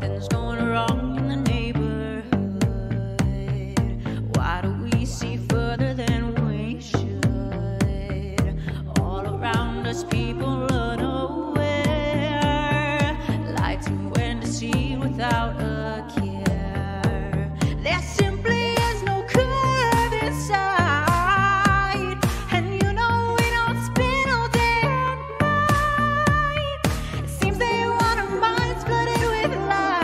Something's going wrong in the neighborhood. Why do we see further than we should? All around us people unaware, lied to and deceived without a care. There simply is no curve inside, and you know we don't spin all day and night. It seems they want our minds flooded with lies.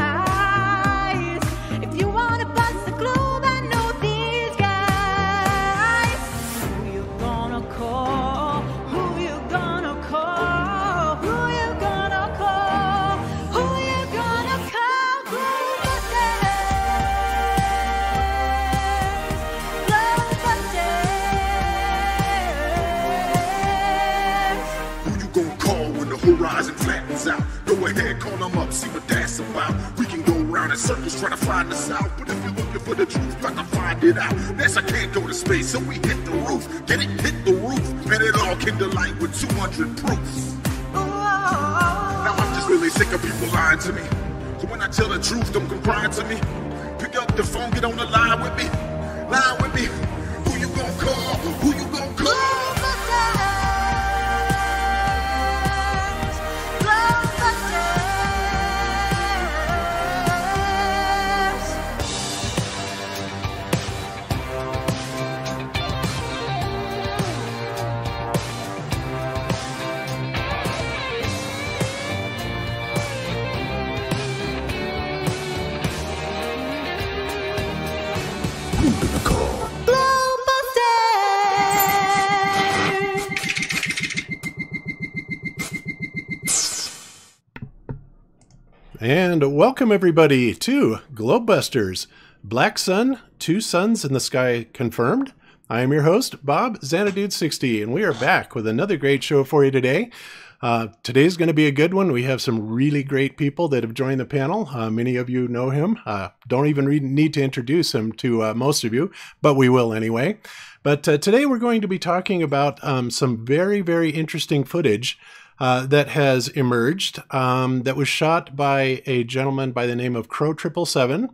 If you want to bust the globe, I know these guys. Who you gonna call? Who you gonna call? Who you gonna call? Who you gonna call? Who you gonna call when the horizon flattens out? Go ahead, call them up, see what that's about. We can go around in circles trying to find us out, but if you're looking for the truth, you have to find it out. NASA can't go to space, so we hit the roof. Get it, hit the roof, and it all came to light with 200 proofs. Now I'm just really sick of people lying to me. So when I tell the truth, don't come crying to me. Pick up the phone, get on the line with me. Line with me. Who you gonna call? Who you gonna call? Who you gonna call? And welcome everybody to Globebusters. Black Sun, two suns in the sky confirmed. I am your host, Bob Xanadude60, and we are back with another great show for you today. Today's going to be a good one. We have some really great people that have joined the panel. Many of you know him. Don't even need to introduce him to most of you, but we will anyway. But today we're going to be talking about some very, very interesting footage that has emerged that was shot by a gentleman by the name of Crow777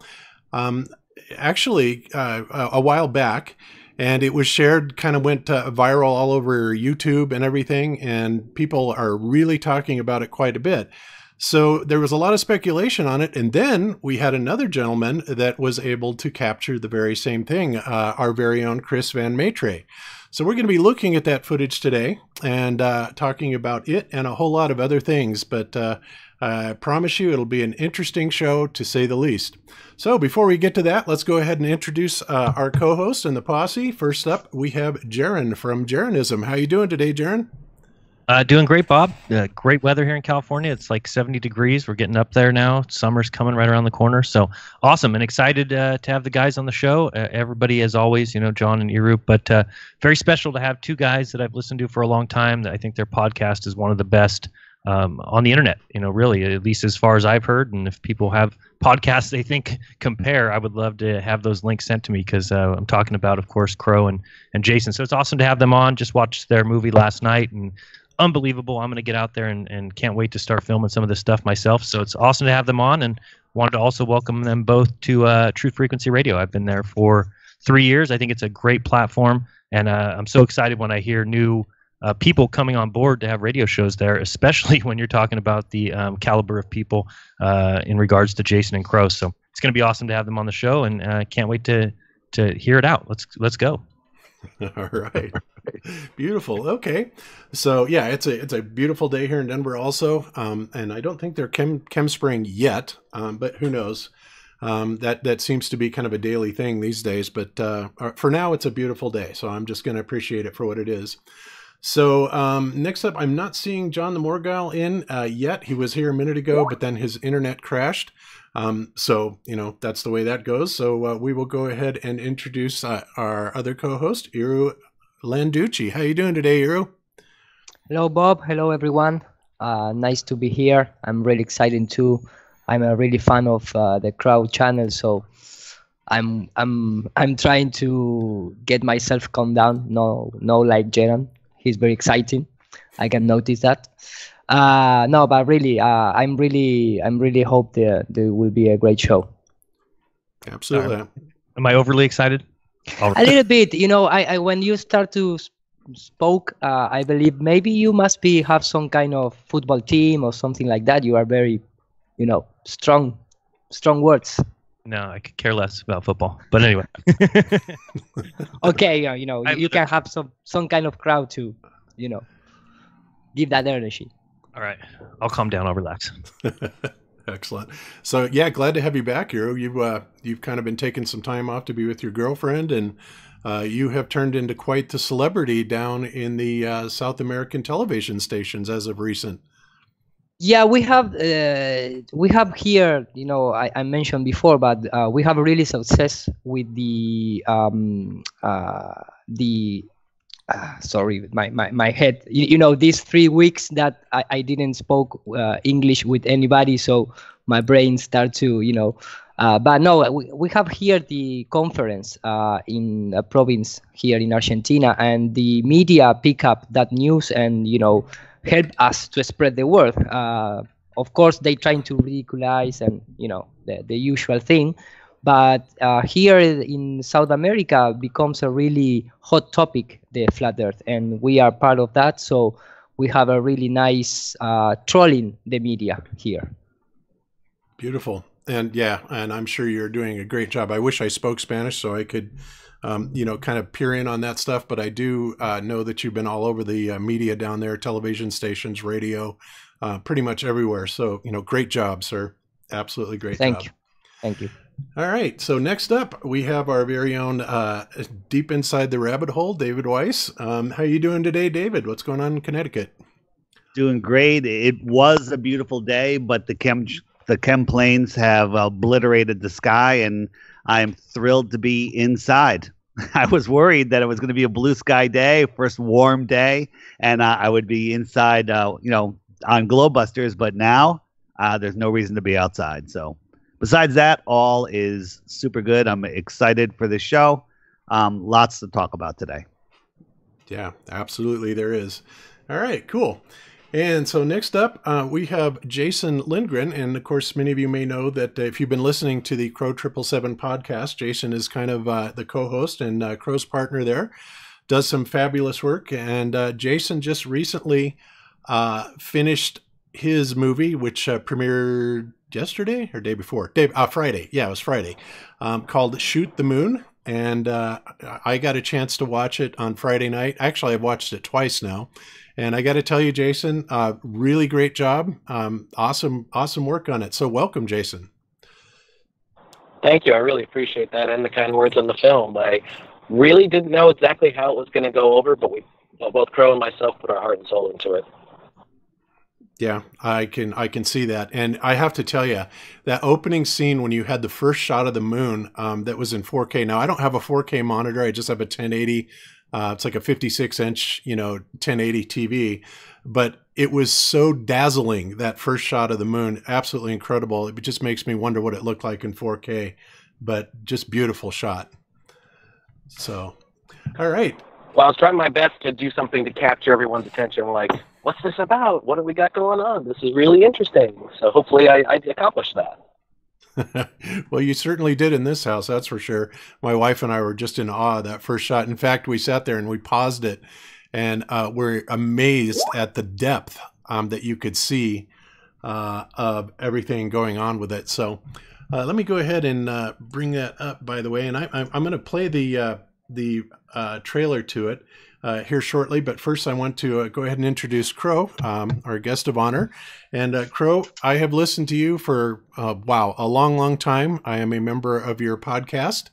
actually a while back. And it was shared, kind of went viral all over YouTube and everything, and people are really talking about it quite a bit. So there was a lot of speculation on it, and then we had another gentleman that was able to capture the very same thing, our very own Chris Van Maitre. So we're going to be looking at that footage today and talking about it and a whole lot of other things, but I promise you it'll be an interesting show to say the least. So before we get to that, let's go ahead and introduce our co-host and the posse. First up, we have Jaron from Jaronism. How you doing today, Jaron? Doing great, Bob. Great weather here in California. It's like 70 degrees. We're getting up there now. Summer's coming right around the corner. So awesome and excited to have the guys on the show. Everybody, as always, you know, John and Iru, but very special to have two guys that I've listened to for a long time. I think their podcast is one of the best on the internet, you know, really, at least as far as I've heard. And if people have podcasts they think compare, I would love to have those links sent to me, because I'm talking about, of course, Crow and Jason. So it's awesome to have them on. Just watched their movie last night, and unbelievable. I'm going to get out there and can't wait to start filming some of this stuff myself. So it's awesome to have them on, and wanted to also welcome them both to True Frequency Radio. I've been there for 3 years. I think it's a great platform, and I'm so excited when I hear new people coming on board to have radio shows there, especially when you're talking about the caliber of people in regards to Jason and Crow. So it's going to be awesome to have them on the show, and can't wait to hear it out. Let's go. All right. Beautiful. Okay. So yeah, it's a beautiful day here in Denver also. And I don't think they're chem spraying yet, but who knows? That seems to be kind of a daily thing these days, but for now it's a beautiful day. So I'm just going to appreciate it for what it is. So next up, I'm not seeing John the Morgile in yet. He was here a minute ago, but then his internet crashed. So, you know, that's the way that goes. So we will go ahead and introduce our other co-host, Iru Landucci. How you doing today, Iru? Hello, Bob. Hello, everyone. Nice to be here. I'm really excited too. I'm a really fan of the Crowd channel, so I'm trying to get myself calm down. No, like Jaron. He's very exciting. I can notice that. No, but really, I'm really hope there will be a great show. Absolutely. Am I overly excited? A little bit, I when you start to spoke, I believe maybe you must have some kind of football team or something like that. You are very, strong words. No, I could care less about football. But anyway. Okay, you can have some kind of crowd to, give that energy. All right, I'll calm down. I'll relax. Excellent. So yeah, glad to have you back, Hero. You've kind of been taking some time off to be with your girlfriend, and you have turned into quite the celebrity down in the South American television stations as of recent. Yeah, we have here, I mentioned before, but we have really success with the sorry, my head. These 3 weeks that I didn't spoke English with anybody, so my brain start to, but no, we have here the conference in a province here in Argentina, and the media pick up that news and, help us to spread the word. Of course, they trying to ridiculize and, the usual thing. But here in South America becomes a really hot topic, the flat earth, and we are part of that. So we have a really nice trolling the media here. Beautiful. And yeah, and I'm sure you're doing a great job. I wish I spoke Spanish so I could, kind of peer in on that stuff. But I do know that you've been all over the media down there, television stations, radio, pretty much everywhere. So, great job, sir. Absolutely great job. Thank you. All right. So next up, we have our very own deep inside the rabbit hole, David Weiss. How you doing today, David? What's going on in Connecticut? Doing great. It was a beautiful day, but the chem planes have obliterated the sky, and I'm thrilled to be inside. I was worried that it was going to be a blue sky day, first warm day, and I would be inside, on Globebusters, but now there's no reason to be outside. So besides that, all is super good. I'm excited for the show. Lots to talk about today. Yeah, absolutely. There is. All right, cool. And so next up, we have Jason Lindgren. And of course, many of you may know that if you've been listening to the Crow 777 podcast, Jason is kind of the co-host and Crow's partner there, does some fabulous work. And Jason just recently finished his movie, which premiered yesterday or day before? Friday. Yeah, it was Friday, called Shoot the Moon. And I got a chance to watch it on Friday night. Actually, I've watched it twice now. And I got to tell you, Jason, really great job. Awesome work on it. So welcome, Jason. Thank you. I really appreciate that and the kind words on the film. I really didn't know exactly how it was going to go over, but both Crow and myself put our heart and soul into it. Yeah, I can see that. And I have to tell you, that opening scene when you had the first shot of the moon that was in 4K. Now, I don't have a 4K monitor. I just have a 1080. It's like a 56-inch, 1080 TV. But it was so dazzling, that first shot of the moon. Absolutely incredible. It just makes me wonder what it looked like in 4K. But just beautiful shot. So, all right. Well, I was trying my best to do something to capture everyone's attention, like, what's this about? What do we got going on? This is really interesting. So hopefully I accomplished that. Well, you certainly did in this house, that's for sure. My wife and I were just in awe of that first shot. In fact, we sat there and we paused it, and we're amazed at the depth that you could see of everything going on with it. So let me go ahead and bring that up, by the way. And I'm going to play the trailer to it here shortly. But first, I want to go ahead and introduce Crow, our guest of honor. And Crow, I have listened to you for, a long time. I am a member of your podcast.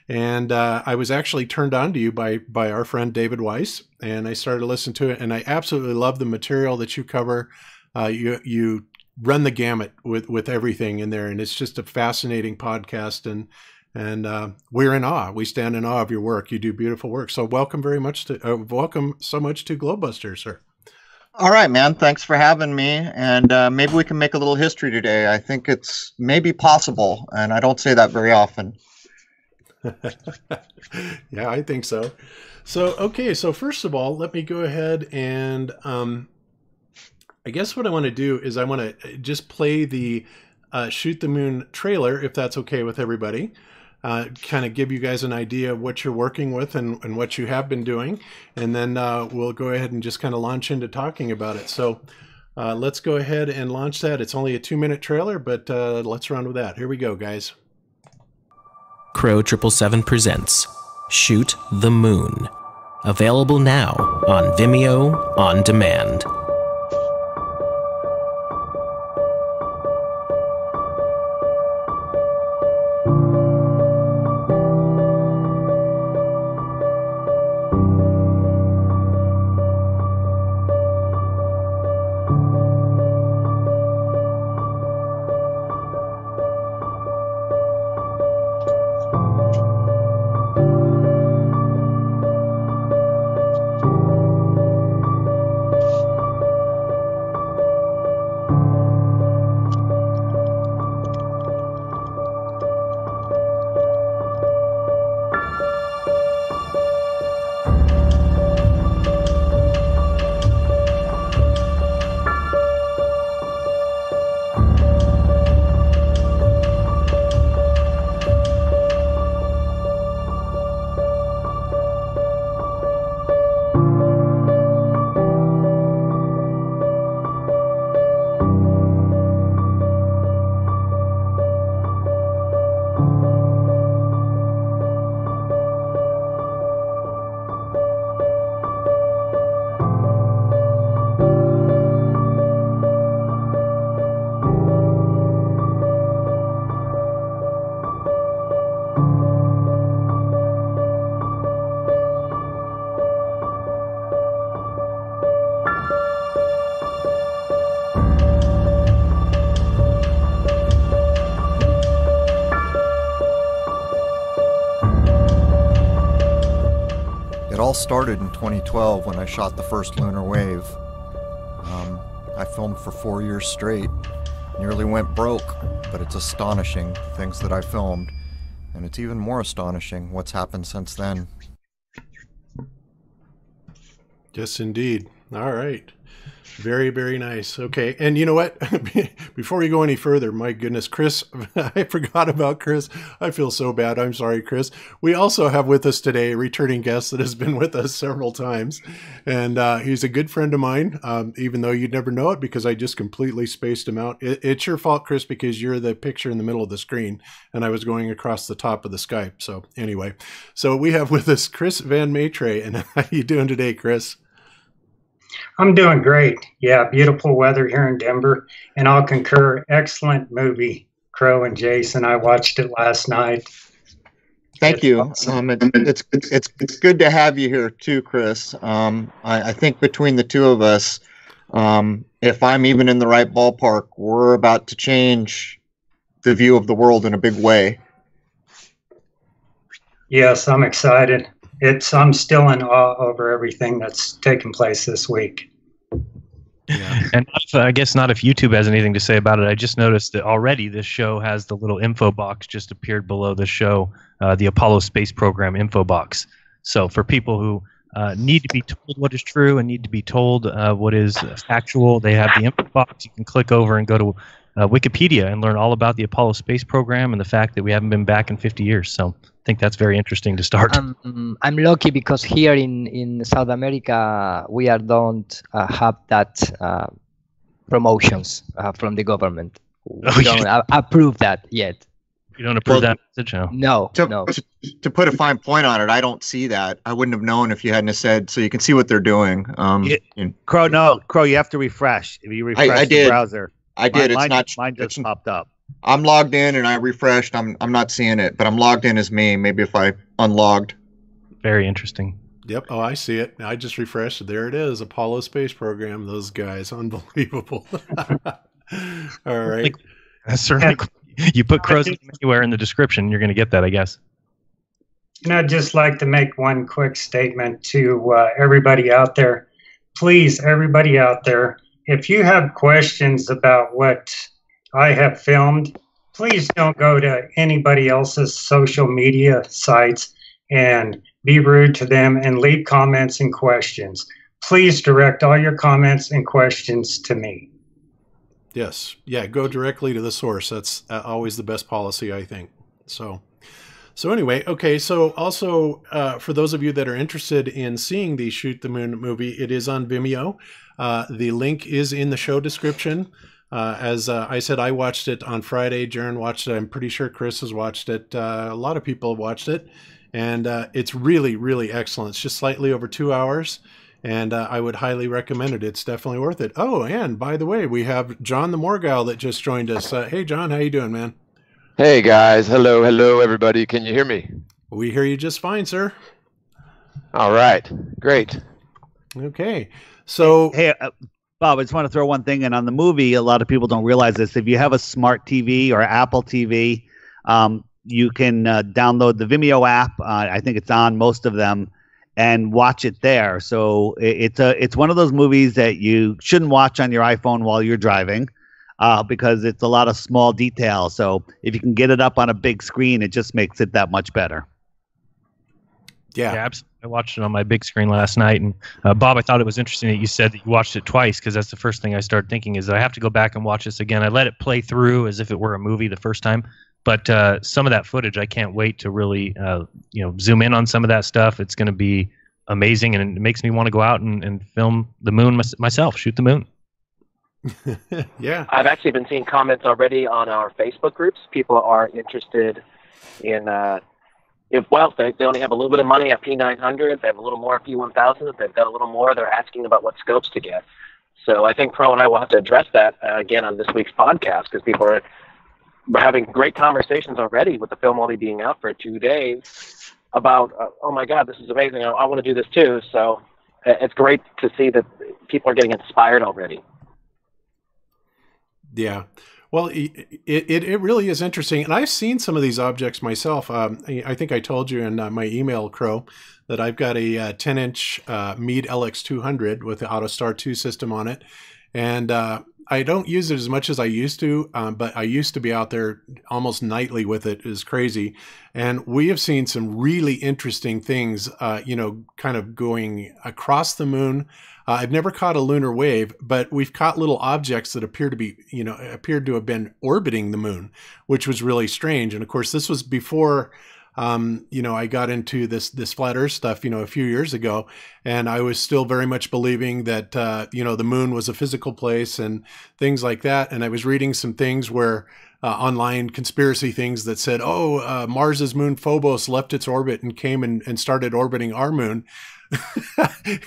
And I was actually turned on to you by our friend David Weiss. And I started to listen to it. And I absolutely love the material that you cover. You run the gamut with everything in there. And it's just a fascinating podcast. And we're in awe. We stand in awe of your work. You do beautiful work. So welcome so much to Globebusters, sir. All right, man. Thanks for having me. And maybe we can make a little history today. I think it's maybe possible, and I don't say that very often. Yeah, I think so. So, okay. So first of all, let me go ahead and I guess what I want to do is I want to just play the Shoot the Moon trailer, if that's okay with everybody. Kind of give you guys an idea of what you're working with and what you have been doing. And then we'll go ahead and just kind of launch into talking about it. So let's go ahead and launch that. It's only a 2-minute trailer, but let's run with that. Here we go, guys. Crow 777 presents Shoot the Moon. Available now on Vimeo On Demand. It all started in 2012 when I shot the first lunar wave. I filmed for 4 years straight, nearly went broke, but it's astonishing, the things that I filmed, and it's even more astonishing what's happened since then. Yes, indeed. All right. Very, very nice. Okay. And you know what? Before we go any further, my goodness, Chris, I forgot about Chris. I feel so bad. I'm sorry, Chris. We also have with us today a returning guest that has been with us several times. And he's a good friend of mine, even though you'd never know it because I just completely spaced him out. It's your fault, Chris, because you're the picture in the middle of the screen and I was going across the top of the Skype. So anyway, so we have with us Chris Van Maitre. And how you doing today, Chris? I'm doing great. Yeah, beautiful weather here in Denver, and I'll concur. Excellent movie, Crow and Jason. I watched it last night. Thank you. It's good to have you here too, Chris. I think between the two of us, if I'm even in the right ballpark, we're about to change the view of the world in a big way. Yes, I'm excited. I'm still in awe over everything that's taken place this week. Yeah. And I guess not if YouTube has anything to say about it. I just noticed that already this show has the little info box just appeared below the show, the Apollo Space Program info box. So for people who need to be told what is true and need to be told what is factual, they have the info box. You can click over and go to Wikipedia and learn all about the Apollo Space Program and the fact that we haven't been back in 50 years. So I think that's very interesting to start. I'm lucky because here in South America we don't have that promotions from the government. We don't approve that yet. You don't approve that message? No. To put a fine point on it, I don't see that. I wouldn't have known if you hadn't have said. So you can see what they're doing. Crow, you have to refresh. If you refresh the browser, I did. Mine just popped up. I'm logged in and I refreshed. I'm not seeing it, but I'm logged in as me. Maybe if I unlogged. Very interesting. Yep. Oh, I see it. I just refreshed. There it is. Apollo Space Program. Those guys. Unbelievable. All right. Certainly. You put Crow's anywhere in the description, you're going to get that, I guess. And I'd just like to make one quick statement to everybody out there. Please, everybody out there, if you have questions about what I have filmed, please don't go to anybody else's social media sites and be rude to them and leave comments and questions. please direct all your comments and questions to me. Yes. Yeah. Go directly to the source. That's always the best policy, I think. So anyway, okay. So also, for those of you that are interested in seeing the Shoot the Moon movie, it is on Vimeo. The link is in the show description. As I said, I watched it on Friday. Jaron watched it. I'm pretty sure Chris has watched it. A lot of people have watched it. And it's really, really excellent. It's just slightly over 2 hours. And I would highly recommend it. It's definitely worth it. Oh, and by the way, we have John the Morgal that just joined us. Hey, John, how you doing, man? Hey, guys. Hello, everybody. Can you hear me? We hear you just fine, sir. All right. Great. Okay. So, Hey, Bob, I just want to throw one thing in on the movie. A lot of people don't realize this. If you have a smart TV or Apple TV, you can download the Vimeo app. I think it's on most of them, and watch it there. So it's one of those movies that you shouldn't watch on your iPhone while you're driving, because it's a lot of small details. So if you can get it up on a big screen, it just makes it that much better. yeah. Absolutely. I watched it on my big screen last night, and Bob, I thought it was interesting that you said that you watched it twice, because that's the first thing I started thinking is that I have to go back and watch this again. I let it play through as if it were a movie the first time, but some of that footage, I can't wait to really zoom in on some of that stuff. It's going to be amazing, and it makes me want to go out and film the moon myself, shoot the moon. Yeah. I've actually been seeing comments already on our Facebook groups. People are interested in, if they only have a little bit of money at P900, they have a little more at P1000, if they've got a little more, they're asking about what scopes to get. So I think Pro and I will have to address that again on this week's podcast, because people are having great conversations already with the film only being out for 2 days about, oh my God, this is amazing. I want to do this too. So it's great to see that people are getting inspired already. Yeah. Well, it really is interesting. And I've seen some of these objects myself. I think I told you in my email, Crow, that I've got a 10-inch Meade LX200 with the AutoStar 2 system on it. And I don't use it as much as I used to, but I used to be out there almost nightly with it. It is crazy. And we have seen some really interesting things, kind of going across the moon. I've never caught a lunar wave, but we've caught little objects that appeared to have been orbiting the moon, which was really strange. And of course, this was before I got into this flat Earth stuff, a few years ago, and I was still very much believing that, the moon was a physical place and things like that. And I was reading some things where online conspiracy things that said, Mars's moon Phobos left its orbit and came and started orbiting our moon.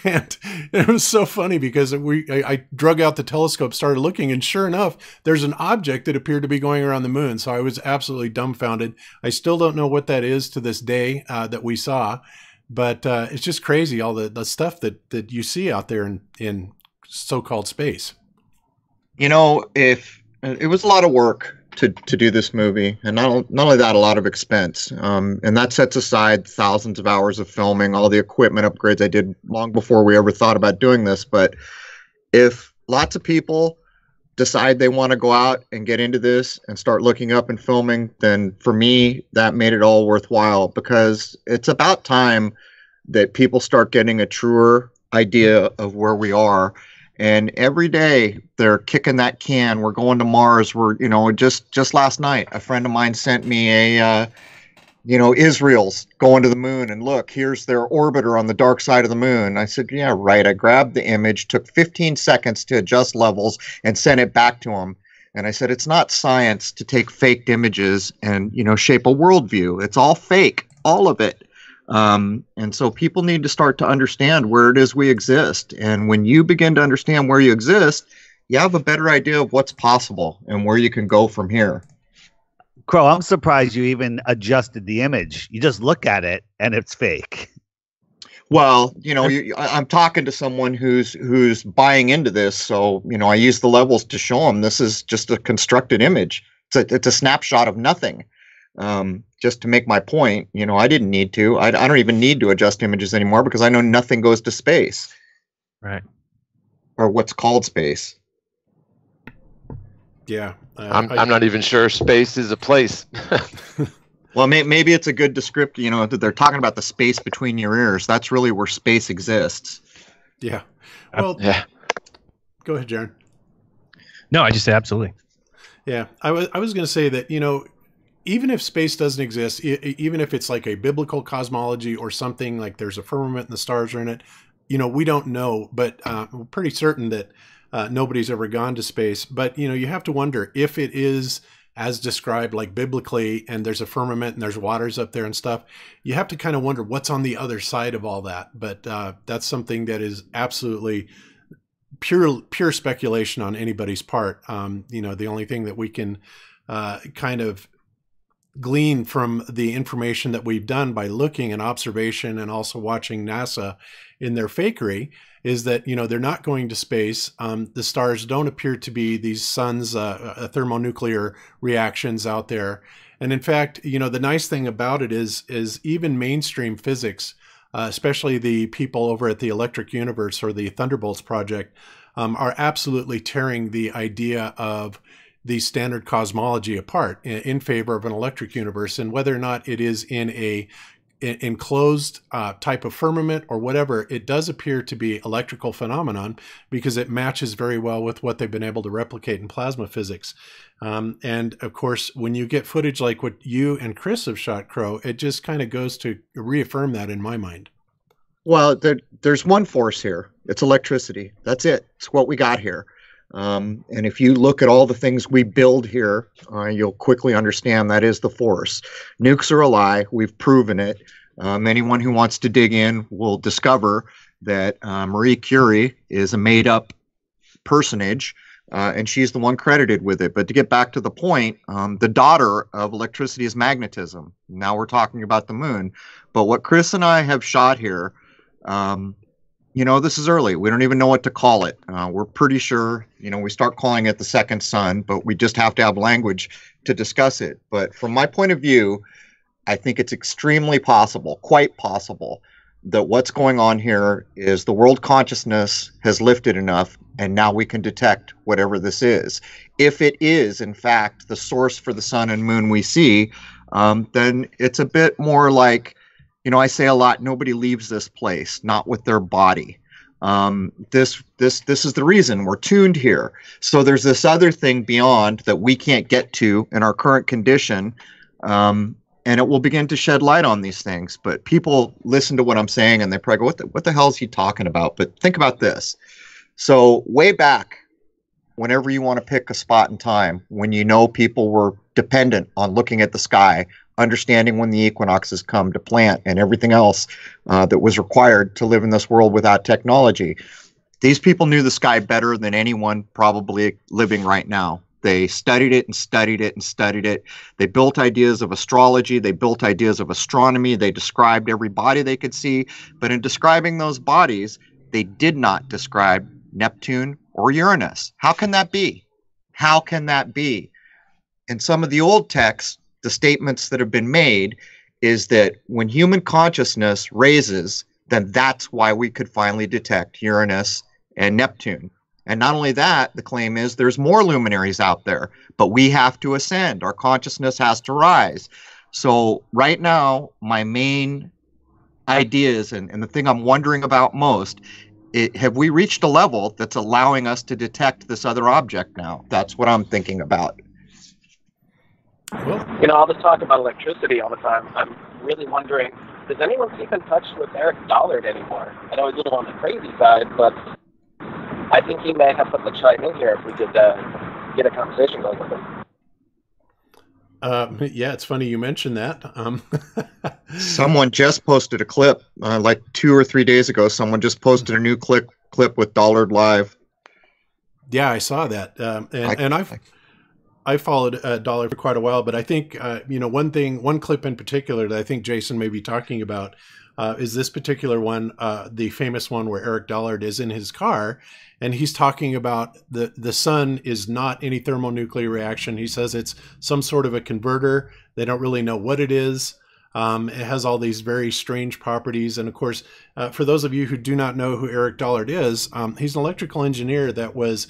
And it was so funny because I drug out the telescope, started looking, and sure enough, there's an object that appeared to be going around the moon. So I was absolutely dumbfounded. I still don't know what that is to this day that we saw, but it's just crazy, all the stuff that you see out there in so-called space. If it was a lot of work to do this movie, and not only that, a lot of expense, and that sets aside thousands of hours of filming, all the equipment upgrades I did long before we ever thought about doing this. But if lots of people decide they want to go out and get into this and start looking up and filming, then for me that made it all worthwhile, because it's about time that people start getting a truer idea of where we are. And every day they're kicking that can. We're going to Mars. We're, just last night, a friend of mine sent me Israel's going to the moon, and look, here's their orbiter on the dark side of the moon. I said, yeah, right. I grabbed the image, took 15 seconds to adjust levels, and sent it back to him. And I said, it's not science to take faked images and, shape a worldview. It's all fake, all of it. And so people need to start to understand where it is we exist. And when you begin to understand where you exist, you have a better idea of what's possible and where you can go from here. Crow, I'm surprised you even adjusted the image. You just look at it and it's fake. Well, I'm talking to someone who's buying into this. So, I use the levels to show them this is just a constructed image. It's a snapshot of nothing. Just to make my point, I didn't need to. I don't even need to adjust images anymore because I know nothing goes to space. Right. Or what's called space. Yeah. I'm not even sure space is a place. Well, maybe it's a good descriptor, that they're talking about the space between your ears. That's really where space exists. Yeah. Well, Yeah. Go ahead, Jaron. No, I just say absolutely. Yeah. I was going to say that, even if space doesn't exist, even if it's like a biblical cosmology or something like there's a firmament and the stars are in it, we don't know, but we're pretty certain that nobody's ever gone to space. But, you have to wonder if it is as described like biblically and there's a firmament and there's waters up there and stuff, you have to kind of wonder what's on the other side of all that. But that's something that is absolutely pure speculation on anybody's part. The only thing that we can kind of glean from the information that we've done by looking and observation and also watching NASA in their fakery is that, they're not going to space. The stars don't appear to be these suns, thermonuclear reactions out there. And in fact, the nice thing about it is even mainstream physics, especially the people over at the Electric Universe or the Thunderbolts Project, are absolutely tearing the idea of the standard cosmology apart in favor of an electric universe. And whether or not it is in a enclosed type of firmament or whatever, it does appear to be electrical phenomenon because it matches very well with what they've been able to replicate in plasma physics. And of course, when you get footage like what you and Chris have shot, Crow, it just kind of goes to reaffirm that in my mind. Well, there's one force here. It's electricity. That's it. It's what we got here. And if you look at all the things we build here, you'll quickly understand that is the force. Nukes are a lie. We've proven it. Anyone who wants to dig in will discover that Marie Curie is a made-up personage, and she's the one credited with it. But to get back to the point, the daughter of electricity is magnetism. Now we're talking about the moon. But what Chris and I have shot here, this is early. We don't even know what to call it. We're pretty sure, we start calling it the second sun, but we just have to have language to discuss it. But from my point of view, I think it's extremely possible, quite possible, that what's going on here is the world consciousness has lifted enough, and now we can detect whatever this is. If it is, in fact, the source for the sun and moon we see, then it's a bit more like, I say a lot, nobody leaves this place, not with their body. This is the reason we're tuned here. So there's this other thing beyond that we can't get to in our current condition, and it will begin to shed light on these things. But people listen to what I'm saying and they probably go, what the hell is he talking about? But think about this. So way back, whenever you want to pick a spot in time, when people were dependent on looking at the sky, understanding when the equinoxes come to plant and everything else that was required to live in this world without technology. These people knew the sky better than anyone probably living right now. They studied it and studied it and studied it. They built ideas of astrology. They built ideas of astronomy. They described every body they could see. But in describing those bodies, they did not describe Neptune or Uranus. How can that be? How can that be? In some of the old texts, the statements that have been made is that when human consciousness raises, then that's why we could finally detect Uranus and Neptune. And not only that, the claim is there's more luminaries out there, but we have to ascend. Our consciousness has to rise. So right now, my main ideas and the thing I'm wondering about most, have we reached a level that's allowing us to detect this other object now? That's what I'm thinking about. Well, All this talk about electricity all the time, I'm really wondering, does anyone keep in touch with Eric Dollard anymore? I know he's a little on the crazy side, but I think he may have something to chime in here if we could get a conversation going with him. Yeah, it's funny you mentioned that. Someone just posted a clip like 2 or 3 days ago. Someone just posted a new clip with Dollard live. Yeah, I saw that. I followed Dollar for quite a while, but I think, one clip in particular that I think Jason may be talking about is this particular one, the famous one where Eric Dollard is in his car and he's talking about the sun is not any thermonuclear reaction. He says it's some sort of a converter. They don't really know what it is. It has all these very strange properties. And of course, for those of you who do not know who Eric Dollard is, he's an electrical engineer that was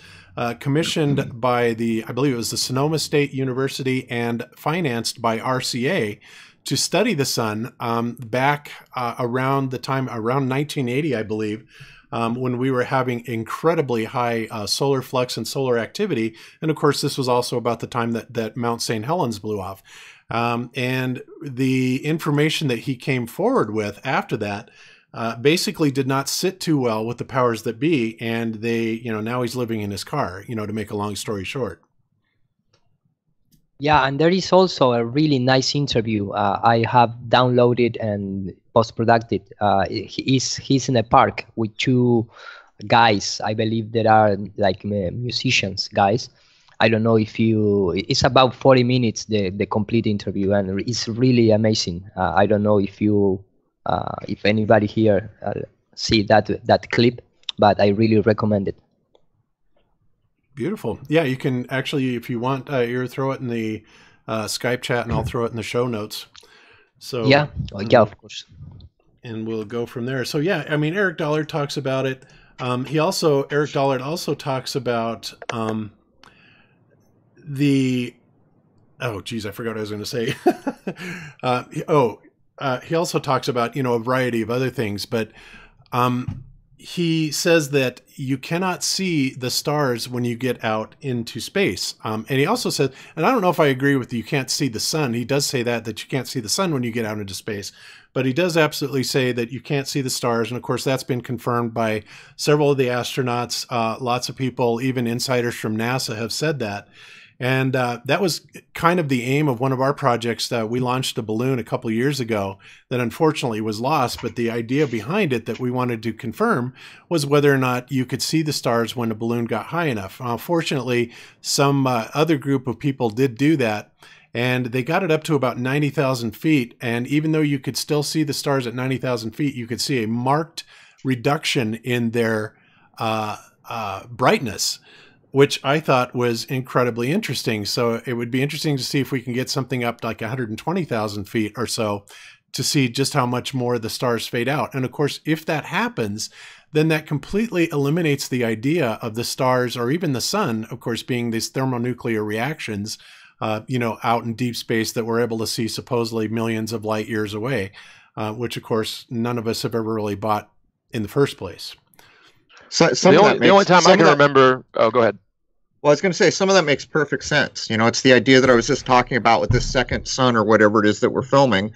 commissioned by I believe it was the Sonoma State University and financed by RCA to study the sun back around 1980, I believe, when we were having incredibly high solar flux and solar activity. And of course, this was also about the time that Mount St. Helens blew off. And the information that he came forward with after that basically did not sit too well with the powers that be. And they, now he's living in his car, to make a long story short. Yeah, and there is also a really nice interview I have downloaded and post-produced. He's in a park with two guys. I believe there are like musicians guys. I don't know if it's about 40 minutes, the complete interview, and it's really amazing. I don't know if anybody here see that clip, but I really recommend it. Beautiful. Yeah, you can actually, if you want, throw it in the Skype chat, and I'll throw it in the show notes. So yeah, of course. And we'll go from there. So yeah, I mean, Eric Dollard talks about it. Eric Dollard also talks about oh geez, I forgot what I was going to say. He also talks about, a variety of other things, but he says that you cannot see the stars when you get out into space. And he also said, and I don't know if I agree with you can't see the sun. He does say that you can't see the sun when you get out into space, but he does absolutely say that you can't see the stars. And of course, that's been confirmed by several of the astronauts. Lots of people, even insiders from NASA, have said that. And that was kind of the aim of one of our projects. We launched a balloon a couple of years ago that unfortunately was lost. But the idea behind it that we wanted to confirm was whether or not you could see the stars when a balloon got high enough. Fortunately, some other group of people did do that. And they got it up to about 90,000 feet. And even though you could still see the stars at 90,000 feet, you could see a marked reduction in their brightness, which I thought was incredibly interesting. So it would be interesting to see if we can get something up to like 120,000 feet or so to see just how much more the stars fade out. And of course, if that happens, then that completely eliminates the idea of the stars or even the sun, of course, being these thermonuclear reactions, out in deep space that we're able to see supposedly millions of light years away, which of course, none of us have ever really bought in the first place. So the only time I can remember. Oh, go ahead. Well, I was going to say some of that makes perfect sense. It's the idea that I was just talking about with this second sun or whatever it is that we're filming.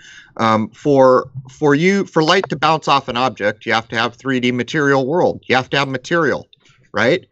For light to bounce off an object, you have to have 3D material world. You have to have material, right?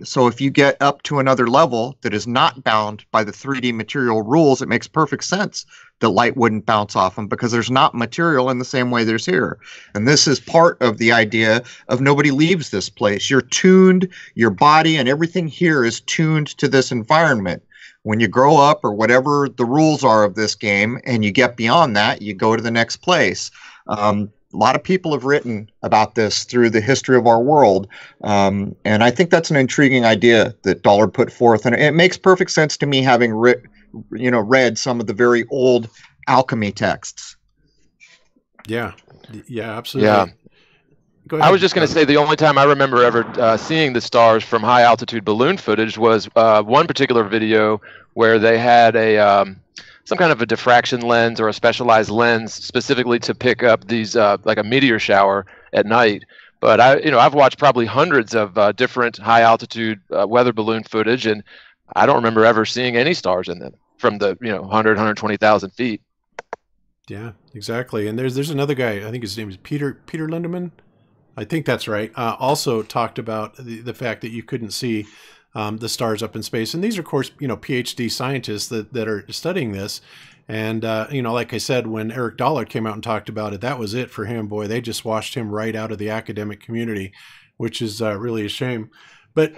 So if you get up to another level that is not bound by the 3D material rules, it makes perfect sense that light wouldn't bounce off them because there's not material in the same way there's here. And this is part of the idea of nobody leaves this place. You're tuned, your body and everything here is tuned to this environment. When you grow up or whatever the rules are of this game and you get beyond that, you go to the next place. A lot of people have written about this through the history of our world, and I think that's an intriguing idea that Dollard put forth, and it makes perfect sense to me having read some of the very old alchemy texts. Yeah, absolutely. Yeah. Go ahead. I was just going to say the only time I remember ever seeing the stars from high altitude balloon footage was one particular video where they had some kind of a diffraction lens or a specialized lens specifically to pick up these like a meteor shower at night. But I've watched probably hundreds of different high altitude weather balloon footage, and I don't remember ever seeing any stars in them from the 120,000 feet. Yeah, exactly. And there's another guy, I think his name is Peter Lindemann. I think that's right. Also talked about the fact that you couldn't see the stars up in space. And these are, of course, PhD scientists that are studying this. And, like I said, when Eric Dollard came out and talked about it, that was it for him. Boy, they just washed him right out of the academic community, which is really a shame. But,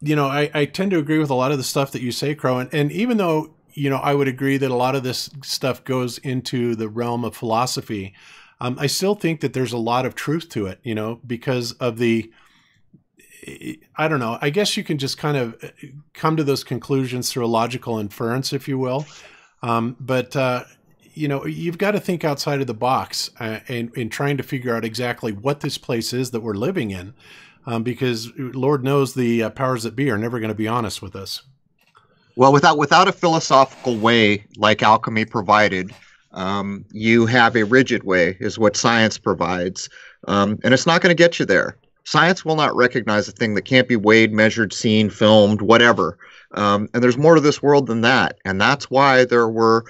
I tend to agree with a lot of the stuff that you say, Crow. And even though, I would agree that a lot of this stuff goes into the realm of philosophy, I still think that there's a lot of truth to it, because of I don't know, I guess you can just kind of come to those conclusions through a logical inference, if you will. But you've got to think outside of the box in trying to figure out exactly what this place is that we're living in, because Lord knows the powers that be are never going to be honest with us. Well, without a philosophical way like alchemy provided, you have a rigid way, is what science provides, and it's not going to get you there. Science will not recognize a thing that can't be weighed, measured, seen, filmed, whatever. And there's more to this world than that. And that's why there were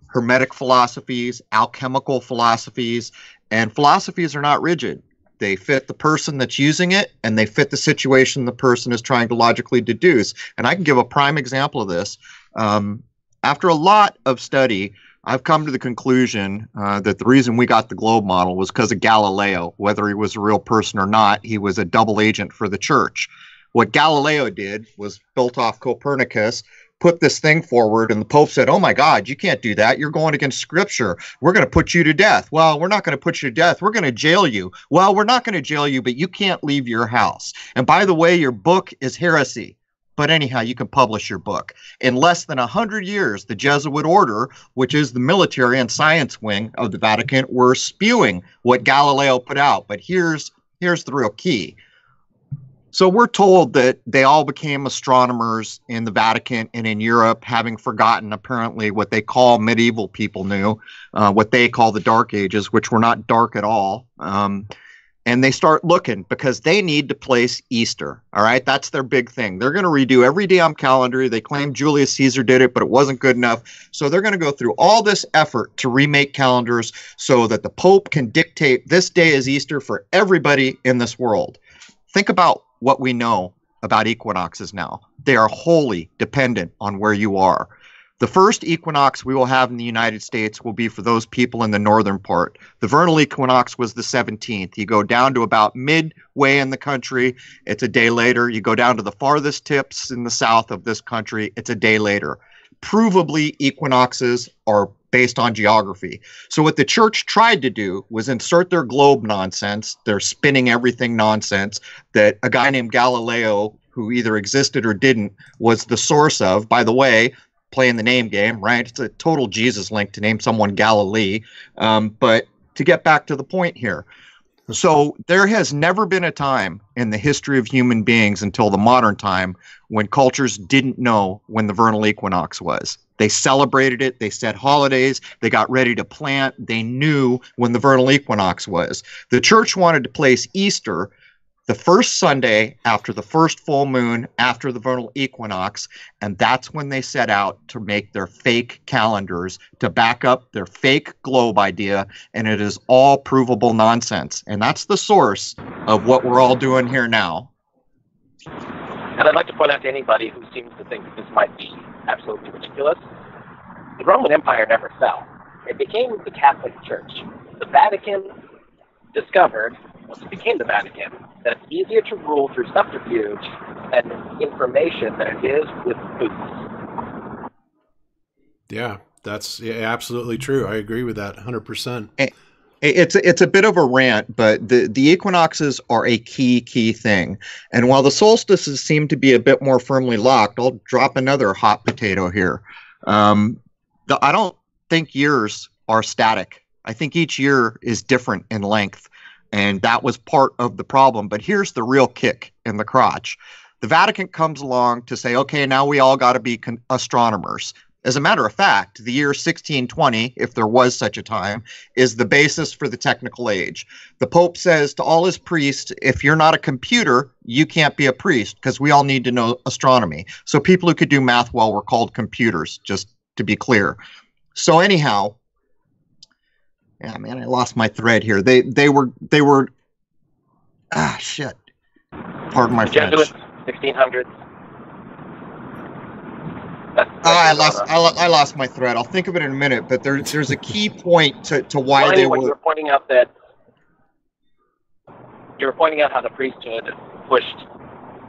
Hermetic philosophies, alchemical philosophies, and philosophies are not rigid. They fit the person that's using it, and they fit the situation the person is trying to logically deduce. And I can give a prime example of this. After a lot of study, I've come to the conclusion that the reason we got the globe model was because of Galileo. Whether he was a real person or not, he was a double agent for the church. What Galileo did was built off Copernicus, put this thing forward, and the Pope said, oh my God, you can't do that. You're going against Scripture. We're going to put you to death. Well, we're not going to put you to death. We're going to jail you. Well, we're not going to jail you, but you can't leave your house. And by the way, your book is heresy. But anyhow, you can publish your book. In less than 100 years, the Jesuit order, which is the military and science wing of the Vatican, were spewing what Galileo put out. But here's the real key. So we're told that they all became astronomers in the Vatican and in Europe, having forgotten apparently what they call medieval people knew, what they call the Dark Ages, which were not dark at all. And they start looking because they need to place Easter. All right, that's their big thing. They're going to redo every damn calendar. They claim Julius Caesar did it, but it wasn't good enough. So they're going to go through all this effort to remake calendars so that the Pope can dictate this day is Easter for everybody in this world. Think about what we know about equinoxes now. They are wholly dependent on where you are. The first equinox we will have in the United States will be for those people in the northern part. The vernal equinox was the 17th. You go down to about midway in the country, it's a day later. You go down to the farthest tips in the south of this country, it's a day later. Provably, equinoxes are based on geography. So what the church tried to do was insert their globe nonsense, their spinning everything nonsense, that a guy named Galileo, who either existed or didn't, was the source of. By the way, playing the name game, right? It's a total Jesus link to name someone Galilee. But to get back to the point here, so there has never been a time in the history of human beings until the modern time when cultures didn't know when the vernal equinox was. They celebrated it. They set holidays. They got ready to plant. They knew when the vernal equinox was. The church wanted to place Easter the first Sunday after the first full moon after the vernal equinox, and that's when they set out to make their fake calendars to back up their fake globe idea, and it is all provable nonsense. And that's the source of what we're all doing here now. And I'd like to point out to anybody who seems to think that this might be absolutely ridiculous, the Roman Empire never fell. It became the Catholic Church. The Vatican discovered, once it became the Vatican, that it's easier to rule through subterfuge and information than it is with boots. Yeah, that's absolutely true. I agree with that 100%. It's a bit of a rant, but the equinoxes are a key thing. And while the solstices seem to be a bit more firmly locked, I'll drop another hot potato here. I don't think years are static. I think each year is different in length. And that was part of the problem. But here's the real kick in the crotch. The Vatican comes along to say, okay, now we all got to be astronomers. As a matter of fact, the year 1620, if there was such a time, is the basis for the technical age. The Pope says to all his priests, if you're not a computer, you can't be a priest, because we all need to know astronomy. So people who could do math well were called computers, just to be clear. So anyhow, yeah, man, I lost my thread here. They were shit. Pardon my French. Jesuits, 1600s. I lost my thread. I'll think of it in a minute. But there's a key point to why well, they anyway, were. You were pointing out how the priesthood pushed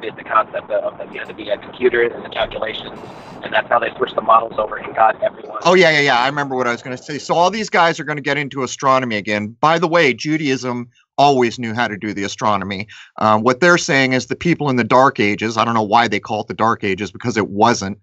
the concept of that you had to be a computer and the calculations, and that's how they switched the models over and got everyone. Oh yeah. I remember what I was going to say. So all these guys are going to get into astronomy again. By the way, Judaism always knew how to do the astronomy. What they're saying is the people in the Dark Ages, I don't know why they call it the Dark Ages, because it wasn't.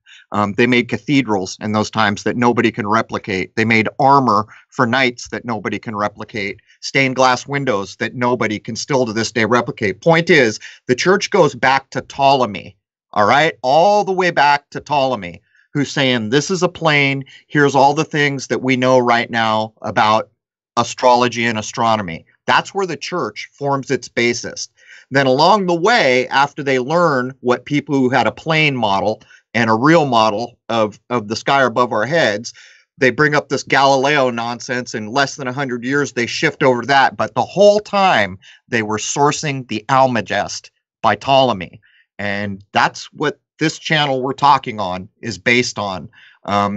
They made cathedrals in those times that nobody can replicate. They made armor for knights that nobody can replicate. Stained glass windows that nobody can still to this day replicate. Point is, the church goes back to Ptolemy, all right? All the way back to Ptolemy, who's saying, this is a plane. Here's all the things that we know right now about astrology and astronomy. That's where the church forms its basis. Then along the way, after they learn what people who had a plane model and a real model of the sky above our heads, they bring up this Galileo nonsense. In less than 100 years, they shift over to that. But the whole time, they were sourcing the Almagest by Ptolemy. And that's what this channel we're talking on is based on.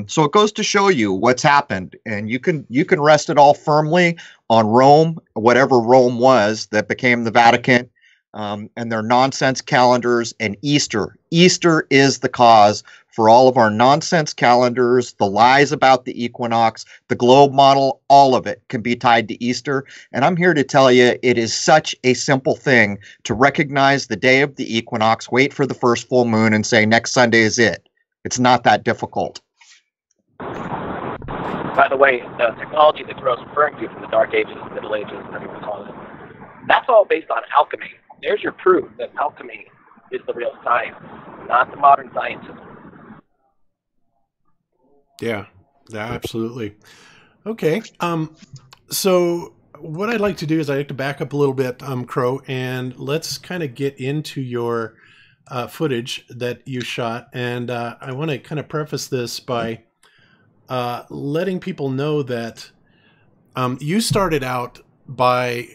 So it goes to show you what's happened. And you can rest it all firmly on Rome, whatever Rome was that became the Vatican, and their nonsense calendars, and Easter. Easter is the cause for all of our nonsense calendars, the lies about the equinox, the globe model, all of it can be tied to Easter. And I'm here to tell you, it is such a simple thing to recognize the day of the equinox, wait for the first full moon, and say next Sunday is it. It's not that difficult. By the way, the technology that Crow's referring to from the Dark Ages, Middle Ages, whatever you want to call it, that's all based on alchemy. There's your proof that alchemy is the real science, not the modern scientism. Yeah, absolutely. Okay. So what I'd like to do is I'd like to back up a little bit, Crow, and let's kind of get into your footage that you shot. And I want to kind of preface this by letting people know that you started out by,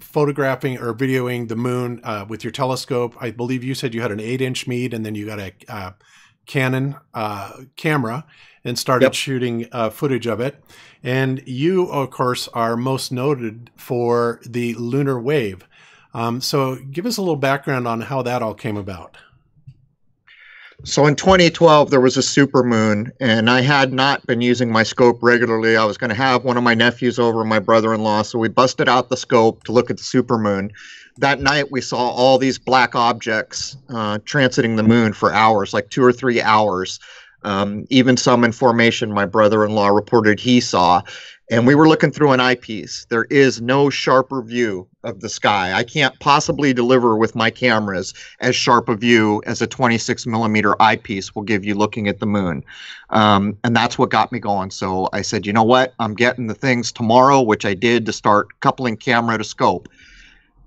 photographing or videoing the moon with your telescope. I believe you said you had an 8-inch Meade, and then you got a Canon camera and started shooting footage of it. And you, of course, are most noted for the lunar wave. So give us a little background on how that all came about. So in 2012, there was a supermoon, and I had not been using my scope regularly. I was going to have one of my nephews over, my brother-in-law, so we busted out the scope to look at the supermoon. That night, we saw all these black objects transiting the moon for hours, like 2 or 3 hours. Even some in formation my brother-in-law reported he saw. And we were looking through an eyepiece. There is no sharper view of the sky. I can't possibly deliver with my cameras as sharp a view as a 26mm eyepiece will give you looking at the moon. And that's what got me going. So I said, you know what? I'm getting the things tomorrow, which I did, to start coupling camera to scope.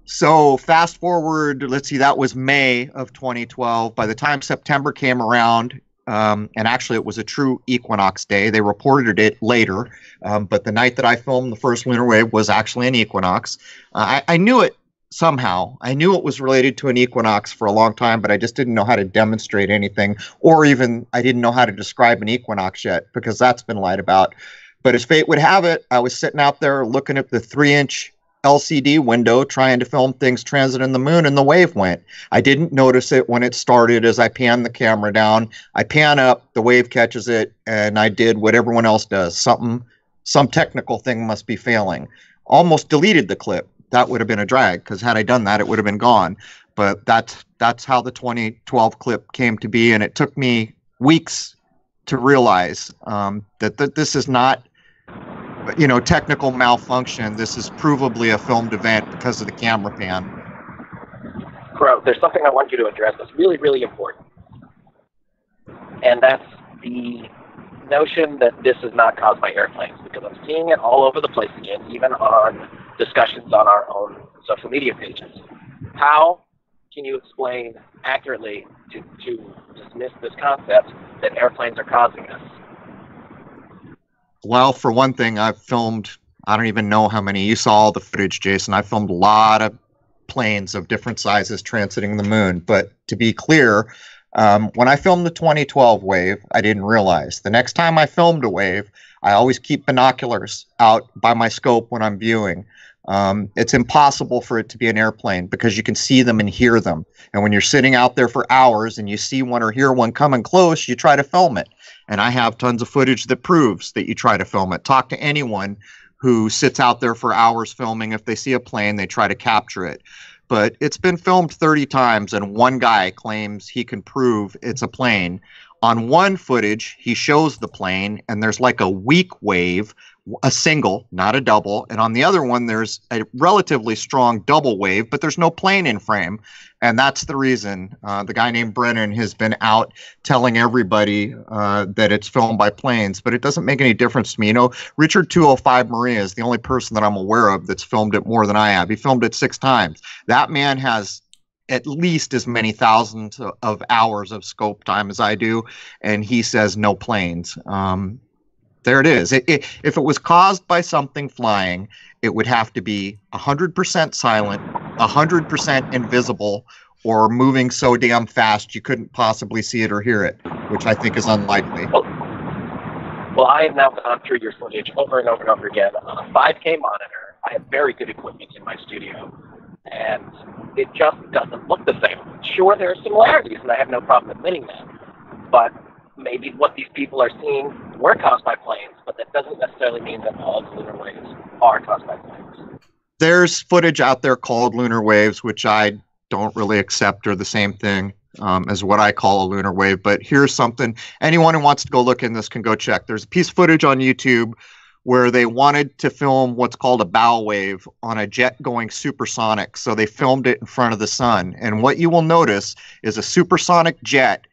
So fast forward, let's see, that was May of 2012. By the time September came around, and actually it was a true equinox day. They reported it later, but the night that I filmed the first lunar wave was actually an equinox. I knew it somehow. I knew it was related to an equinox for a long time, but I just didn't know how to demonstrate anything, or even I didn't know how to describe an equinox yet, because that's been lied about. But as fate would have it, I was sitting out there looking at the 3-inch LCD window trying to film things transiting the moon, and the wave went. I didn't notice it when it started. As I pan the camera down, I pan up, the wave catches it, and I did what everyone else does. Some technical thing must be failing. Almost deleted the clip. That would have been a drag, because had I done that, it would have been gone. But that's how the 2012 clip came to be, and it took me weeks to realize that this is not technical malfunction. This is provably a filmed event because of the camera pan. Crow, there's something I want you to address that's really, really important. And that's the notion that this is not caused by airplanes, because I'm seeing it all over the place again, even on discussions on our own social media pages. How can you explain accurately to dismiss this concept that airplanes are causing this? Well, for one thing, I've filmed, I don't even know how many. You saw all the footage, Jason. I filmed a lot of planes of different sizes transiting the moon. But to be clear, when I filmed the 2012 wave, I didn't realize. The next time I filmed a wave, I always keep binoculars out by my scope when I'm viewing. It's impossible for it to be an airplane, because you can see them and hear them. And when you're sitting out there for hours and you see one or hear one coming close, you try to film it. And I have tons of footage that proves that you try to film it. Talk to anyone who sits out there for hours filming. If they see a plane, they try to capture it. But it's been filmed 30 times, and one guy claims he can prove it's a plane. On one footage, he shows the plane, and there's like a weak wave a single, not a double, and on the other one there's a relatively strong double wave, but there's no plane in frame, and that's the reason. The guy named Brennan has been out telling everybody that it's filmed by planes, but it doesn't make any difference to me. You know, Richard 205 Maria is the only person that I'm aware of that's filmed it more than I have. He filmed it 6 times. That man has at least as many thousands of hours of scope time as I do, and he says no planes. There it is. If it was caused by something flying, it would have to be 100% silent, 100% invisible, or moving so damn fast you couldn't possibly see it or hear it, which I think is unlikely. Well, I have now gone through your footage over and over and over again on a 5K monitor. I have very good equipment in my studio, and it just doesn't look the same. Sure, there are similarities, and I have no problem admitting that, but maybe what these people are seeing were caused by planes, but that doesn't necessarily mean that all lunar waves are caused by planes. There's footage out there called lunar waves, which I don't really accept are the same thing as what I call a lunar wave. But here's something. Anyone who wants to go look in this can go check. There's a piece of footage on YouTube where they wanted to film what's called a bow wave on a jet going supersonic. So they filmed it in front of the sun. And what you will notice is a supersonic jet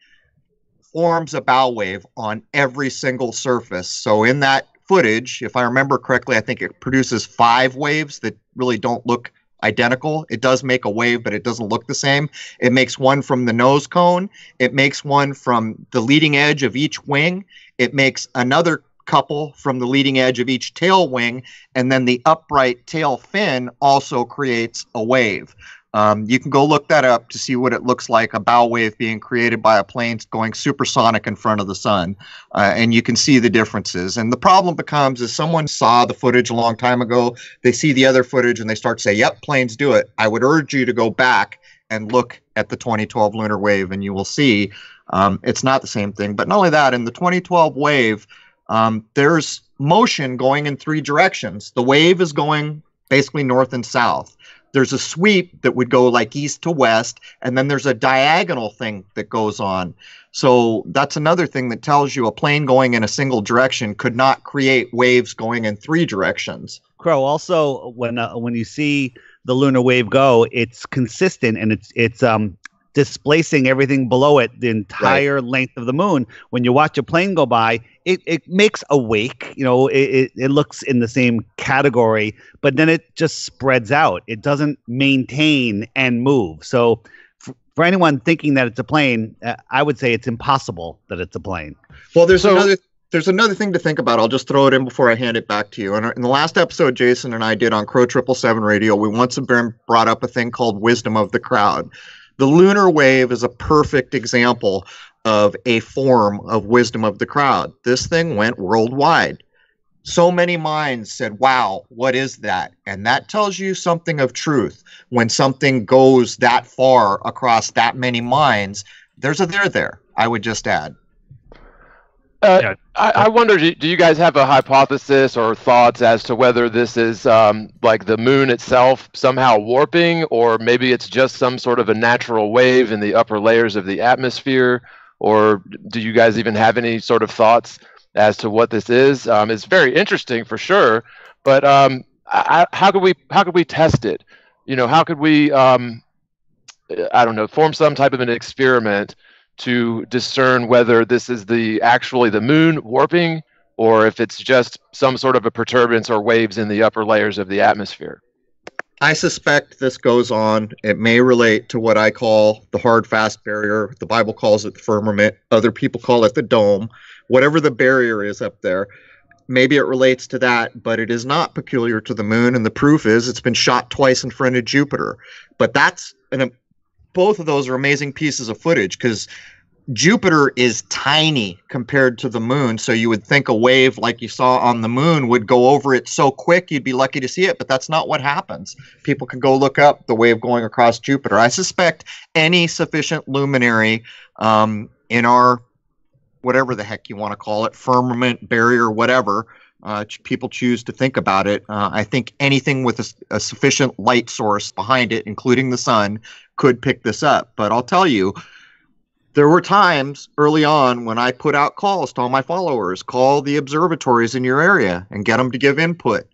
forms a bow wave on every single surface. So in that footage, if I remember correctly, I think it produces 5 waves that really don't look identical. It does make a wave, but it doesn't look the same. It makes one from the nose cone. It makes one from the leading edge of each wing. It makes another couple from the leading edge of each tail wing, and then the upright tail fin also creates a wave. You can go look that up to see what it looks like, a bow wave being created by a plane going supersonic in front of the sun, and you can see the differences. And the problem becomes is someone saw the footage a long time ago, they see the other footage, and they start to say, yep, planes do it. I would urge you to go back and look at the 2012 lunar wave, and you will see it's not the same thing. But not only that, in the 2012 wave, there's motion going in 3 directions. The wave is going basically north and south. There's a sweep that would go like east to west, and then there's a diagonal thing that goes on. So that's another thing that tells you a plane going in a single direction could not create waves going in 3 directions. Crow, also, when you see the lunar wave go, it's consistent, and it's displacing everything below it the entire length of the moon. When you watch a plane go by, it makes a wake. You know, it looks in the same category, but then it just spreads out. It doesn't maintain and move. So for anyone thinking that it's a plane, I would say it's impossible that it's a plane. Well, there's another thing to think about. I'll just throw it in before I hand it back to you. And in the last episode Jason and I did on Crow 777 Radio, we once again brought up a thing called wisdom of the crowd. The lunar wave is a perfect example of a form of wisdom of the crowd. This thing went worldwide. So many minds said, wow, what is that? And that tells you something of truth. When something goes that far across that many minds, there's a there, I would just add. I wonder, do you guys have a hypothesis or thoughts as to whether this is like the moon itself somehow warping, or maybe it's just some sort of a natural wave in the upper layers of the atmosphere? Or do you guys even have any sort of thoughts as to what this is? It's very interesting for sure, but how could we test it? You know, how could we, I don't know, form some type of an experiment to discern whether this is actually the moon warping, or if it's just some sort of a perturbance or waves in the upper layers of the atmosphere? I suspect this goes on. It may relate to what I call the hard, fast barrier. The Bible calls it the firmament. Other people call it the dome. Whatever the barrier is up there, maybe it relates to that, but it is not peculiar to the moon, and the proof is it's been shot twice in front of Jupiter. But both of those are amazing pieces of footage, because Jupiter is tiny compared to the moon, so you would think a wave like you saw on the moon would go over it so quick you'd be lucky to see it, but that's not what happens. People can go look up the wave going across Jupiter. I suspect any sufficient luminary in our, whatever the heck you want to call it, firmament, barrier, whatever, people choose to think about it. I think anything with a sufficient light source behind it, including the sun, could pick this up. But I'll tell you, there were times early on when I put out calls to all my followers, call the observatories in your area and get them to give input.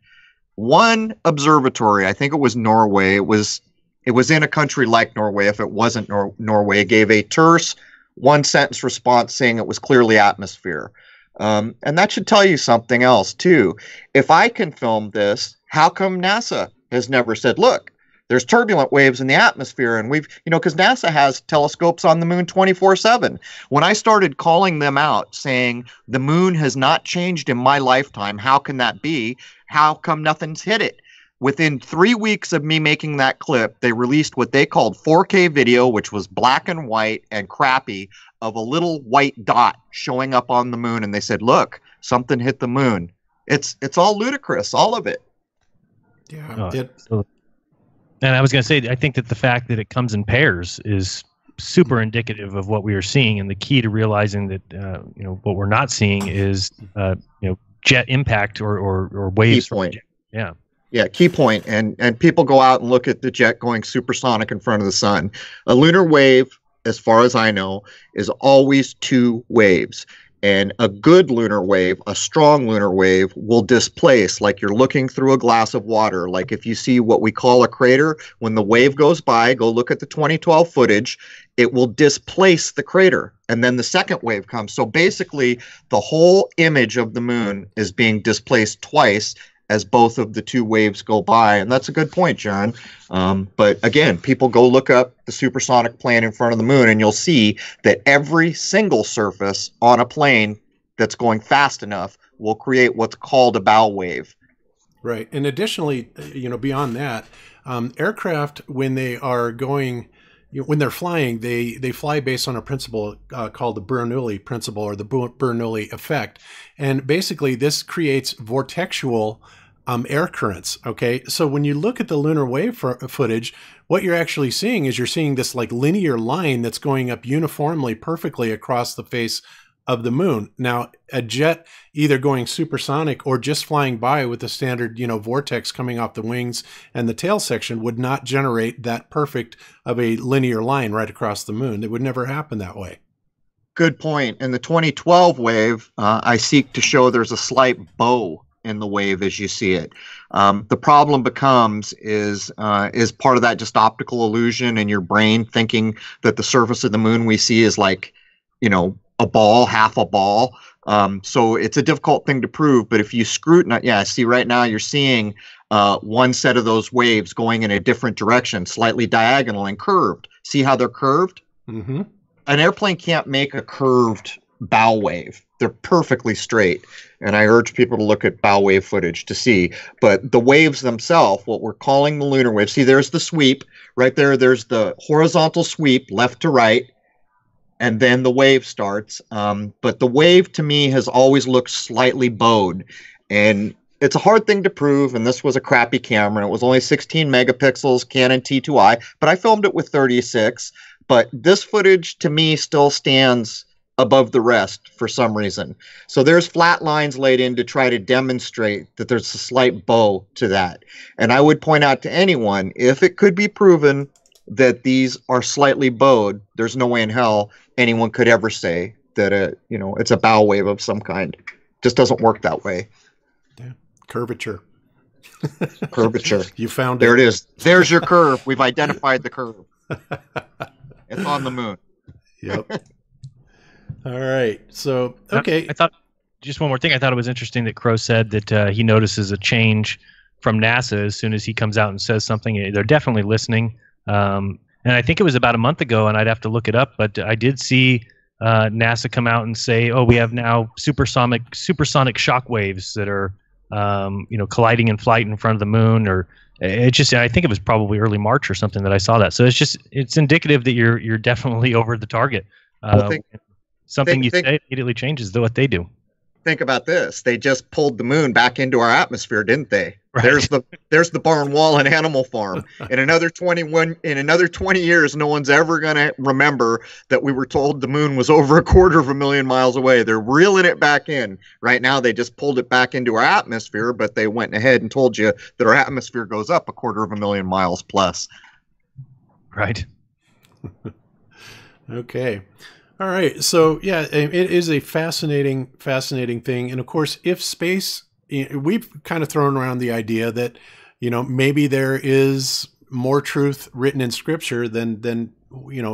One observatory, I think it was Norway, it was in a country like Norway. If it wasn't Norway, it gave a terse one-sentence response saying it was clearly atmosphere. And that should tell you something else, too. If I can film this, how come NASA has never said, look, there's turbulent waves in the atmosphere, and we've, because NASA has telescopes on the moon 24/7. When I started calling them out saying the moon has not changed in my lifetime, how can that be? How come nothing's hit it? Within 3 weeks of me making that clip, they released what they called 4K video, which was black and white and crappy, of a little white dot showing up on the moon, and they said, look, something hit the moon. It's all ludicrous, all of it. Yeah. And I was going to say, I think that the fact that it comes in pairs is super indicative of what we are seeing, and the key to realizing that what we're not seeing is jet impact or waves. Key point. Yeah. Yeah, key point. And people go out and look at the jet going supersonic in front of the sun. A lunar wave, as far as I know, is always two waves. And a good lunar wave, a strong lunar wave, will displace, like you're looking through a glass of water. Like if you see what we call a crater, when the wave goes by, go look at the 2012 footage, it will displace the crater. And then the second wave comes. So basically, the whole image of the moon is being displaced twice as both of the two waves go by. And that's a good point, John. But again, people go look up the supersonic plane in front of the moon, and you'll see that every single surface on a plane that's going fast enough will create what's called a bow wave. Right. And additionally, beyond that, aircraft, when they are going, when they're flying, they fly based on a principle called the Bernoulli principle, or the Bernoulli effect. And basically, this creates vortexual air currents. Okay, so when you look at the lunar wave footage, what you're actually seeing is you're seeing this like linear line that's going up uniformly, perfectly across the face of the moon. Now, a jet either going supersonic or just flying by with the standard, vortex coming off the wings and the tail section would not generate that perfect of a linear line right across the moon. It would never happen that way. Good point. In the 2012 wave, I seek to show there's a slight bow in the wave as you see it. The problem becomes is part of that just optical illusion in your brain thinking that the surface of the moon we see is like, a ball, half a ball. So it's a difficult thing to prove, but if you scrutinize, see right now you're seeing one set of those waves going in a different direction, slightly diagonal and curved. See how they're curved? Mm-hmm. An airplane can't make a curved bow wave. They're perfectly straight. And I urge people to look at bow wave footage to see. But the waves themselves, what we're calling the lunar wave, see there's the sweep. Right there, there's the horizontal sweep, left to right. And then the wave starts. But the wave to me has always looked slightly bowed. And it's a hard thing to prove. And this was a crappy camera. It was only 16 megapixels, Canon T2i. But I filmed it with 36. But this footage to me still stands above the rest for some reason. So there's flat lines laid in to try to demonstrate that there's a slight bow to that. And I would point out to anyone, if it could be proven that these are slightly bowed, there's no way in hell anyone could ever say that it's a bow wave of some kind. It just doesn't work that way. Yeah. Curvature. Curvature. You found it. There it is. There's your curve. We've identified the curve. It's on the moon. Yep. All right. So, okay. I thought, just one more thing. I thought it was interesting that Crow said that he notices a change from NASA as soon as he comes out and says something. They're definitely listening. And I think it was about a month ago, and I'd have to look it up, but I did see NASA come out and say, "Oh, we have now supersonic shock waves that are, colliding in flight in front of the moon." Or I think it was probably early March or something that I saw that. So it's indicative that you're definitely over the target. Something you say immediately changes what they do. Think about this. They just pulled the moon back into our atmosphere, didn't they? Right. There's the barn wall and Animal Farm. In another 20 years, no one's ever going to remember that we were told the moon was over 250,000 miles away. They're reeling it back in. Right now, they just pulled it back into our atmosphere, but they went ahead and told you that our atmosphere goes up 250,000 miles plus. Right. Okay. All right. So yeah, it is a fascinating thing. And of course, if space, we've kind of thrown around the idea that, maybe there is more truth written in scripture than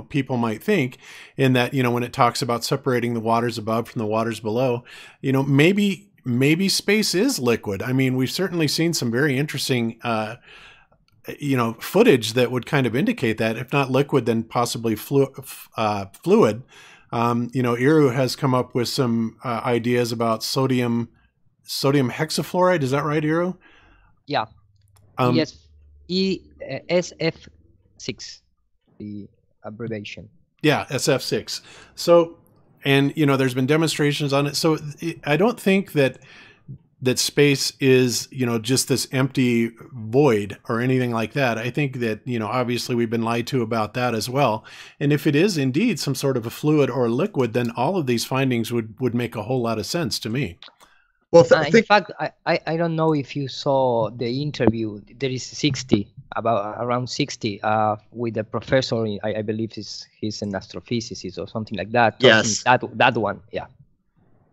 people might think, in that, when it talks about separating the waters above from the waters below, maybe space is liquid. I mean, we've certainly seen some very interesting, footage that would kind of indicate that, if not liquid, then possibly fluid. Iru has come up with some ideas about sodium hexafluoride. Is that right, Iru? Yeah. Yes. SF6, the abbreviation. Yeah, SF6. So, and there's been demonstrations on it. So I don't think that space is, just this empty void or anything like that. I think that, obviously we've been lied to about that as well. And if it is indeed some sort of a fluid or liquid, then all of these findings would make a whole lot of sense to me. Well, in fact, I don't know if you saw the interview. There is around 60 with a professor. I believe he's an astrophysicist or something like that. Yes. That one. Yeah.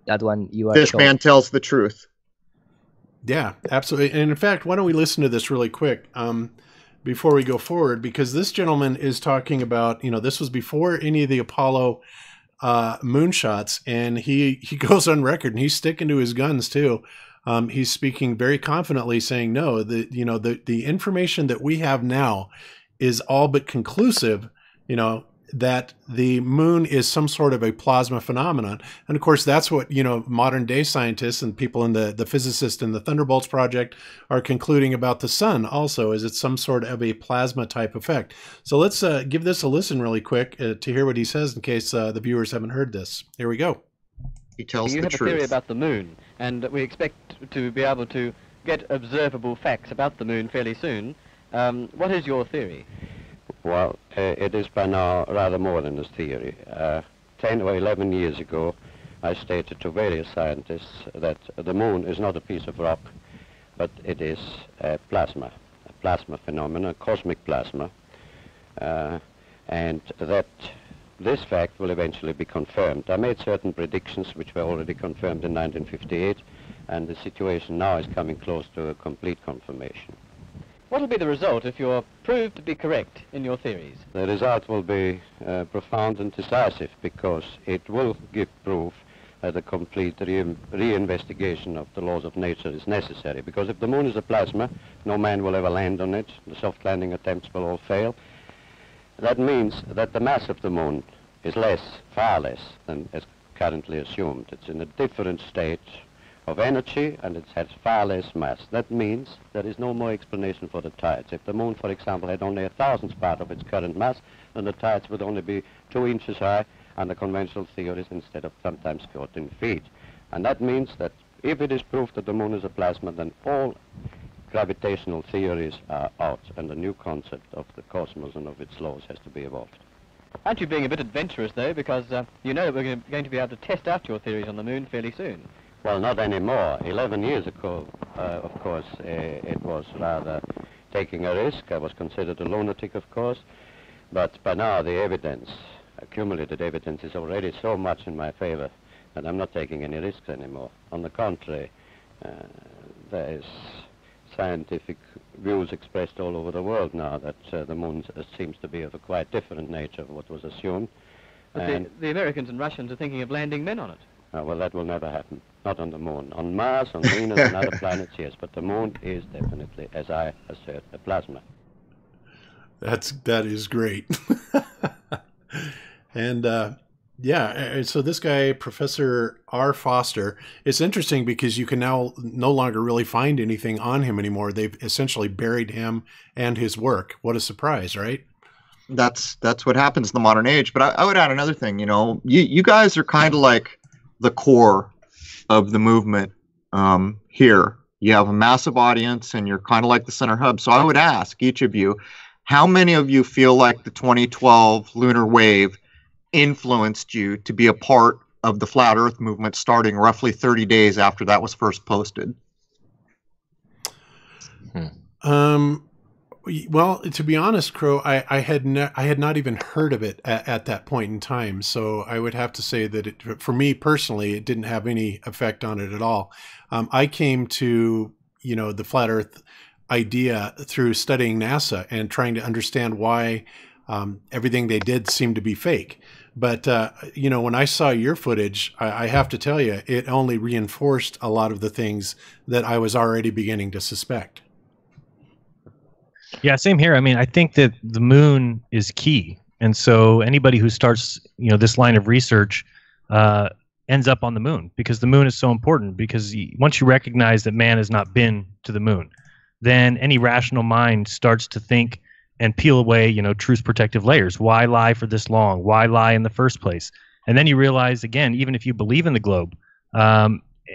That one you are This showing. man tells the truth. Yeah, absolutely. And in fact, why don't we listen to this really quick before we go forward? Because this gentleman is talking about, this was before any of the Apollo moonshots, and he goes on record, and he's sticking to his guns too. He's speaking very confidently, saying, no, the information that we have now is all but conclusive, that the moon is some sort of a plasma phenomenon. And of course, that's what, modern day scientists and people in the physicists in the Thunderbolts Project are concluding about the sun also, is it's some sort of a plasma type effect. So let's give this a listen really quick to hear what he says, in case the viewers haven't heard this. Here we go. He tells you the have truth. a theory about the moon, and we expect to be able to get observable facts about the moon fairly soon. What is your theory? Well, it is by now rather more than a theory. 10 or 11 years ago, I stated to various scientists that the moon is not a piece of rock, but it is a plasma phenomenon, a cosmic plasma, and that this fact will eventually be confirmed. I made certain predictions which were already confirmed in 1958, and the situation now is coming close to a complete confirmation. What will be the result if you're proved to be correct in your theories? The result will be profound and decisive, because it will give proof that a complete reinvestigation of the laws of nature is necessary. Because if the moon is a plasma, no man will ever land on it. The soft landing attempts will all fail. That means that the mass of the moon is far less than is currently assumed. It's in a different state of energy, and it has far less mass. That means there is no more explanation for the tides. If the moon, for example, had only 1,000th part of its current mass, then the tides would only be 2 inches high under conventional theories, instead of sometimes 14 feet. And that means that if it is proved that the moon is a plasma, then all gravitational theories are out, and a new concept of the cosmos and of its laws has to be evolved. Aren't you being a bit adventurous, though, because you know that we're going to be able to test out your theories on the moon fairly soon? Well, not anymore. 11 years ago, of course, it was rather taking a risk. I was considered a lunatic, of course. But by now, the evidence, accumulated evidence, is already so much in my favor that I'm not taking any risks anymore. On the contrary, there is scientific views expressed all over the world now that the moon seems to be of a quite different nature of what was assumed. But the Americans and Russians are thinking of landing men on it. Well, that will never happen. Not on the moon. On Mars, on Venus, and other planets, yes. But the moon is definitely, as I assert, a plasma. That is great. And yeah, so this guy, Professor R. Foster, it's interesting because you can now no longer really find anything on him anymore. They've essentially buried him and his work. What a surprise, right? That's what happens in the modern age. But I would add another thing. You guys are kind of like the core of the movement here. You have a massive audience, and you're kind of like the center hub. So I would ask each of you, how many of you feel like the 2012 lunar wave influenced you to be a part of the flat Earth movement starting roughly 30 days after that was first posted? Well, to be honest, Crow, I had not even heard of it at that point in time. So I would have to say that for me personally, it didn't have any effect on it at all. I came to, the flat Earth idea through studying NASA and trying to understand why everything they did seemed to be fake. But, when I saw your footage, I have to tell you, it only reinforced a lot of the things that I was already beginning to suspect. Yeah, same here. I mean, I think that the moon is key. And so anybody who starts, this line of research ends up on the moon, because the moon is so important. Because once you recognize that man has not been to the moon, then any rational mind starts to think and peel away, truth's protective layers. Why lie for this long? Why lie in the first place? And then you realize, again, even if you believe in the globe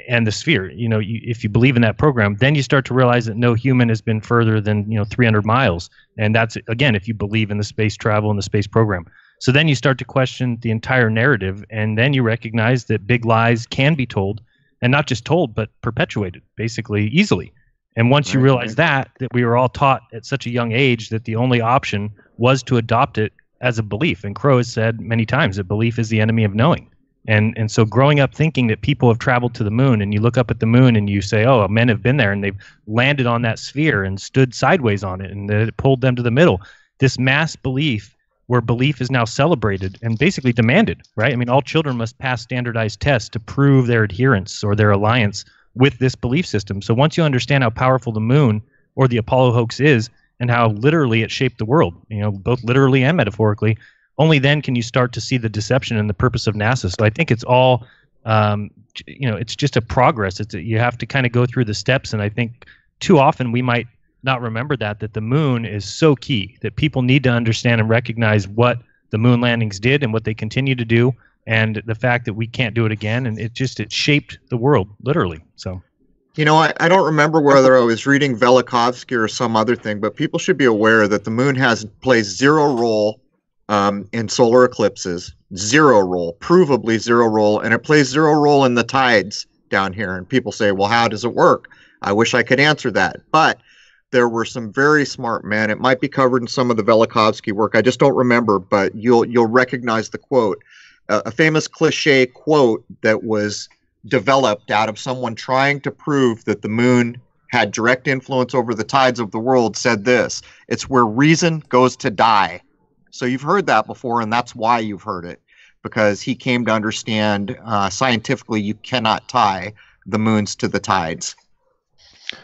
and the sphere, if you believe in that program, then you start to realize that no human has been further than 300 miles. And that's, again, if you believe in the space travel and the space program. So then you start to question the entire narrative, and then you recognize that big lies can be told, and not just told, but perpetuated, basically easily. And once you realize that we were all taught at such a young age that the only option was to adopt it as a belief. And Crow has said many times that belief is the enemy of knowing. And so growing up thinking that people have traveled to the moon, and you look up at the moon and you say, oh, men have been there and they've landed on that sphere and stood sideways on it, and that it pulled them to the middle. This mass belief, where belief is now celebrated and basically demanded, right? I mean, all children must pass standardized tests to prove their adherence or their alliance with this belief system. So once you understand how powerful the moon or the Apollo hoax is, and how literally it shaped the world, both literally and metaphorically, only then can you start to see the deception and the purpose of NASA. So I think it's all, it's just a progress. You have to kind of go through the steps. And I think too often we might not remember that the moon is so key, that people need to understand and recognize what the moon landings did and what they continue to do, and the fact that we can't do it again. And it shaped the world, literally. So. I don't remember whether I was reading Velikovsky or some other thing, but people should be aware that the moon plays zero role in solar eclipses, zero role, provably zero role, and it plays zero role in the tides down here. And people say, well, how does it work? I wish I could answer that. But there were some very smart men. It might be covered in some of the Velikovsky work. I just don't remember, but you'll recognize the quote. A famous cliche quote that was developed out of someone trying to prove that the moon had direct influence over the tides of the world said this: it's where reason goes to die. So you've heard that before, and that's why you've heard it, because he came to understand scientifically you cannot tie the moons to the tides.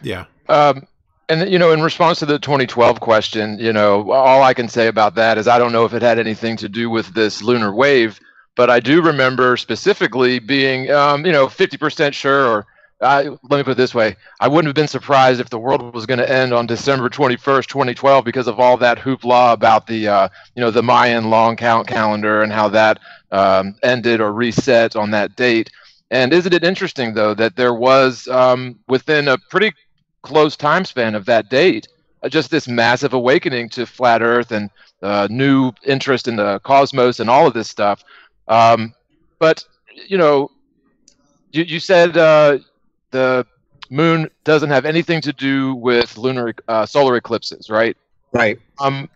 Yeah. And, in response to the 2012 question, all I can say about that is I don't know if it had anything to do with this lunar wave, but I do remember specifically being, 50% sure, or let me put it this way. I wouldn't have been surprised if the world was going to end on December 21st, 2012, because of all that hoopla about the, the Mayan long count calendar and how that ended or reset on that date. And isn't it interesting, though, that there was, within a pretty close time span of that date, just this massive awakening to flat Earth and new interest in the cosmos and all of this stuff. But, you said the moon doesn't have anything to do with solar eclipses, right? Right. I'm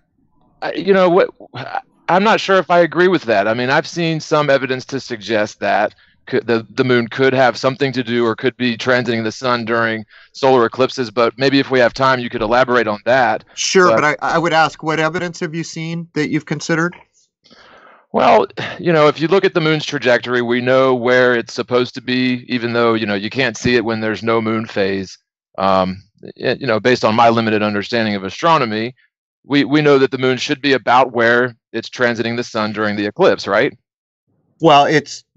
not sure if I agree with that. I mean, I've seen some evidence to suggest that the moon could have something to do or could be transiting the sun during solar eclipses, but maybe if we have time, you could elaborate on that. Sure, but I would ask, what evidence have you seen that you've considered? Well, if you look at the moon's trajectory, we know where it's supposed to be, even though, you can't see it when there's no moon phase. Based on my limited understanding of astronomy, we know that the moon should be about where it's transiting the sun during the eclipse, right? Well,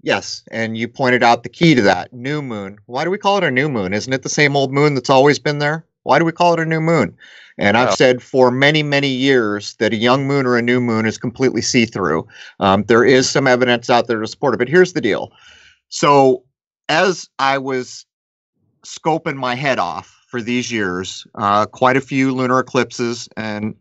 yes, and you pointed out the key to that, new moon. Why do we call it a new moon? Isn't it the same old moon that's always been there? Why do we call it a new moon? And I've said for many, many years that a young moon or a new moon is completely see-through. There is some evidence out there to support it, but here's the deal. So as I was scoping my head off for these years, quite a few lunar eclipses and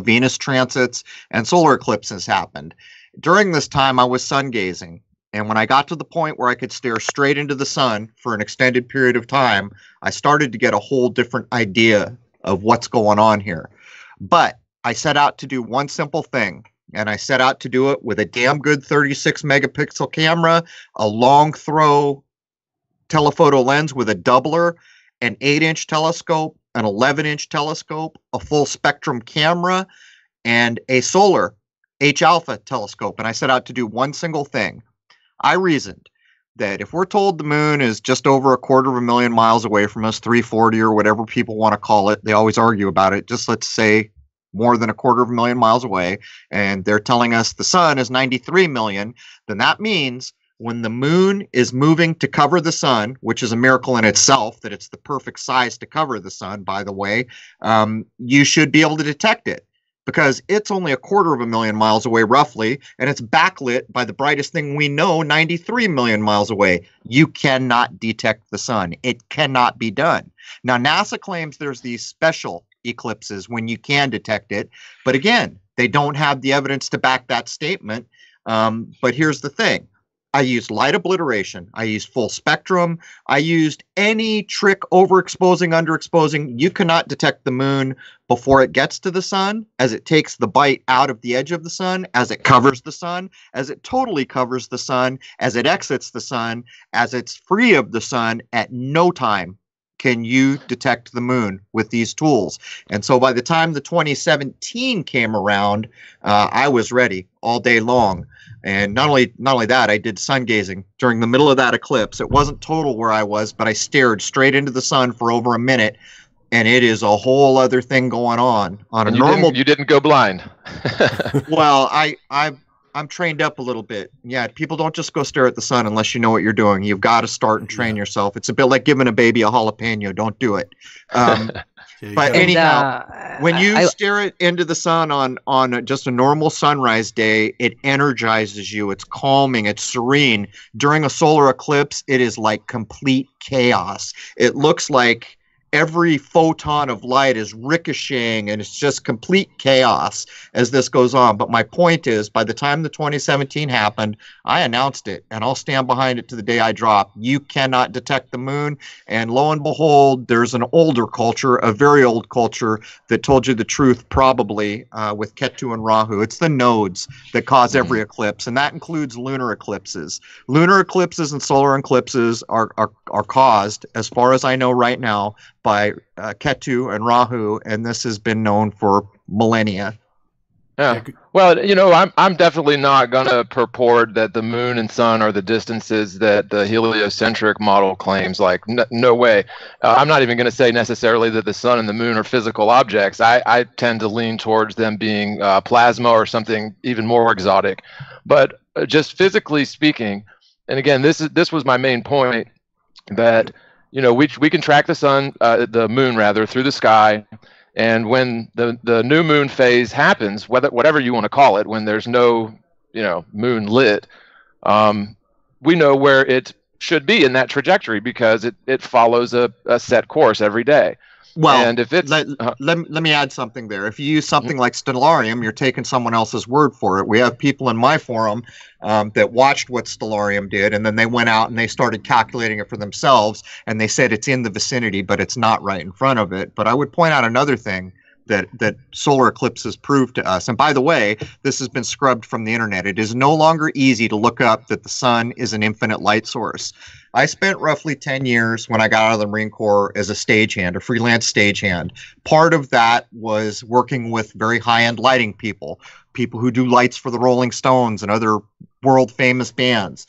Venus transits and solar eclipses happened. During this time, I was sun gazing. And when I got to the point where I could stare straight into the sun for an extended period of time, I started to get a whole different idea of what's going on here. But I set out to do one simple thing, and I set out to do it with a damn good 36 megapixel camera, a long throw telephoto lens with a doubler, an 8-inch telescope, an 11-inch telescope, a full spectrum camera, and a solar H-alpha telescope. And I set out to do one single thing. I reasoned that if we're told the moon is just over 250,000 miles away from us, 340 or whatever people want to call it, they always argue about it, just let's say more than 250,000 miles away, and they're telling us the sun is 93 million, then that means when the moon is moving to cover the sun, which is a miracle in itself, that it's the perfect size to cover the sun, by the way, you should be able to detect it, because it's only 250,000 miles away roughly, and it's backlit by the brightest thing we know, 93 million miles away. You cannot detect the sun. It cannot be done. Now, NASA claims there's these special eclipses when you can detect it, but again, they don't have the evidence to back that statement. But here's the thing. I used light obliteration. I used full spectrum. I used any trick, overexposing, underexposing. You cannot detect the moon before it gets to the sun, as it takes the bite out of the edge of the sun, as it covers the sun, as it totally covers the sun, as it exits the sun, as it's free of the sun. At no time can you detect the moon with these tools. And so by the time the 2017 came around, I was ready all day long. And not only that, I did sun gazing during the middle of that eclipse. It wasn't total where I was, but I stared straight into the sun for over a minute, and it is a whole other thing going on a normal. You didn't go blind. Well, I'm trained up a little bit. Yeah, people don't just go stare at the sun unless you know what you're doing. You've got to start and train yourself. It's a bit like giving a baby a jalapeno. Don't do it. But anyhow, when you stare it into the sun on just a normal sunrise day, it energizes you. It's calming. It's serene. During a solar eclipse, it is like complete chaos. It looks like every photon of light is ricocheting, and it's just complete chaos as this goes on. But my point is, by the time the 2017 happened, I announced it, and I'll stand behind it to the day I drop. You cannot detect the moon. And lo and behold, there's an older culture, a very old culture, that told you the truth, probably, with Ketu and Rahu. It's the nodes that cause every eclipse, and that includes lunar eclipses. Lunar eclipses and solar eclipses are caused, as far as I know right now, by Ketu and Rahu, and this has been known for millennia. Yeah. Well, I'm definitely not going to purport that the moon and sun are the distances that the heliocentric model claims. Like, no way. I'm not even going to say necessarily that the sun and the moon are physical objects. I tend to lean towards them being plasma or something even more exotic. But just physically speaking, and again, this was my main point, that we can track the moon rather, through the sky, and when the new moon phase happens, whatever you want to call it, when there's no moon lit, we know where it should be in that trajectory, because it follows a set course every day. Well, and if it's, let me add something there. If you use something like Stellarium, you're taking someone else's word for it. We have people in my forum that watched what Stellarium did, and then they went out and they started calculating it for themselves, and they said it's in the vicinity, but it's not right in front of it. But I would point out another thing that solar eclipses prove to us. And by the way, this has been scrubbed from the internet. It is no longer easy to look up that the sun is an infinite light source. I spent roughly 10 years when I got out of the Marine Corps as a stagehand, a freelance stagehand. Part of that was working with very high-end lighting people who do lights for the Rolling Stones and other world-famous bands.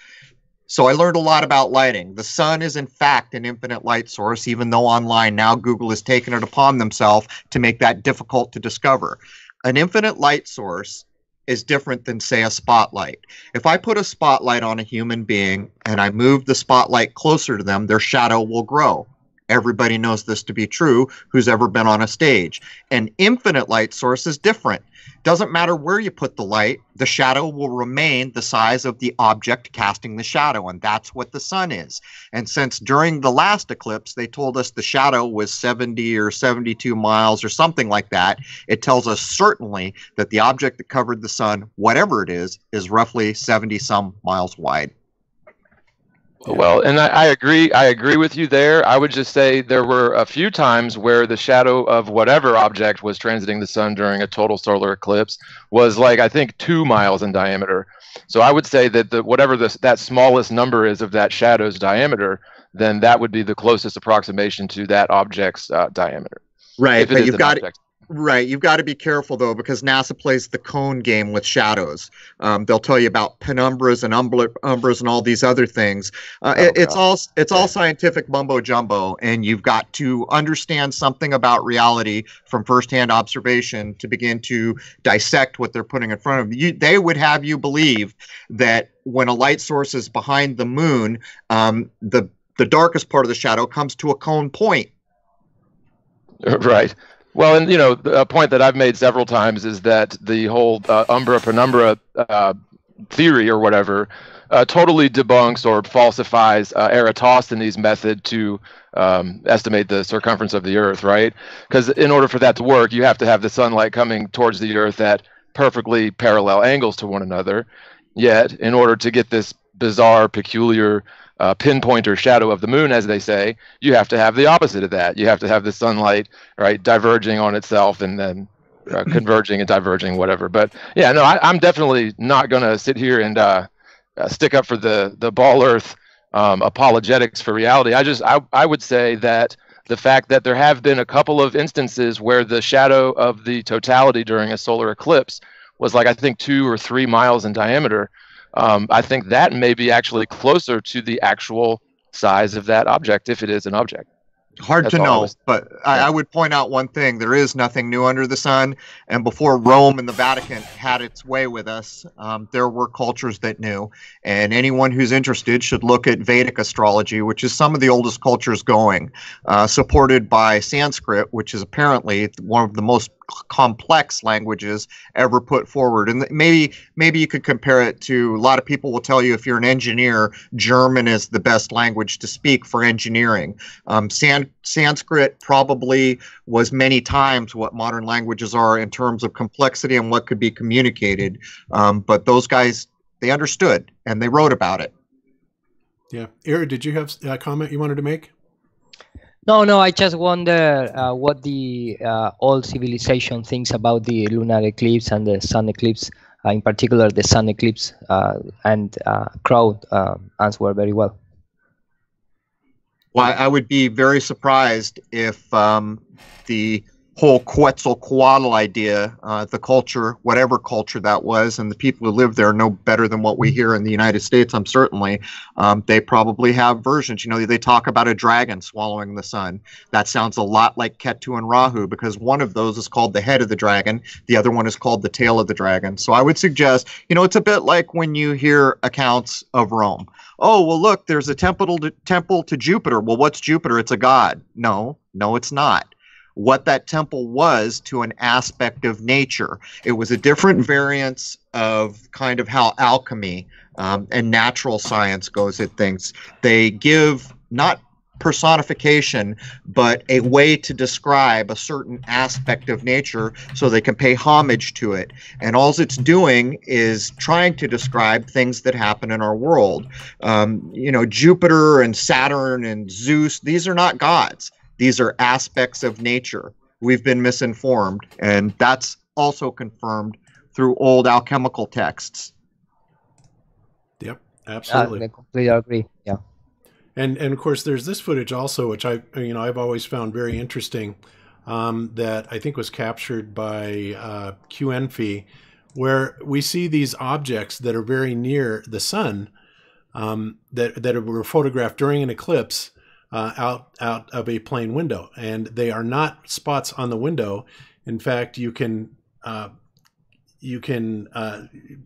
So I learned a lot about lighting. The sun is in fact an infinite light source, even though online now Google has taken it upon themselves to make that difficult to discover. An infinite light source is different than, say, a spotlight. If I put a spotlight on a human being and I move the spotlight closer to them, their shadow will grow. Everybody knows this to be true who's ever been on a stage. An infinite light source is different. Doesn't matter where you put the light, the shadow will remain the size of the object casting the shadow, and that's what the sun is. And since during the last eclipse they told us the shadow was 70 or 72 miles or something like that, it tells us certainly that the object that covered the sun, whatever it is roughly 70 some miles wide. Well, and I agree. I agree with you there. I would just say there were a few times where the shadow of whatever object was transiting the sun during a total solar eclipse was like, I think, 2 miles in diameter. So I would say that whatever that smallest number is of that shadow's diameter, then that would be the closest approximation to that object's diameter. Right, If it but is you've an got object. right. You've got to be careful though, because NASA plays the cone game with shadows. They'll tell you about penumbras and umbras and all these other things. It's all scientific mumbo jumbo, and you've got to understand something about reality from firsthand observation to begin to dissect what they're putting in front of you. They would have you believe that when a light source is behind the moon, the darkest part of the shadow comes to a cone point. Right. Well, and a point that I've made several times is that the whole umbra penumbra theory or whatever totally debunks or falsifies Eratosthenes' method to estimate the circumference of the Earth, right? Because in order for that to work, you have to have the sunlight coming towards the Earth at perfectly parallel angles to one another. Yet, in order to get this bizarre, peculiar pinpoint or shadow of the moon, as they say, you have to have the opposite of that. You have to have the sunlight, right, diverging on itself and then converging and diverging, whatever. But yeah, no, I'm definitely not going to sit here and stick up for the ball Earth apologetics for reality. I would say that the fact that there have been a couple of instances where the shadow of the totality during a solar eclipse was like, I think, 2 or 3 miles in diameter. I think that may be actually closer to the actual size of that object, if it is an object. Hard to know, but I would point out one thing. There is nothing new under the sun. And before Rome and the Vatican had its way with us, there were cultures that knew. And anyone who's interested should look at Vedic astrology, which is some of the oldest cultures going, supported by Sanskrit, which is apparently one of the most complex languages ever put forward. And maybe you could compare it to, a lot of people will tell you if you're an engineer, German is the best language to speak for engineering. Sanskrit probably was many times what modern languages are in terms of complexity and what could be communicated. But those guys, they understood and they wrote about it. Yeah. Ira, did you have a comment you wanted to make? No, I just wonder what the old civilization thinks about the lunar eclipse and the sun eclipse, in particular the sun eclipse, and Crow answered very well. Well, I would be very surprised if the whole Quetzalcoatl idea, the culture, whatever culture that was, and the people who live there know better than what we hear in the United States, certainly. They probably have versions. They talk about a dragon swallowing the sun. That sounds a lot like Ketu and Rahu, because one of those is called the head of the dragon. The other one is called the tail of the dragon. So I would suggest, it's a bit like when you hear accounts of Rome. Oh, well, look, there's a temple to Jupiter. Well, what's Jupiter? It's a god. No, it's not. What that temple was to an aspect of nature. It was a different variance of kind of how alchemy and natural science goes at things. They give not personification, but a way to describe a certain aspect of nature so they can pay homage to it. And all it's doing is trying to describe things that happen in our world. Jupiter and Saturn and Zeus, these are not gods. These are aspects of nature. We've been misinformed, and that's also confirmed through old alchemical texts. Yep, absolutely. I completely agree. Yeah. And of course, there's this footage also, which I've always found very interesting, that I think was captured by QNFI, where we see these objects that are very near the sun, that were photographed during an eclipse out of a plane window, and they are not spots on the window. In fact, you can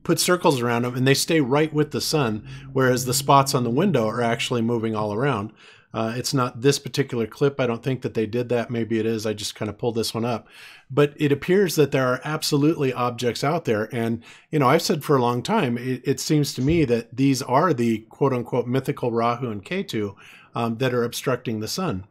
put circles around them and they stay right with the sun, whereas the spots on the window are actually moving all around. It's not this particular clip. I don't think that they did that. Maybe it is. I just kind of pulled this one up. But it appears that there are absolutely objects out there. And, I've said for a long time, it seems to me that these are the quote unquote mythical Rahu and Ketu that are obstructing the sun.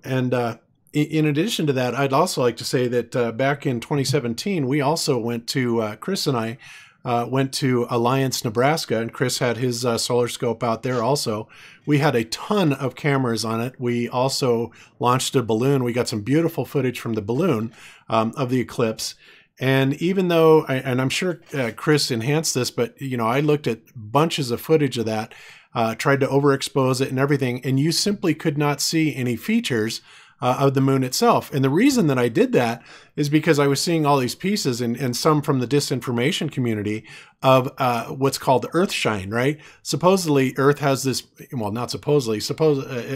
And in addition to that, I'd also like to say that back in 2017, we also went to, Chris and I went to Alliance, Nebraska, and Chris had his solar scope out there also. We had a ton of cameras on it. We also launched a balloon. We got some beautiful footage from the balloon of the eclipse. And even though, and I'm sure Chris enhanced this, but I looked at bunches of footage of that, tried to overexpose it and everything, and you simply could not see any features of the moon itself. And the reason that I did that is because I was seeing all these pieces, and some from the disinformation community, of what's called Earth shine, right? Supposedly Earth has this, well, not supposedly,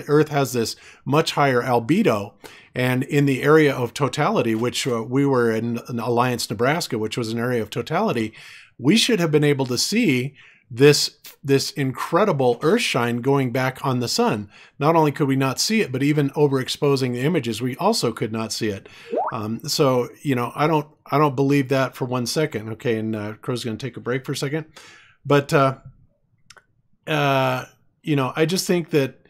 Earth has this much higher albedo. And in the area of totality, which we were in Alliance, Nebraska, which was an area of totality, we should have been able to see this incredible Earthshine going back on the sun. Not only could we not see it, but even overexposing the images, we also could not see it. So I don't believe that for 1 second. Okay, and Crow's going to take a break for a second, but I just think that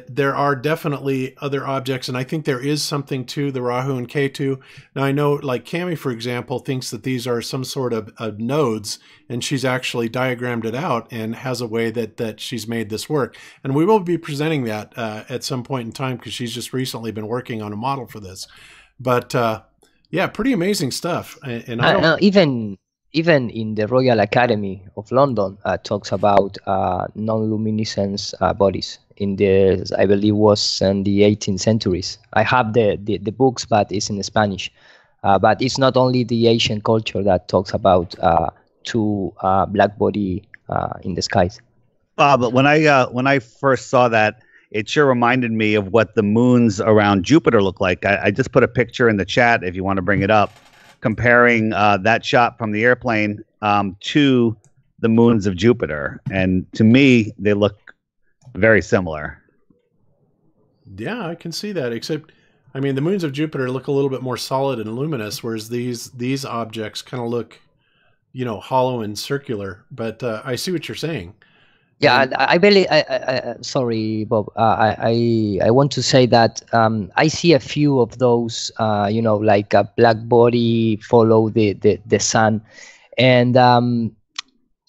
there are definitely other objects, and I think there is something to the Rahu and Ketu. Now, I know, like Cami, for example, thinks that these are some sort of nodes, and she's actually diagrammed it out and has a way that she's made this work. And we will be presenting that at some point in time, because she's just recently been working on a model for this. But yeah, pretty amazing stuff. And I don't... Even in the Royal Academy of London talks about non-luminescence bodies in the, I believe, was in the 18th centuries. I have the books, but it's in Spanish. But it's not only the Asian culture that talks about two black body in the skies. But when I first saw that, it sure reminded me of what the moons around Jupiter look like. I just put a picture in the chat if you want to bring it up, comparing that shot from the airplane to the moons of Jupiter. And to me, they look very similar. Yeah, I can see that, except, I mean, the moons of Jupiter look a little bit more solid and luminous, whereas these objects kind of look, hollow and circular. But I see what you're saying. Yeah, I believe. Sorry, Bob. I want to say that I see a few of those. Like a black body follow the sun, and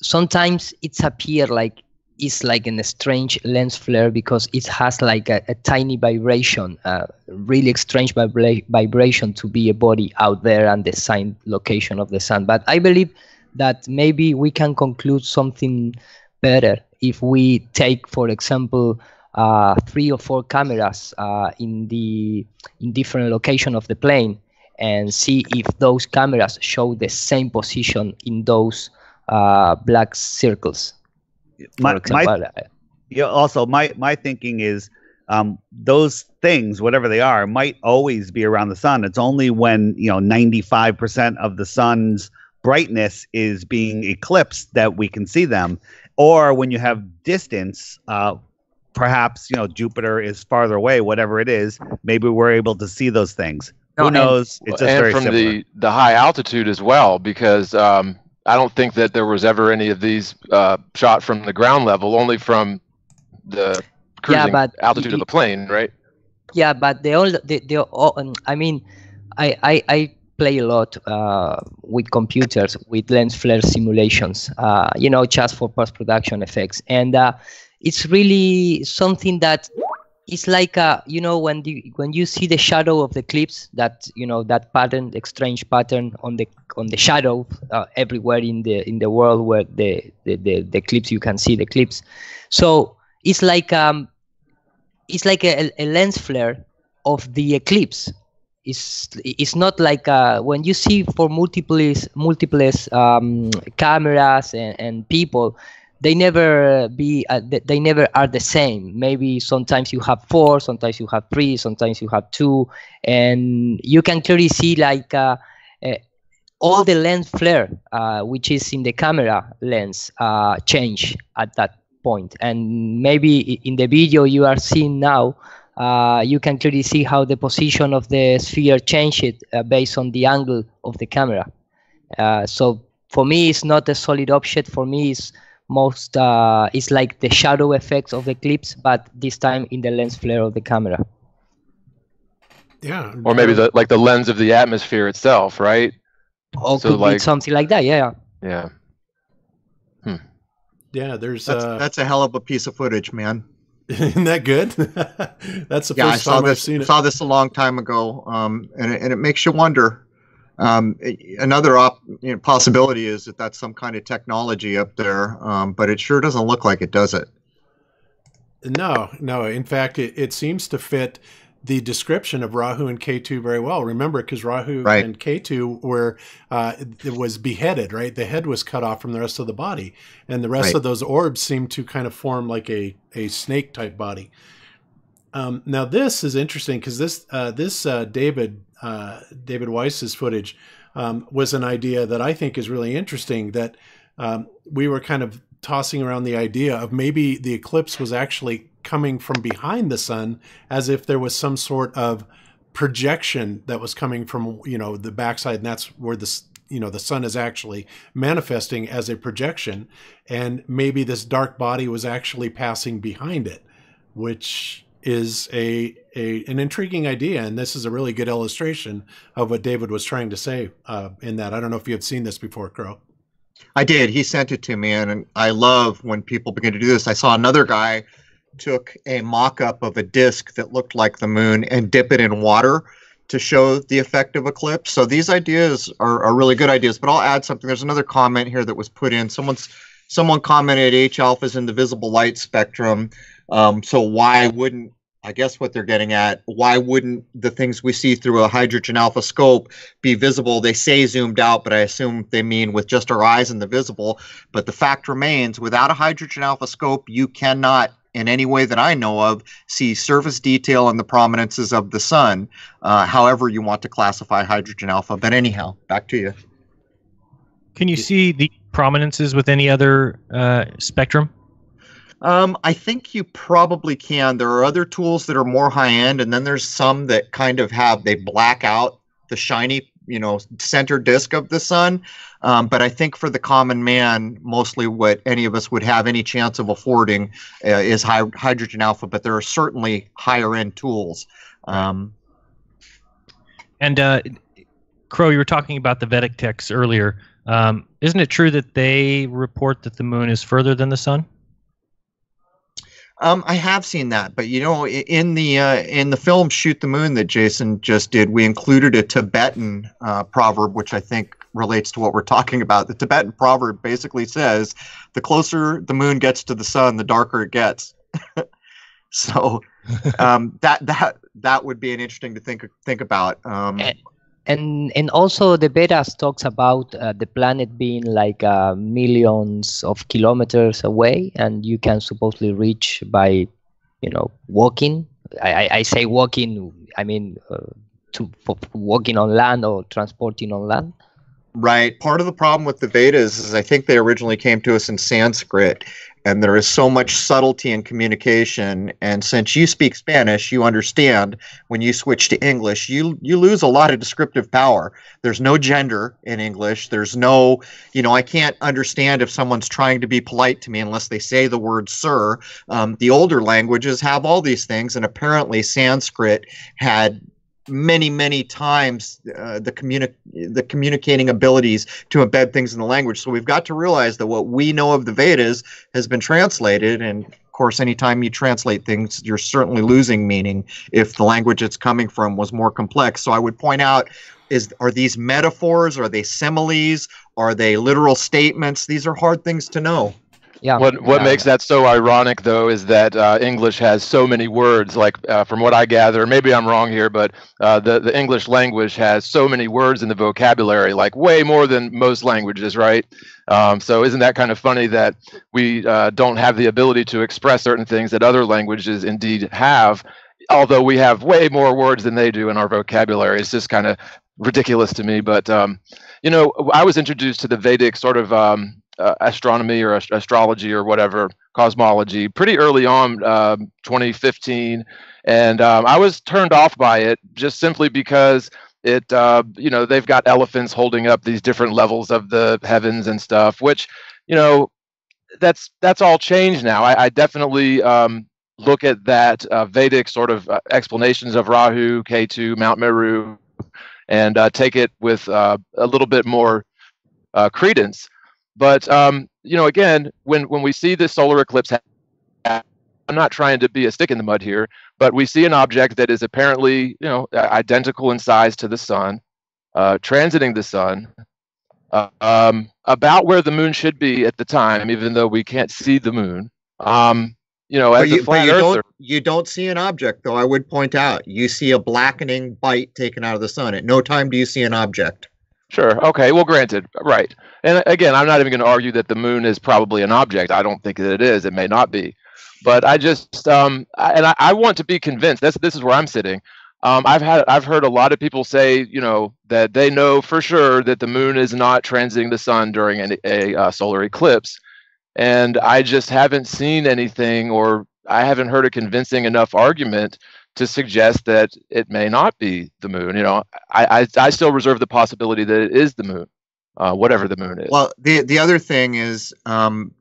sometimes it's appear like it's like in a strange lens flare because it has like a tiny vibration, really strange vibration to be a body out there and the sign location of the sun. But I believe that maybe we can conclude something better if we take, for example, 3 or 4 cameras in different location of the plane and see if those cameras show the same position in those black circles. My thinking is those things, whatever they are, might always be around the sun. It's only when 95% of the sun's brightness is being eclipsed that we can see them. Or when you have distance, perhaps Jupiter is farther away, whatever it is, maybe we're able to see those things. Who knows? It's just very similar. And from the high altitude as well, because I don't think that there was ever any of these shot from the ground level, only from the cruising altitude of the plane, right? Yeah, but I mean, I play a lot with computers, with lens flare simulations, just for post-production effects. And it's really something that is like, when you see the shadow of the eclipse, that, that pattern, the strange pattern on the shadow everywhere in the world where the eclipse, you can see the eclipse. So it's like a lens flare of the eclipse. It's not like when you see for multiple cameras and people, they never are the same. Maybe sometimes you have 4, sometimes you have 3, sometimes you have 2, and you can clearly see like all the lens flare which is in the camera lens change at that point. And maybe in the video you are seeing now, you can clearly see how the position of the sphere changed based on the angle of the camera. So for me, it's not a solid object. For me, it's it's like the shadow effects of the eclipse, but this time in the lens flare of the camera. Yeah. Or maybe the lens of the atmosphere itself, right? Or so could be something like that. Yeah. Yeah. Yeah, there's that's a hell of a piece of footage, man. Isn't that good? That's the Yeah, first time I've seen it. Saw this a long time ago, and it makes you wonder. Another possibility is that that's some kind of technology up there, but it sure doesn't look like it, does it? No. In fact, it seems to fit the description of Rahu and Ketu very well. Remember, because Rahu and Ketu were, it was beheaded, right? The head was cut off from the rest of the body, and the rest of those orbs seem to kind of form like a snake type body. Now this is interesting because this David Weiss's footage was an idea that I think is really interesting, that we were kind of tossing around the idea of maybe the eclipse was actually coming from behind the sun, as if there was some sort of projection that was coming from, the backside, and that's where the sun is actually manifesting as a projection, and maybe this dark body was actually passing behind it, which is an intriguing idea, and this is a really good illustration of what David was trying to say in that. I don't know if you had seen this before, Crow. I did. He sent it to me, and I love when people begin to do this. I saw another guy took a mock-up of a disc that looked like the moon and dip it in water to show the effect of eclipse. So these ideas are really good ideas, but I'll add something. There's another comment here that was put in. Someone commented H alpha is in the visible light spectrum. So why wouldn't, I guess what they're getting at, why wouldn't the things we see through a hydrogen alpha scope be visible? They say zoomed out, but I assume they mean with just our eyes in the visible. But the fact remains, without a hydrogen alpha scope, you cannot, in any way that I know of, see surface detail and the prominences of the sun, however you want to classify hydrogen alpha. But anyhow, back to you. Can you see the prominences with any other spectrum? I think you probably can. There are other tools that are more high-end, and then there's some that kind of they black out the shiny, center disk of the sun. But I think for the common man, mostly what any of us would have any chance of affording is hydrogen alpha, but there are certainly higher-end tools. And Crow, you were talking about the Vedic texts earlier. Isn't it true that they report that the moon is further than the sun? I have seen that, but in the film Shoot the Moon that Jason just did, we included a Tibetan proverb, which I think relates to what we're talking about. The Tibetan proverb basically says, the closer the moon gets to the sun, the darker it gets. So that would be an interesting to think about. And also the Vedas talks about the planet being like millions of kilometers away, and you can supposedly reach by, walking. I say walking, I mean for walking on land or transporting on land. Right. Part of the problem with the Vedas is I think they originally came to us in Sanskrit, and there is so much subtlety in communication. And since you speak Spanish, you understand when you switch to English, you lose a lot of descriptive power. There's no gender in English. There's no, I can't understand if someone's trying to be polite to me unless they say the word sir. The older languages have all these things, and apparently Sanskrit had many times the communicating abilities to embed things in the language. So we've got to realize that what we know of the Vedas has been translated, and of course anytime you translate things, you're certainly losing meaning if the language it's coming from was more complex. So I would point out, are these metaphors, are they similes, are they literal statements? These are hard things to know. Yeah. What makes that so ironic, though, is that English has so many words. Like from what I gather, maybe I'm wrong here, but the English language has so many words in the vocabulary, like way more than most languages, right? So isn't that kind of funny that we don't have the ability to express certain things that other languages indeed have, although we have way more words than they do in our vocabulary? It's just kind of ridiculous to me. But I was introduced to the Vedic sort of astronomy or astrology or whatever, cosmology, pretty early on, 2015, and I was turned off by it just simply because it they've got elephants holding up these different levels of the heavens and stuff, which that's all changed now. I definitely look at that Vedic sort of explanations of Rahu, Ketu, Mount Meru, and take it with a little bit more credence. But again, when we see this solar eclipse, I'm not trying to be a stick in the mud here, but we see an object that is apparently identical in size to the sun, transiting the sun, about where the moon should be at the time, even though we can't see the moon. As a flat earther, you don't see an object, though. I would point out you see a blackening bite taken out of the sun. At no time do you see an object. Sure. Okay. Well, granted. Right. And again, I'm not even going to argue that the moon is probably an object. I don't think that it is. It may not be. But I just I want to be convinced. This is where I'm sitting. I've heard a lot of people say, that they know for sure that the moon is not transiting the sun during a solar eclipse, and I just haven't seen anything, or I haven't heard a convincing enough argument to suggest that it may not be the moon. I still reserve the possibility that it is the moon, whatever the moon is. Well, the other thing is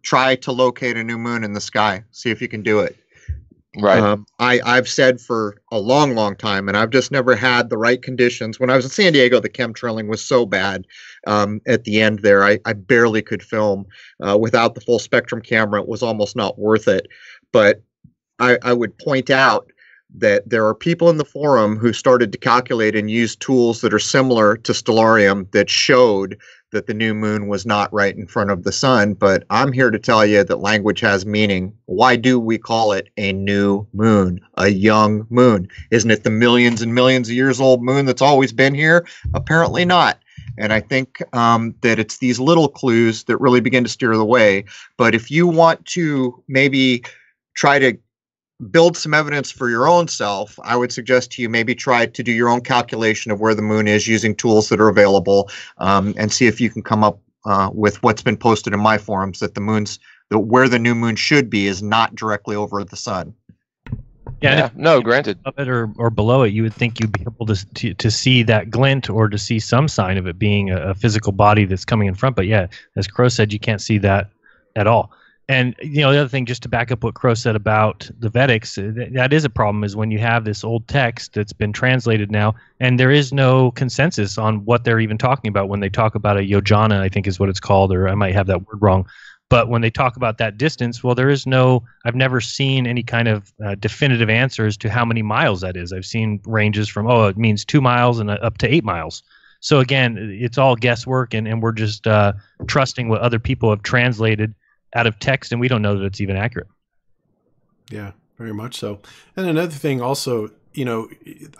try to locate a new moon in the sky. See if you can do it. Right. I've said for a long, long time, and I've just never had the right conditions. When I was in San Diego, the chemtrailing was so bad at the end there. I barely could film. Without the full spectrum camera, it was almost not worth it. But I would point out that there are people in the forum who started to calculate and use tools that are similar to Stellarium that showed that the new moon was not right in front of the sun. But I'm here to tell you that language has meaning. Why do we call it a new moon, a young moon? Isn't it the millions and millions of years old moon that's always been here? Apparently not. And I think that it's these little clues that really begin to steer the way. But if you want to maybe try to build some evidence for your own self, I would suggest to you maybe try to do your own calculation of where the moon is using tools that are available, and see if you can come up with what's been posted in my forums, that where the new moon should be is not directly over the sun. Yeah, no, granted. Above it or below it, you would think you'd be able to see that glint, or to see some sign of it being a physical body that's coming in front. But yeah, as Crow said, you can't see that at all. And the other thing, just to back up what Crow said about the Vedics, that is a problem, is when you have this old text that's been translated now, and there is no consensus on what they're even talking about when they talk about a yojana, I think is what it's called, or I might have that word wrong. But when they talk about that distance, well, I've never seen any kind of definitive answers to how many miles that is. I've seen ranges from, it means 2 miles and up to 8 miles. So again, it's all guesswork, and we're just trusting what other people have translated out of text, and we don't know that it's even accurate. Yeah, very much so. And another thing also,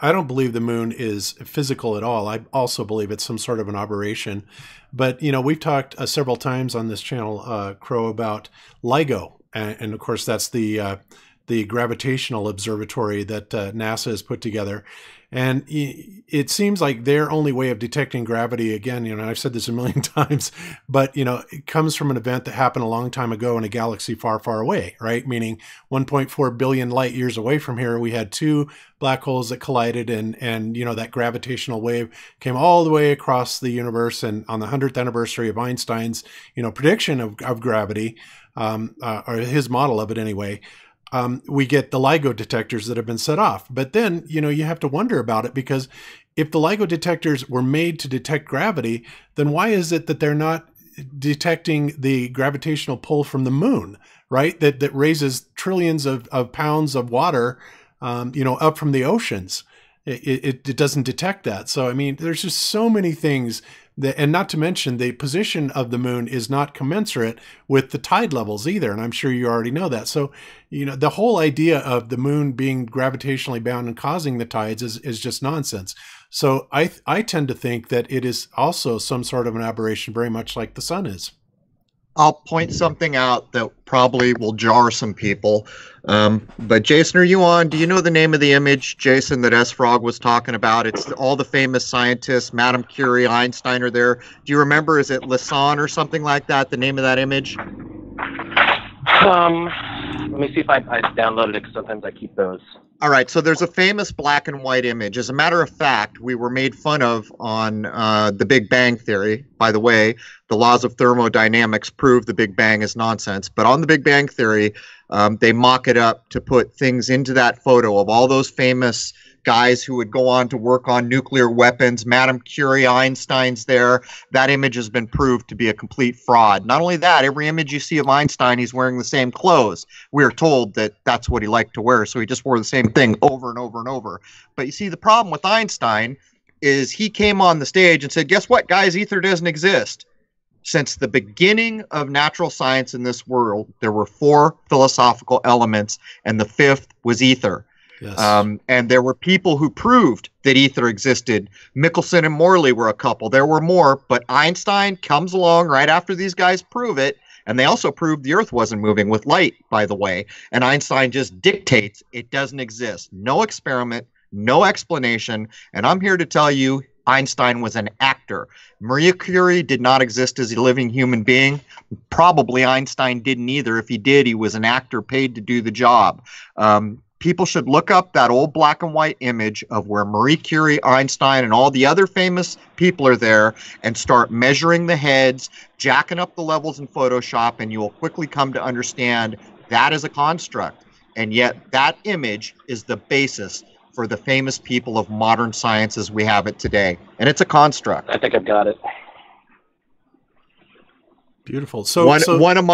I don't believe the moon is physical at all. I also believe it's some sort of an aberration. But, we've talked several times on this channel, Crow, about LIGO. And of course, that's the gravitational observatory that NASA has put together. And it seems like their only way of detecting gravity, again, I've said this a million times, but, it comes from an event that happened a long time ago in a galaxy far, far away, right? Meaning 1.4 billion light years away from here, we had 2 black holes that collided, and that gravitational wave came all the way across the universe. And on the 100th anniversary of Einstein's, prediction of gravity, or his model of it anyway, we get the LIGO detectors that have been set off. But then, you have to wonder about it, because if the LIGO detectors were made to detect gravity, then why is it that they're not detecting the gravitational pull from the moon, right? That raises trillions of pounds of water, up from the oceans. It doesn't detect that. So, there's just so many things and not to mention the position of the moon is not commensurate with the tide levels either. And I'm sure you already know that. So, the whole idea of the moon being gravitationally bound and causing the tides is just nonsense. So I tend to think that it is also some sort of an aberration, very much like the sun is. I'll point something out that probably will jar some people. But Jason, are you on? Do you know the name of the image, Jason, that S. Frog was talking about? It's all the famous scientists, Madame Curie, Einstein are there. Do you remember, is it Lacan or something like that, the name of that image? Let me see if I downloaded it, because sometimes I keep those. All right, so there's a famous black and white image. As a matter of fact, we were made fun of on the Big Bang Theory. By the way, the laws of thermodynamics prove the Big Bang is nonsense. But on the Big Bang Theory, they mock it up to put things into that photo of all those famous guys who would go on to work on nuclear weapons. Madame Curie, Einstein's there. That image has been proved to be a complete fraud. Not only that, every image you see of Einstein, he's wearing the same clothes. We are told that that's what he liked to wear, so he just wore the same thing over and over and over. But you see, the problem with Einstein is he came on the stage and said, guess what, guys, ether doesn't exist. Since the beginning of natural science in this world, there were 4 philosophical elements, and the 5th was ether. Yes. And there were people who proved that ether existed. Michelson and Morley were a couple. There were more, but Einstein comes along right after these guys prove it, and they also proved the Earth wasn't moving with light, by the way. And Einstein just dictates it doesn't exist. No experiment, no explanation, and I'm here to tell you Einstein was an actor. Marie Curie did not exist as a living human being. Probably Einstein didn't either. If he did, he was an actor paid to do the job. People should look up that old black and white image of where Marie Curie, Einstein, and all the other famous people are there and start measuring the heads, jacking up the levels in Photoshop, and you will quickly come to understand that is a construct. And yet that image is the basis for the famous people of modern science as we have it today. And it's a construct. I think I've got it. Beautiful. So one of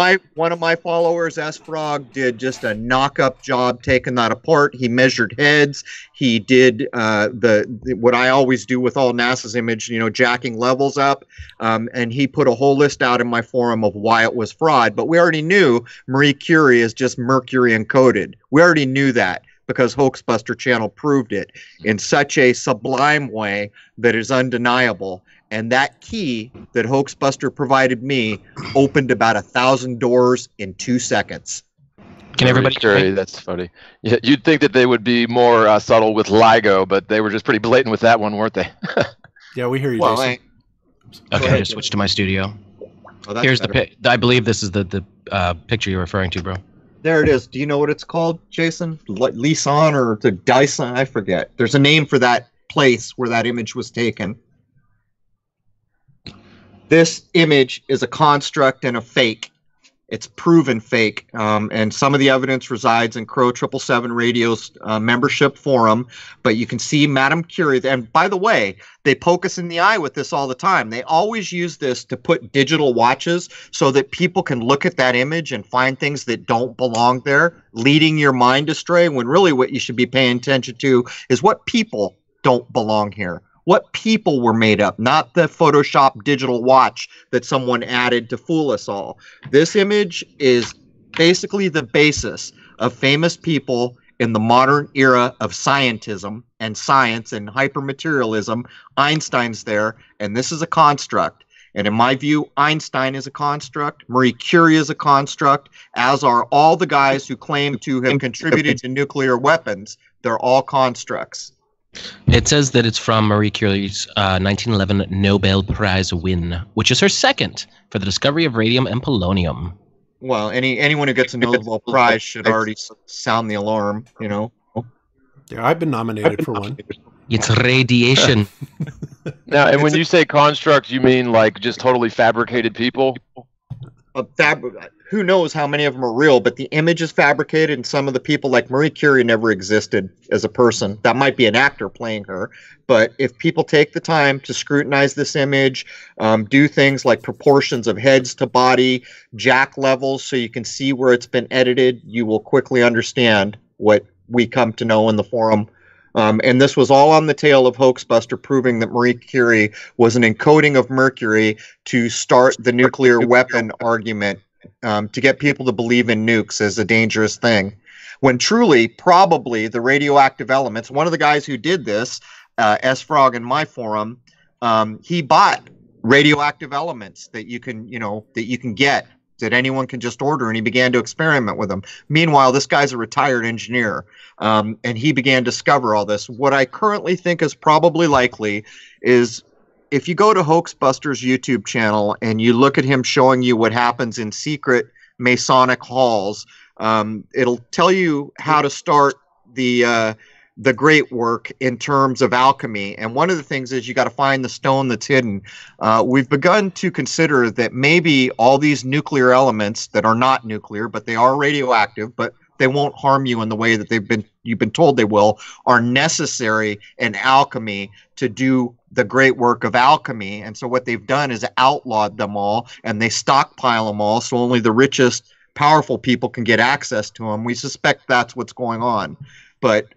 my followers, S Frog, did just a knock-up job taking that apart. He measured heads. He did what I always do with all NASA's image, jacking levels up. And he put a whole list out in my forum of why it was fraud. But we already knew Marie Curie is just mercury encoded. We already knew that, because Hoaxbuster Channel proved it in such a sublime way that is undeniable. And that key that Hoaxbuster provided me opened about 1,000 doors in 2 seconds. Can everybody? Story, that's funny. Yeah, you'd think that they would be more subtle with LIGO, but they were just pretty blatant with that one, weren't they? Yeah, we hear you, Well, Jason. Okay, I just switched to my studio. Oh, that's Here's better. I believe this is the picture you're referring to, bro. There it is. Do you know what it's called, Jason? Lisan or the Dyson? I forget. There's a name for that place where that image was taken. This image is a construct and a fake. It's proven fake, and some of the evidence resides in Crow 777 Radio's membership forum, but you can see Madame Curie. And by the way, they poke us in the eye with this all the time. They always use this to put digital watches so that people can look at that image and find things that don't belong there, leading your mind astray, when really what you should be paying attention to is what people don't belong here. What people were made up, not the Photoshop digital watch that someone added to fool us all. This image is basically the basis of famous people in the modern era of scientism and science and hypermaterialism. Einstein's there, and this is a construct. And in my view, Einstein is a construct, Marie Curie is a construct, as are all the guys who claim to have contributed to nuclear weapons. They're all constructs. It says that it's from Marie Curie's 1911 Nobel Prize win, which is her second for the discovery of radium and polonium. Well, anyone who gets a Nobel Prize should already sound the alarm, Yeah, I've been nominated for one. It's radiation. Now, and when you say construct, you mean like just totally fabricated people? Who knows how many of them are real, but the image is fabricated, and some of the people, like Marie Curie, never existed as a person. That might be an actor playing her, but if people take the time to scrutinize this image, do things like proportions of heads to body, jack levels, so you can see where it's been edited, you will quickly understand what we come to know in the forum. And this was all on the tail of Hoaxbuster proving that Marie Curie was an encoding of mercury to start the nuclear weapon argument, to get people to believe in nukes as a dangerous thing. When truly, probably the radioactive elements, one of the guys who did this, S Frog in my forum, he bought radioactive elements that you can get, that anyone can just order, and he began to experiment with them. Meanwhile, this guy's a retired engineer, and he began to discover all this. What I currently think is probably likely is, if you go to Hoaxbuster's YouTube channel and you look at him showing you what happens in secret Masonic halls, it'll tell you how to start the great work in terms of alchemy. And one of the things is you got to find the stone that's hidden. We've begun to consider that maybe all these nuclear elements that are not nuclear, but they are radioactive, but they won't harm you in the way that they've been you've been told they will, are necessary in alchemy to do the great work of alchemy. And so what they've done is outlawed them all, and they stockpile them all so only the richest, powerful people can get access to them. We suspect that's what's going on. But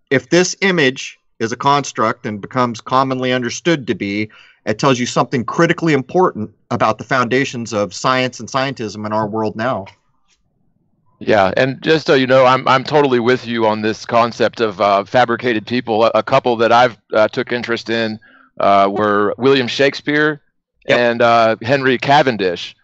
if this image is a construct and becomes commonly understood to be, it tells you something critically important about the foundations of science and scientism in our world now. Yeah, and just so you know, I'm totally with you on this concept of fabricated people. A couple that I've took interest in were William Shakespeare and Henry Cavendish.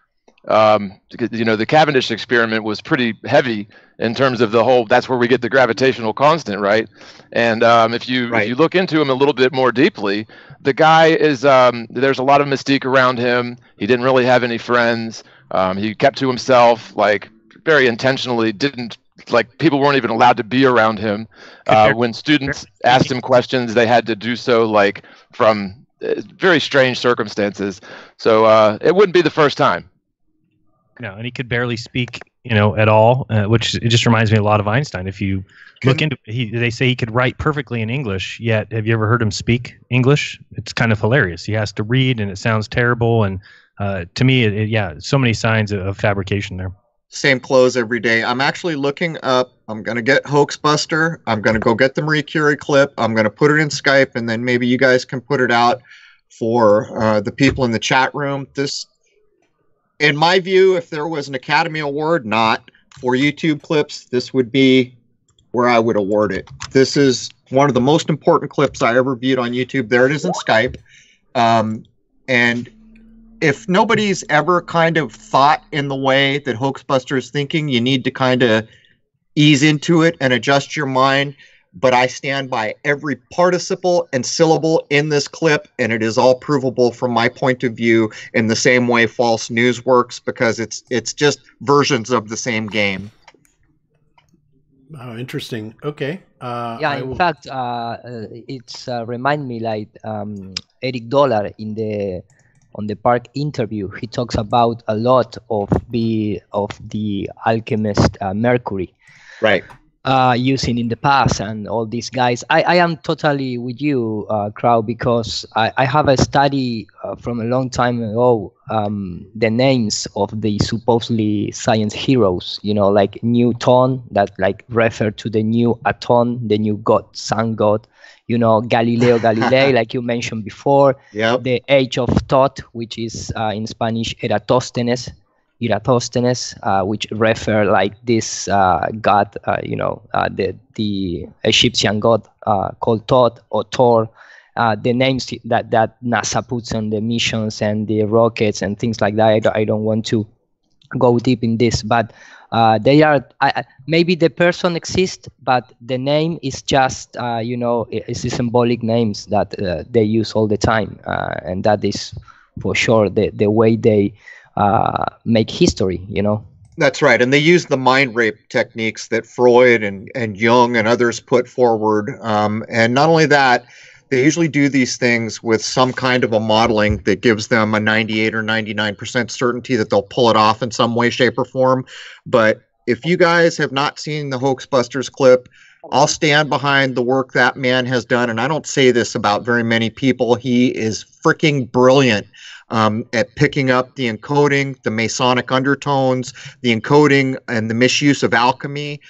Because, you know, the Cavendish experiment was pretty heavy in terms of the whole, that's where we get the gravitational constant, right? And if you look into him a little bit more deeply, the guy is, there's a lot of mystique around him. He didn't really have any friends. He kept to himself, like very intentionally, didn't, like people weren't even allowed to be around him. When students asked him questions, they had to do so like from very strange circumstances. So it wouldn't be the first time. No, and he could barely speak, you know, at all, which it just reminds me a lot of Einstein. If you look into, they say he could write perfectly in English. Yet, have you ever heard him speak English? It's kind of hilarious. He has to read, and it sounds terrible. And to me, so many signs of fabrication there. Same clothes every day. I'm actually looking up. I'm going to get Hoaxbuster. I'm going to go get the Marie Curie clip. I'm going to put it in Skype, and then maybe you guys can put it out for the people in the chat room. This, in my view, if there was an Academy Award not for YouTube clips, this would be where I would award it. This is one of the most important clips I ever viewed on YouTube. There it is in Skype. And if nobody's ever kind of thought in the way that Hoaxbuster is thinking, you need to kind of ease into it and adjust your mind. But I stand by every participle and syllable in this clip, and it is all provable from my point of view in the same way false news works, because it's just versions of the same game. Oh, interesting. Okay. Yeah, in fact, it's remind me like Eric Dollar on the Park interview. He talks about a lot of the alchemist Mercury. Right. Using in the past and all these guys. I am totally with you, Crow, because I have a study from a long time ago, the names of the supposedly science heroes, you know, like Newton, that like refer to the new Aton, the new god, sun god, you know, Galileo Galilei, like you mentioned before. Yep. The age of thought, which is in Spanish, Eratosthenes, which refer like this god, the Egyptian god called Thoth or Thor, the names that NASA puts on the missions and the rockets and things like that. I don't want to go deep in this, but they are maybe the person exists, but the name is just it's the symbolic names that they use all the time, and that is for sure the way they make history, you know. That's right. And they use the mind rape techniques that Freud and Jung and others put forward. And not only that, they usually do these things with some kind of a modeling that gives them a 98 or 99% certainty that they'll pull it off in some way, shape, or form. But if you guys have not seen the Hoaxbusters clip, I'll stand behind the work that man has done. And I don't say this about very many people. He is freaking brilliant at picking up the encoding, the Masonic undertones, the encoding and the misuse of alchemy.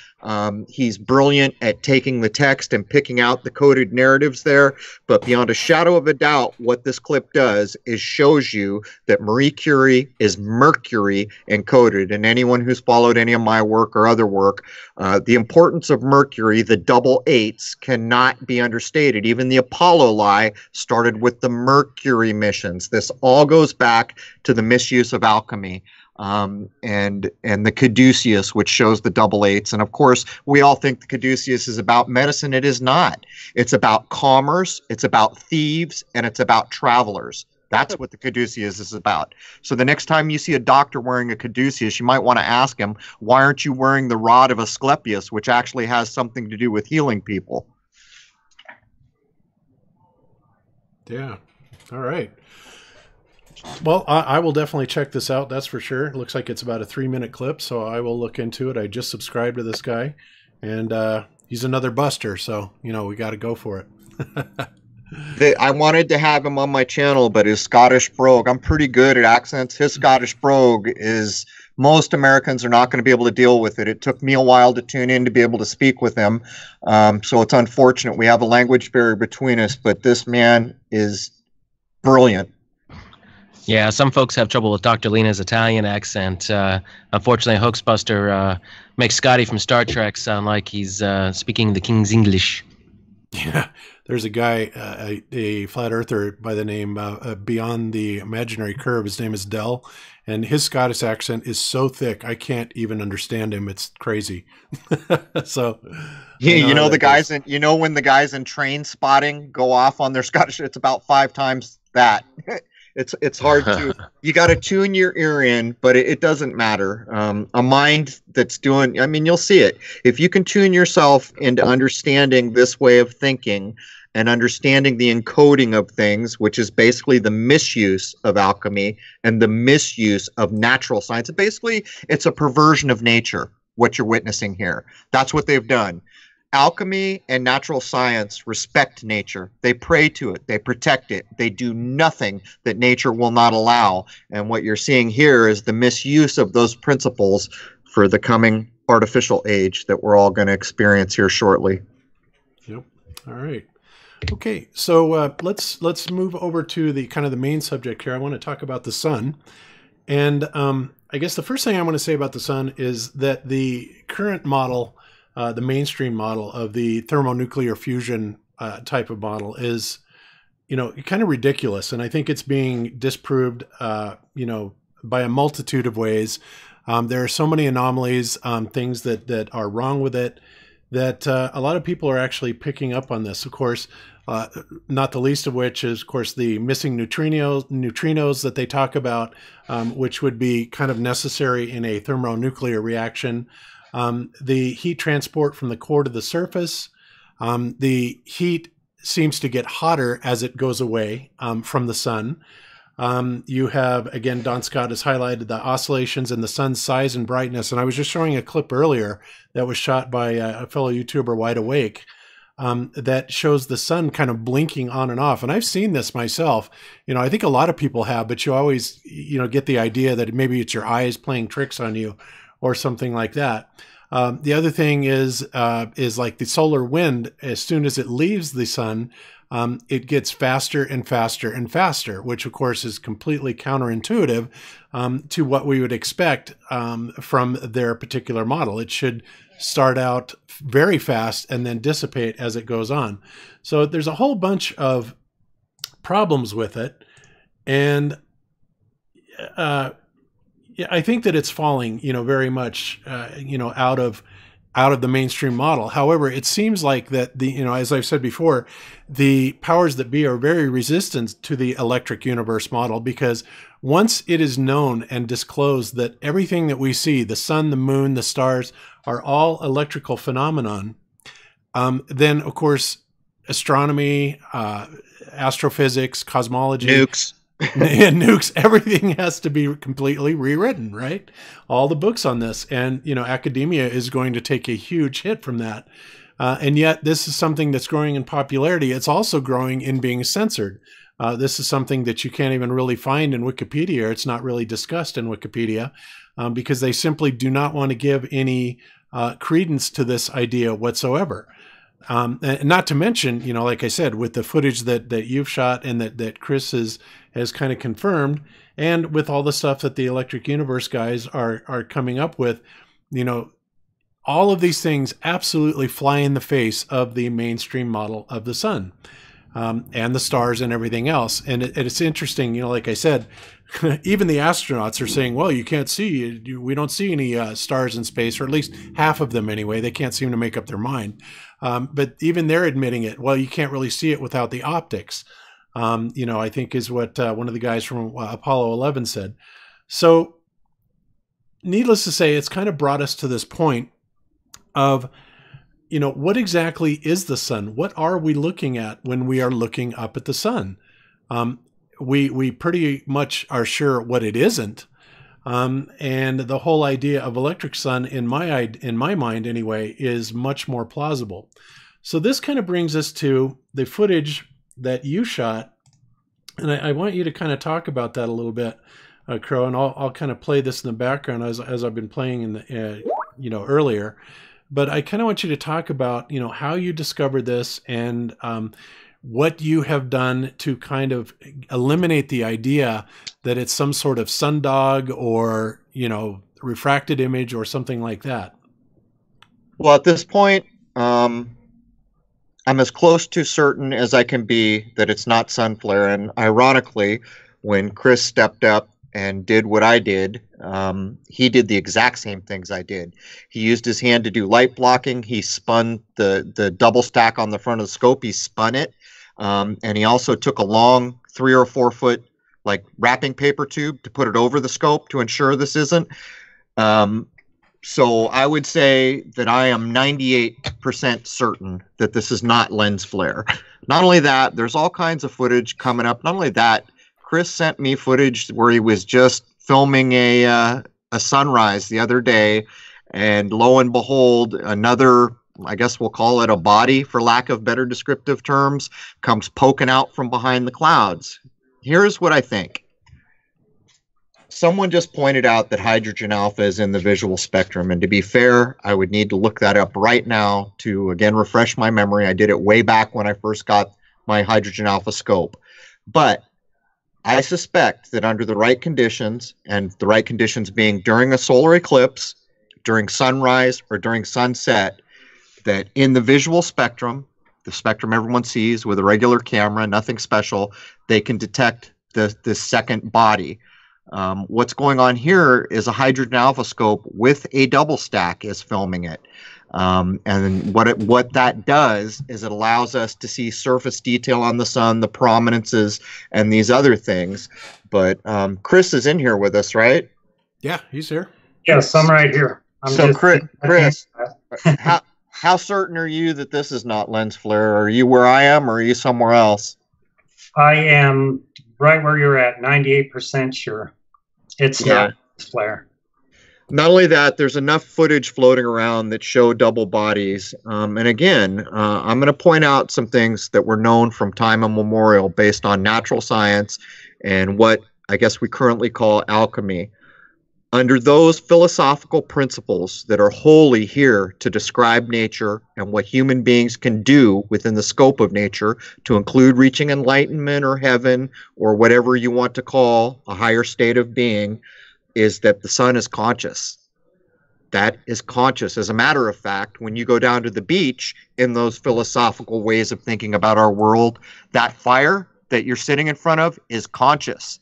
He's brilliant at taking the text and picking out the coded narratives there. But beyond a shadow of a doubt, what this clip does is shows you that Marie Curie is Mercury encoded. And anyone who's followed any of my work or other work, the importance of Mercury, the double eights, cannot be understated. Even the Apollo lie started with the Mercury missions. This all goes back to the misuse of alchemy. And the caduceus, which shows the double eights. And of course, we all think the caduceus is about medicine. It is not. It's about commerce, it's about thieves, and it's about travelers. That's what the caduceus is about. So the next time you see a doctor wearing a caduceus, you might want to ask him, why aren't you wearing the rod of Asclepius, which actually has something to do with healing people? Yeah. All right. Well, I will definitely check this out. That's for sure. It looks like it's about a 3-minute clip, so I will look into it. I just subscribed to this guy, and he's another buster. So, you know, we got to go for it. I wanted to have him on my channel, but his Scottish brogue, I'm pretty good at accents. His Scottish brogue is, most Americans are not going to be able to deal with it. It took me a while to tune in to be able to speak with him. So it's unfortunate we have a language barrier between us, but this man is brilliant. Yeah, some folks have trouble with Dr. Lena's Italian accent. Unfortunately, Hoaxbuster makes Scotty from Star Trek sound like he's speaking the King's English. Yeah, there's a guy, a flat earther by the name Beyond the Imaginary Curve. His name is Dell, and his Scottish accent is so thick I can't even understand him. It's crazy. So, yeah, you know the guys in, you know, when the guys in Train Spotting go off on their Scottish, it's about 5 times that. It's hard to, you got to tune your ear in, but it doesn't matter. A mind that's doing, I mean, you'll see it. If you can tune yourself into understanding this way of thinking and understanding the encoding of things, which is basically the misuse of alchemy and the misuse of natural science. Basically, it's a perversion of nature, what you're witnessing here. That's what they've done. Alchemy and natural science respect nature. They pray to it. They protect it. They do nothing that nature will not allow. And what you're seeing here is the misuse of those principles for the coming artificial age that we're all going to experience here shortly. Yep. All right. Okay. So let's move over to the kind of the main subject here. I want to talk about the sun. And I guess the first thing I want to say about the sun is that the current model, the mainstream model of the thermonuclear fusion type of model is, you know, kind of ridiculous. And I think it's being disproved, you know, by a multitude of ways. There are so many anomalies, things that are wrong with it, that a lot of people are actually picking up on this. Of course, not the least of which is, of course, the missing neutrinos that they talk about, which would be kind of necessary in a thermonuclear reaction. The heat transport from the core to the surface. The heat seems to get hotter as it goes away from the sun. You have, again, Don Scott has highlighted the oscillations in the sun's size and brightness. And I was just showing a clip earlier that was shot by a fellow YouTuber, Wide Awake, that shows the sun kind of blinking on and off. And I've seen this myself. You know, I think a lot of people have, but you always, you know, get the idea that maybe it's your eyes playing tricks on you, or something like that. The other thing is like the solar wind. As soon as it leaves the sun, it gets faster and faster and faster, which of course is completely counterintuitive to what we would expect from their particular model. It should start out very fast and then dissipate as it goes on. So there's a whole bunch of problems with it, and yeah, I think that it's falling, you know, very much, you know, out of the mainstream model. However, it seems like that the, you know, as I've said before, the powers that be are very resistant to the electric universe model, because once it is known and disclosed that everything that we see, the sun, the moon, the stars, are all electrical phenomenon, then of course, astronomy, astrophysics, cosmology, nukes. And nukes, everything has to be completely rewritten, right? All the books on this, and you know, academia is going to take a huge hit from that. And yet, this is something that's growing in popularity. It's also growing in being censored. This is something that you can't even really find in Wikipedia. It's not really discussed in Wikipedia because they simply do not want to give any credence to this idea whatsoever. And not to mention, you know, like I said, with the footage that you've shot and that Chris has kind of confirmed, and with all the stuff that the Electric Universe guys are coming up with, you know, all of these things absolutely fly in the face of the mainstream model of the sun and the stars and everything else. And it's interesting, you know, like I said, even the astronauts are saying, well, you can't see, we don't see any stars in space, or at least half of them anyway. They can't seem to make up their mind. But even they're admitting it. Well, you can't really see it without the optics, you know, I think is what one of the guys from Apollo 11 said. So needless to say, it's kind of brought us to this point of, you know, what exactly is the sun? What are we looking at when we are looking up at the sun? We pretty much are sure what it isn't. And the whole idea of electric sun, in my mind anyway, is much more plausible. So this kind of brings us to the footage that you shot, and I want you to kind of talk about that a little bit, Crow, and I'll kind of play this in the background as I've been playing in the earlier. But I kind of want you to talk about how you discovered this and what you have done to kind of eliminate the idea that it's some sort of sundog or refracted image or something like that. Well, at this point, I'm as close to certain as I can be that it's not sun flare. And ironically, when Chris stepped up and did what I did, he did the exact same things I did. He used his hand to do light blocking. He spun the double stack on the front of the scope. He spun it. And he also took a long 3 or 4 foot wrapping paper tube to put it over the scope to ensure this isn't. So I would say that I am 98% certain that this is not lens flare. Not only that, there's all kinds of footage coming up. Not only that, Chris sent me footage where he was just filming a sunrise the other day, and lo and behold, another, I guess we'll call it a body for lack of better descriptive terms, comes poking out from behind the clouds. Here's what I think. Someone just pointed out that hydrogen alpha is in the visual spectrum, and to be fair, I would need to look that up right now to again refresh my memory. I did it way back when I first got my hydrogen alpha scope. But I suspect that under the right conditions, and the right conditions being during a solar eclipse, during sunrise, or during sunset, that in the visual spectrum, the spectrum everyone sees with a regular camera, nothing special, they can detect the second body. What's going on here is a hydrogen alpha scope with a double stack is filming it. And what that does is it allows us to see surface detail on the sun, the prominences, and these other things. But Chris is in here with us, right? Yeah, he's here. Yes, I'm right here. Chris, how certain are you that this is not lens flare? Are you where I am, or are you somewhere else? I am right where you're at, 98% sure. It's not lens flare. Not only that, there's enough footage floating around that show double bodies. And again, I'm going to point out some things that were known from time immemorial based on natural science and what I guess we currently call alchemy. Under those philosophical principles that are wholly here to describe nature and what human beings can do within the scope of nature, to include reaching enlightenment or heaven or whatever you want to call a higher state of being, is that the sun is conscious. That is conscious. As a matter of fact, when you go down to the beach in those philosophical ways of thinking about our world, that fire that you're sitting in front of is conscious.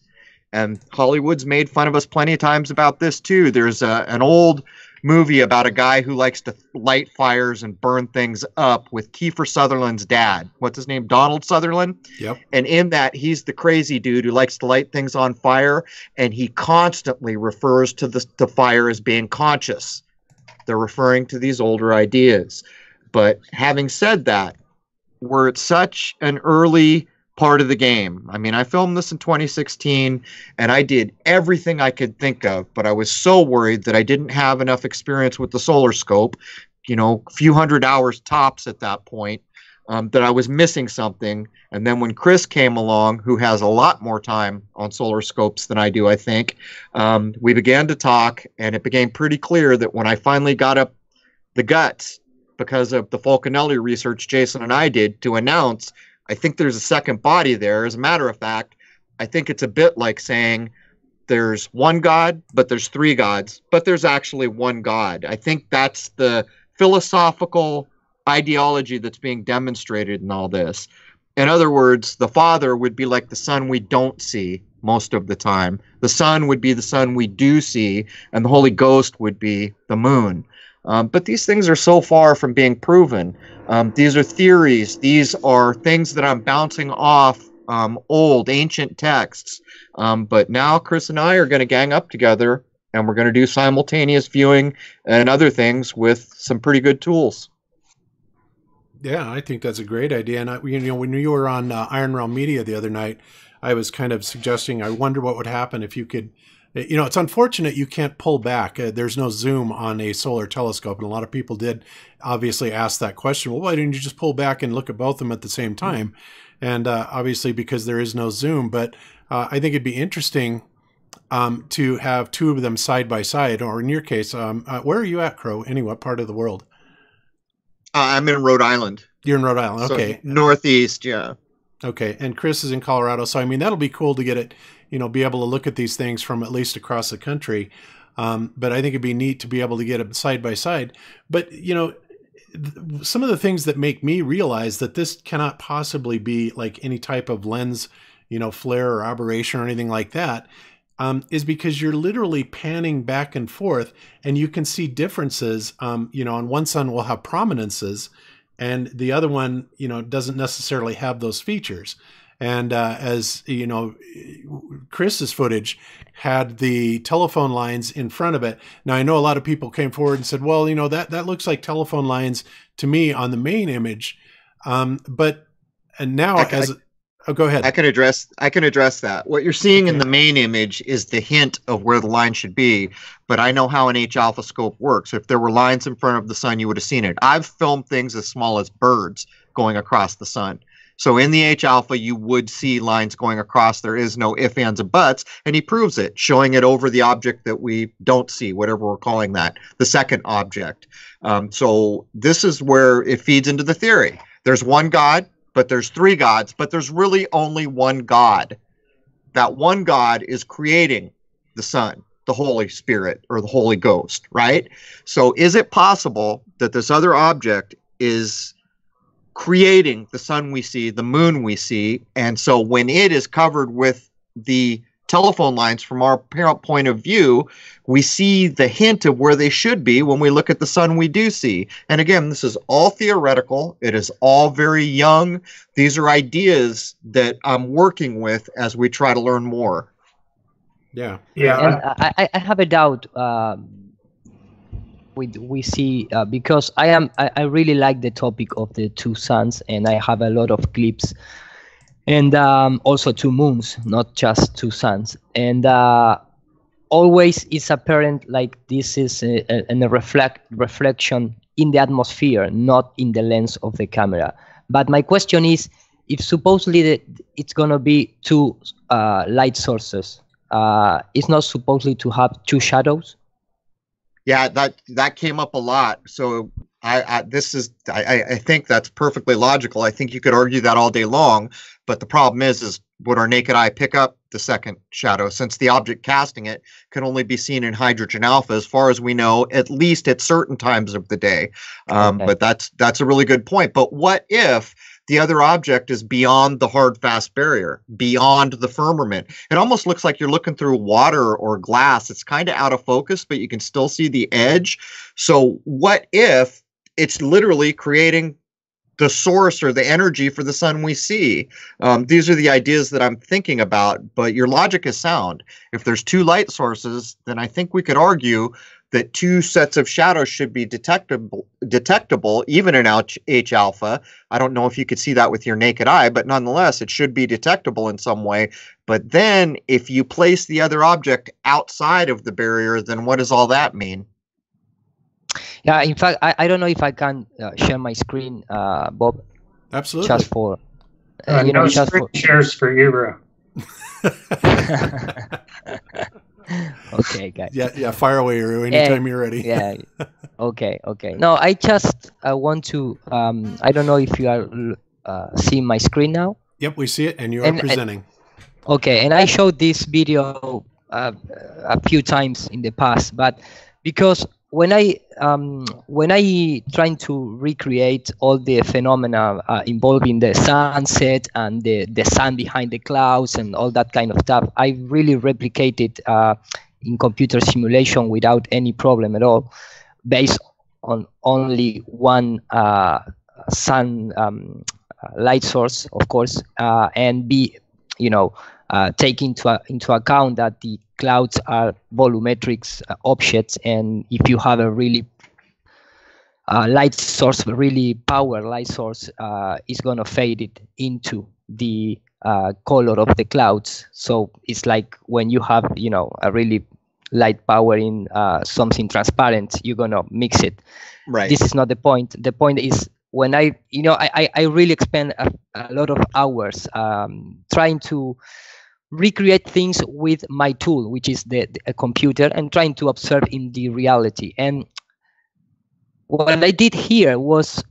And Hollywood's made fun of us plenty of times about this too. There's an old movie about a guy who likes to light fires and burn things up with Kiefer Sutherland's dad. What's his name? Donald Sutherland? Yep. And in that, he's the crazy dude who likes to light things on fire, and he constantly refers to the fire as being conscious. They're referring to these older ideas. But having said that, we're at such an early part of the game. I mean, I filmed this in 2016, and I did everything I could think of, but I was so worried that I didn't have enough experience with the solar scope, a few hundred hours tops at that point, that I was missing something. And then when Chris came along, who has a lot more time on solar scopes than I do, I think, we began to talk, and it became pretty clear that when I finally got up the guts, because of the Falconelli research Jason and I did, to announce, I think there's a second body there. As a matter of fact, I think it's a bit like saying there's one God, but there's three gods, but there's actually one God. I think that's the philosophical ideology that's being demonstrated in all this. In other words, the Father would be like the sun we don't see most of the time. The sun would be the sun we do see, and the Holy Ghost would be the moon. But these things are so far from being proven. These are theories. These are things that I'm bouncing off old, ancient texts. But now Chris and I are going to gang up together, and we're going to do simultaneous viewing and other things with some pretty good tools. Yeah, I think that's a great idea. And when you were on Iron Realm Media the other night, I was kind of suggesting, I wonder what would happen if you could You know, it's unfortunate you can't pull back. There's no zoom on a solar telescope. And a lot of people did obviously ask that question. Well, why didn't you just pull back and look at both of them at the same time? And obviously because there is no zoom. But I think it'd be interesting to have two of them side by side, or in your case, where are you at, Crow? What part of the world? I'm in Rhode Island. You're in Rhode Island. Okay. So northeast. Yeah. Okay. And Chris is in Colorado. So, I mean, that'll be cool to get it, you know, be able to look at these things from at least across the country. But I think it'd be neat to be able to get it side by side. But, you know, some of the things that make me realize that this cannot possibly be like any type of lens, you know, flare or aberration or anything like that, is because you're literally panning back and forth, and you can see differences. You know, on one sun will have prominences, and the other one, you know, doesn't necessarily have those features. And as you know, Chris's footage had the telephone lines in front of it. Now, I know a lot of people came forward and said, well, you know, that looks like telephone lines to me on the main image. But now oh, go ahead. I can address that. What you're seeing in the main image is the hint of where the line should be, but I know how an H-alpha scope works. If there were lines in front of the sun, you would have seen it. I've filmed things as small as birds going across the sun. So in the H-alpha, you would see lines going across. There is no ifs, ands, and buts, and he proves it, showing it over the object that we don't see, whatever we're calling that, the second object. So this is where it feeds into the theory. There's one God, but there's three gods, but there's really only one God. That one God is creating the sun, the Holy Spirit, or the Holy Ghost, right? So is it possible that this other object is creating the sun we see, the moon we see, and so when it is covered with the telephone lines from our parent point of view, we see the hint of where they should be when we look at the sun we do see. And again, this is all theoretical. It is all very young. These are ideas that I'm working with as we try to learn more. Yeah. And I have a doubt. We see because I really like the topic of the two suns, and I have a lot of clips, and also two moons, not just two suns, and always it's apparent like this is a reflection in the atmosphere, not in the lens of the camera. But my question is, if supposedly it's gonna be two light sources, it's not supposedly to have two shadows? Yeah, that came up a lot. So I think that's perfectly logical. I think you could argue that all day long, but the problem is would our naked eye pick up the second shadow, since the object casting it can only be seen in hydrogen alpha, as far as we know, at least at certain times of the day. But that's a really good point. But what if the other object is beyond the hard, fast barrier, beyond the firmament? It almost looks like you're looking through water or glass. It's kind of out of focus, but you can still see the edge. So what if it's literally creating the source or the energy for the sun we see? These are the ideas that I'm thinking about, but your logic is sound. If there's two light sources, then I think we could argue that two sets of shadows should be detectable even in H-alpha. I don't know if you could see that with your naked eye, but nonetheless, it should be detectable in some way. But then if you place the other object outside of the barrier, then what does all that mean? Yeah, in fact, I don't know if I can share my screen, Bob. Absolutely. Just for, no screen shares for you, bro. Okay, guys. Yeah, fire away, Uru, anytime you're ready. Yeah. Okay. No, I just want to. I don't know if you are seeing my screen now. Yep, we see it, and you are presenting. Okay, and I showed this video a few times in the past, but because when I trying to recreate all the phenomena involving the sunset and the sun behind the clouds and all that kind of stuff, I really replicated in computer simulation without any problem at all, based on only one sun light source, of course, and take into account that the clouds are volumetric objects, and if you have a really light source, really power light source, is going to fade it into the color of the clouds. So it's like when you have, you know, a really light power in something transparent, you're gonna mix it. Right. This is not the point. The point is when I really spend a lot of hours trying to recreate things with my tool, which is a computer, and trying to observe in the reality. And what I did here was,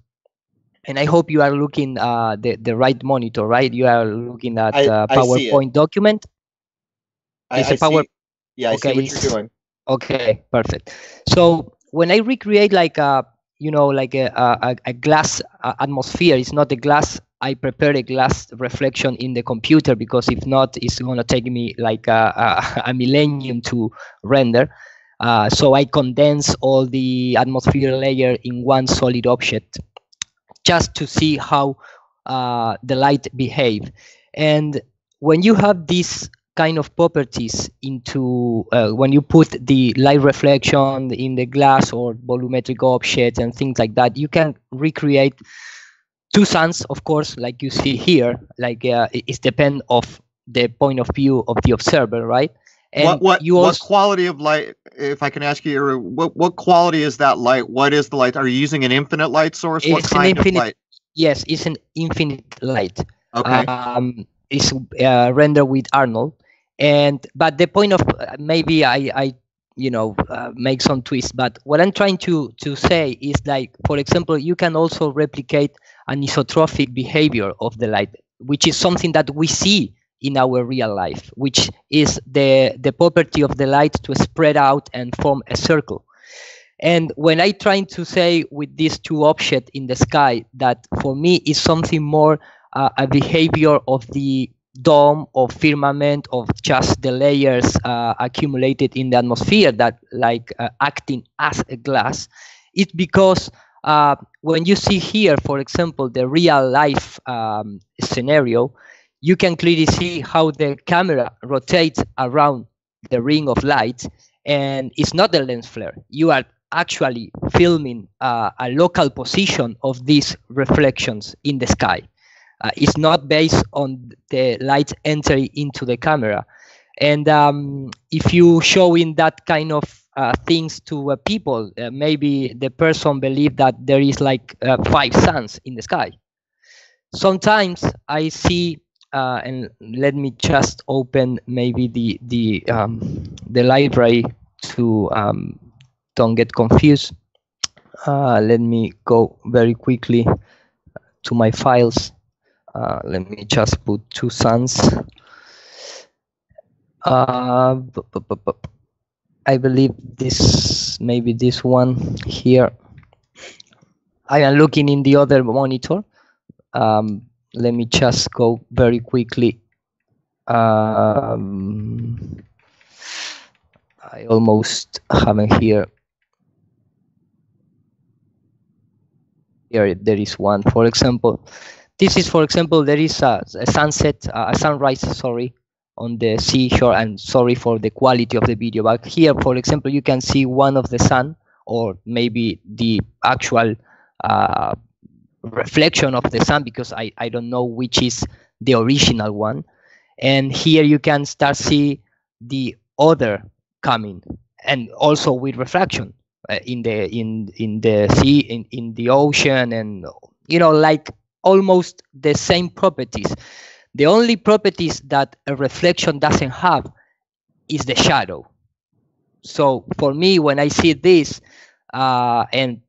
and I hope you are looking the right monitor, right? You are looking at PowerPoint document. I see. Yeah, I see what you're doing. Okay, perfect. So when I recreate like a glass atmosphere, it's not a glass. I prepare a glass reflection in the computer, because if not, it's gonna take me like a millennium to render. So I condense all the atmosphere layer in one solid object, just to see how the light behave. And when you have these kind of properties into when you put the light reflection in the glass or volumetric objects and things like that, you can recreate two suns, of course, like you see here. Like it depends of the point of view of the observer, right? And what quality of light, if I can ask you, what quality is that light? What is the light? Are you using an infinite light source? What kind of light? Yes, it's an infinite light. Okay. It's rendered with Arnold. But the point of maybe I make some twist. But what I'm trying to say is, like, for example, you can also replicate an isotropic behavior of the light, which is something that we see in our real life, which is the property of the light to spread out and form a circle. And when I trying to say with these two objects in the sky, that for me is something more a behavior of the dome or firmament of just the layers accumulated in the atmosphere that like acting as a glass, it's because when you see here, for example, the real life scenario, you can clearly see how the camera rotates around the ring of light, and it's not a lens flare. You are actually filming a local position of these reflections in the sky. It's not based on the light entering into the camera. And if you show in that kind of things to people, maybe the person believe that there is like 5 suns in the sky. Sometimes I see, and let me just open maybe the library to don't get confused. Let me go very quickly to my files. Let me just put 2 suns. I believe maybe this one here. I am looking in the other monitor. Let me just go very quickly. I almost have it here. Here there is one. For example, this is, for example, there is a sunset, a sunrise, sorry, on the seashore, and sorry for the quality of the video. But here, for example, you can see one of the sun, or maybe the actual reflection of the sun, because I don't know which is the original one. And here you can start see the other coming, and also with refraction in the sea, in the ocean, and like almost the same properties. The only properties that a reflection doesn't have is the shadow. So for me, when I see this, and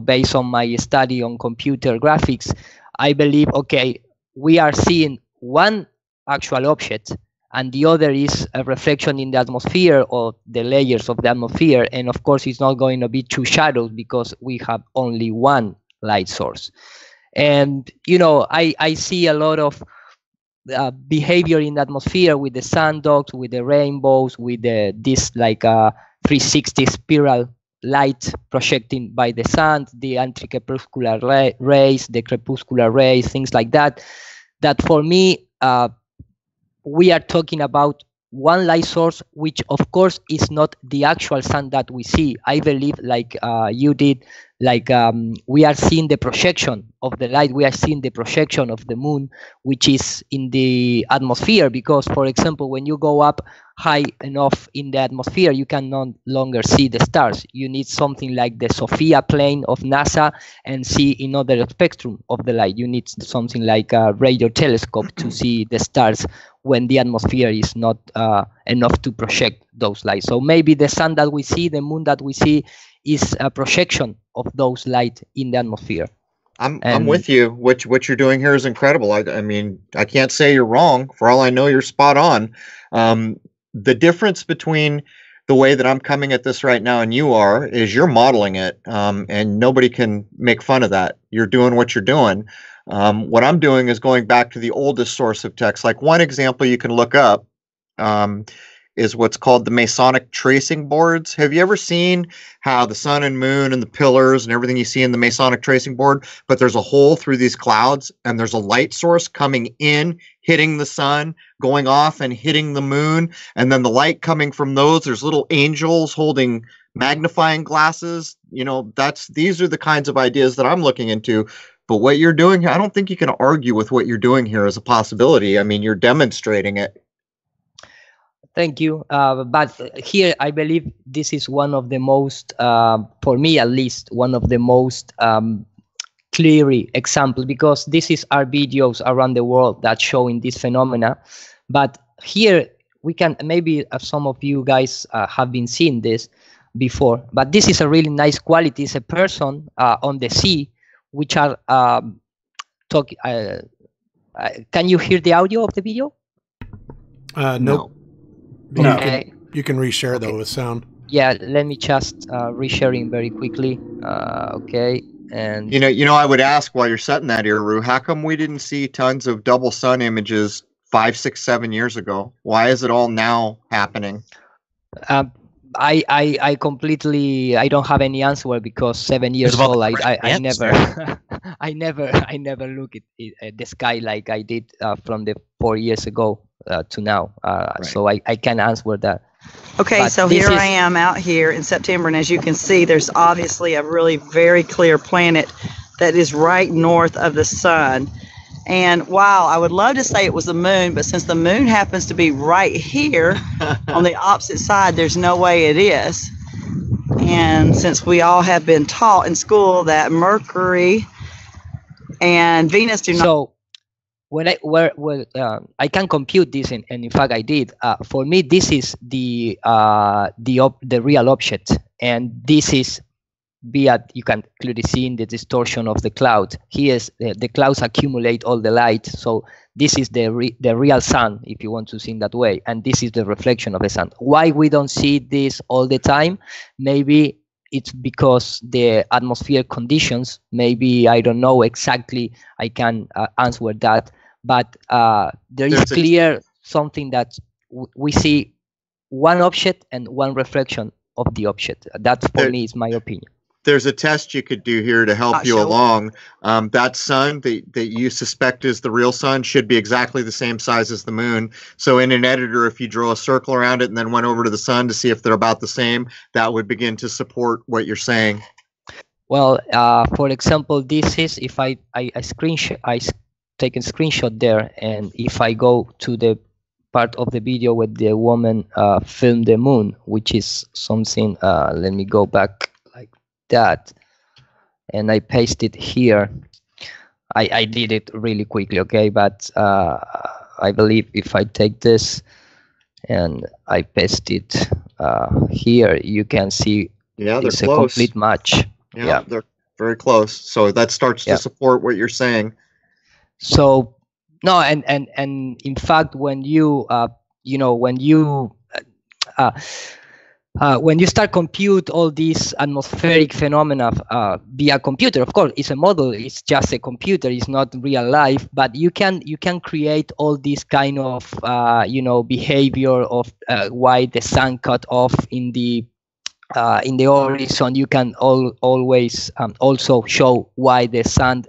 based on my study on computer graphics, I believe, okay, we are seeing one actual object, and the other is a reflection in the atmosphere or the layers of the atmosphere. And of course, it's not going to be 2 shadows because we have only one light source. And I see a lot of behavior in the atmosphere with the sun dogs, with the rainbows, with this like 360 spiral light projecting by the sun, the anti-crepuscular rays, the crepuscular rays, things like that. That for me, we are talking about one light source, which of course is not the actual sun that we see. I believe, like you did, like we are seeing the projection of the light, we are seeing the projection of the moon, which is in the atmosphere. Because, for example, when you go up high enough in the atmosphere, you can no longer see the stars. You need something like the Sophia plane of NASA and see another spectrum of the light. You need something like a radio telescope to see the stars when the atmosphere is not enough to project those lights. So maybe the sun that we see, the moon that we see, is a projection of those light in the atmosphere. I'm with you. What you're doing here is incredible. I mean, I can't say you're wrong. For all I know, you're spot on. The difference between the way that I'm coming at this right now and you are is you're modeling it, and nobody can make fun of that. You're doing what you're doing. What I'm doing is going back to the oldest source of text. Like one example you can look up is what's called the Masonic tracing boards. Have you ever seen how the sun and moon and the pillars and everything you see in the Masonic tracing board, but there's a hole through these clouds and there's a light source coming in, hitting the sun, going off and hitting the moon, and then the light coming from those, there's little angels holding magnifying glasses. You know, these are the kinds of ideas that I'm looking into. But what you're doing here, I don't think you can argue with what you're doing here as a possibility. I mean, you're demonstrating it. Thank you. But here, I believe this is one of the most, for me at least, one of the most clear examples, because this is our videos around the world that showing this phenomena. But here we can, maybe some of you guys have been seeing this before, but this is a really nice quality. It's a person on the sea, which are talking. Can you hear the audio of the video? Nope. No. Okay. You can reshare though with sound. Yeah, let me just resharing very quickly. Okay, and you know, I would ask while you're setting that, Iru, how come we didn't see tons of double sun images 5, 6, 7 years ago? Why is it all now happening? I completely, I don't have any answer, because 7 years old, I never I never look at the sky like I did from the 4 years ago to now. Right. So I can't answer that. Okay, but so here I am out here in September, and as you can see, there's obviously a really very clear planet that is right north of the sun. And wow, I would love to say it was the moon, but since the moon happens to be right here on the opposite side, there's no way it is. And since we all have been taught in school that Mercury and Venus do not. So when I can compute this, and in fact I did. For me, this is the real object, and this is you can clearly see in the distortion of the cloud. Here is the clouds accumulate all the light, so this is the real sun, if you want to see it that way, and this is the reflection of the sun. Why we don't see this all the time? Maybe it's because the atmosphere conditions. Maybe I don't know exactly. I can answer that, but there is clear something that we see one object and one reflection of the object. That for me is my opinion. There's a test you could do here to help you along. That sun that you suspect is the real sun should be exactly the same size as the moon. So in an editor, if you draw a circle around it and then went over to the sun to see if they're about the same, that would begin to support what you're saying. Well, for example, this is, if I take a screenshot there, and if I go to the part of the video where the woman filmed the moon, which is something, let me go back that, and I paste it here. I did it really quickly, okay, but I believe if I take this and I paste it here, you can see it's a complete match. Yeah, they're very close, so that starts to support what you're saying. So no, and in fact, when you when you start compute all these atmospheric phenomena via computer, of course, it's a model. It's just a computer. It's not real life. But you can create all this kind of behavior of why the sun cut off in the horizon. You can always also show why the sun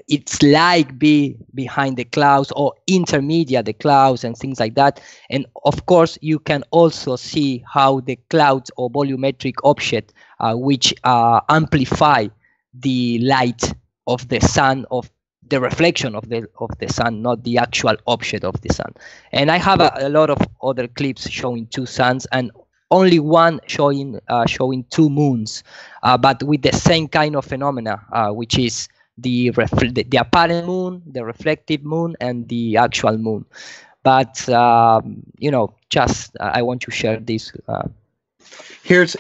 it's like behind the clouds or intermediate the clouds and things like that. And of course, you can also see how the clouds or volumetric object which amplify the light of the sun, of the reflection of the sun, not the actual object of the sun. And I have a lot of other clips showing two suns and only one showing two moons, but with the same kind of phenomena, which is the apparent moon, the reflective moon, and the actual moon. But just I want to share this. Here's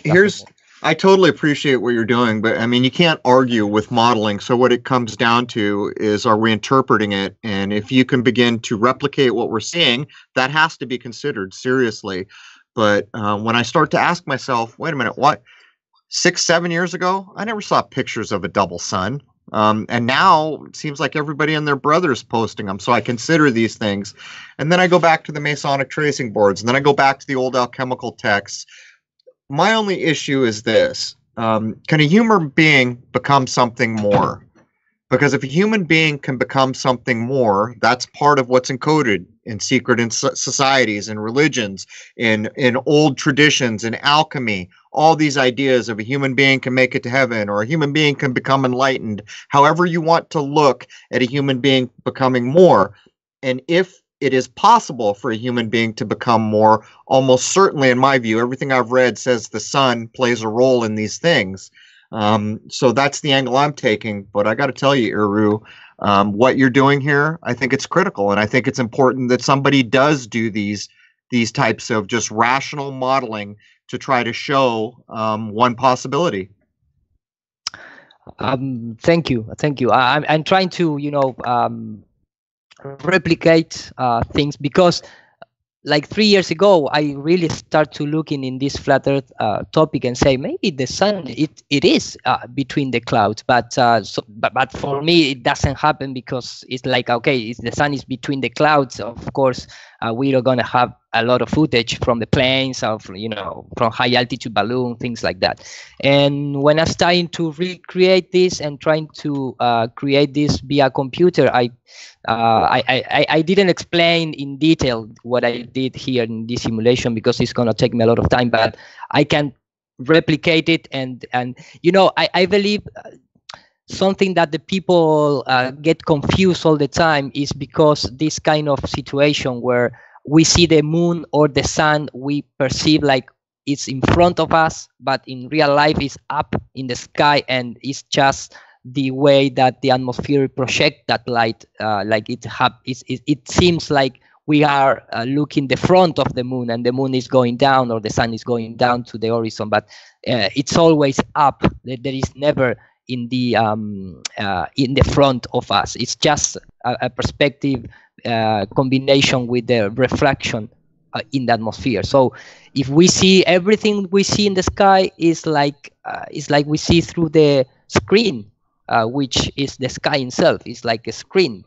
I totally appreciate what you're doing, but I mean, you can't argue with modeling. So what it comes down to is, are we interpreting it? And if you can begin to replicate what we're seeing, that has to be considered seriously. But when I start to ask myself, wait a minute, what, 6, 7 years ago, I never saw pictures of a double sun. And now it seems like everybody and their brother's posting them. So I consider these things. And then I go back to the Masonic tracing boards, and then I go back to the old alchemical texts. My only issue is this. Can a human being become something more? Because if a human being can become something more, that's part of what's encoded in secret societies and religions, in old traditions, in alchemy. All these ideas of a human being can make it to heaven, or a human being can become enlightened. However you want to look at a human being becoming more. And if it is possible for a human being to become more, almost certainly, in my view, everything I've read says the sun plays a role in these things. So that's the angle I'm taking. But I got to tell you, Iru, what you're doing here, I think it's critical. And I think it's important that somebody does do these types of just rational modeling to try to show one possibility. Thank you. I'm trying to, replicate things, because like 3 years ago, I really start to looking in this flat Earth topic and say maybe the sun it is between the clouds, but for me it doesn't happen, because it's like, okay, if the sun is between the clouds, of course we are gonna have a lot of footage from the planes, of from high altitude balloon, things like that. And when I started to recreate this and trying to create this via computer, I didn't explain in detail what I did here in this simulation, because it's gonna take me a lot of time, but I can replicate it. And I believe something that the people get confused all the time is because this kind of situation where we see the moon or the sun, we perceive like it's in front of us, but in real life it's up in the sky, and it's just the way that the atmosphere project that light. Like it seems like we are looking the front of the moon, and the moon is going down, or the sun is going down to the horizon, but it's always up. There is never in the front of us. It's just a perspective combination with the refraction in the atmosphere. So if we see everything we see in the sky is like we see through the screen, which is the sky itself. It's like a screen,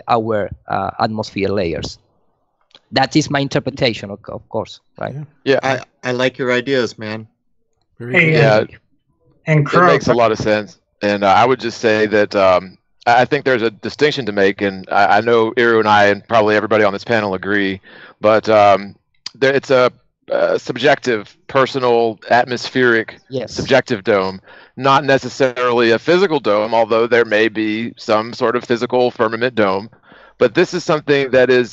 our atmosphere layers. That is my interpretation, of course, right? Yeah, I like your ideas, man. And it makes a lot of sense. And I would just say that I think there's a distinction to make, and I know Iru and I and probably everybody on this panel agree, but it's a subjective, personal, atmospheric, subjective dome, not necessarily a physical dome, although there may be some sort of physical firmament dome. But this is something that is,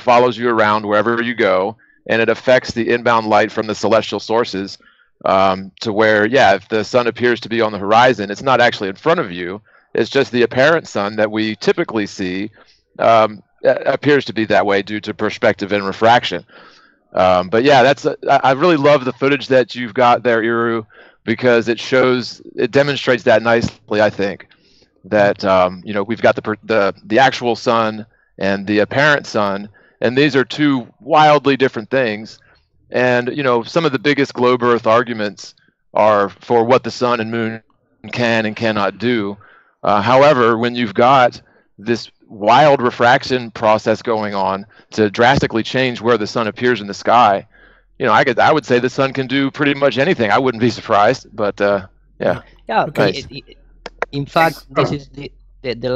follows you around wherever you go, and it affects the inbound light from the celestial sources to where, if the sun appears to be on the horizon, it's not actually in front of you. It's just the apparent sun that we typically see appears to be that way due to perspective and refraction. But I really love the footage that you've got there, Iru, because it demonstrates that nicely. I think that we've got the actual sun and the apparent sun, and these are two wildly different things. And some of the biggest globe Earth arguments are for what the sun and moon can and cannot do. However, when you've got this wild refraction process going on to drastically change where the sun appears in the sky, I would say the sun can do pretty much anything. I wouldn't be surprised, but yeah. Okay. In fact, this is the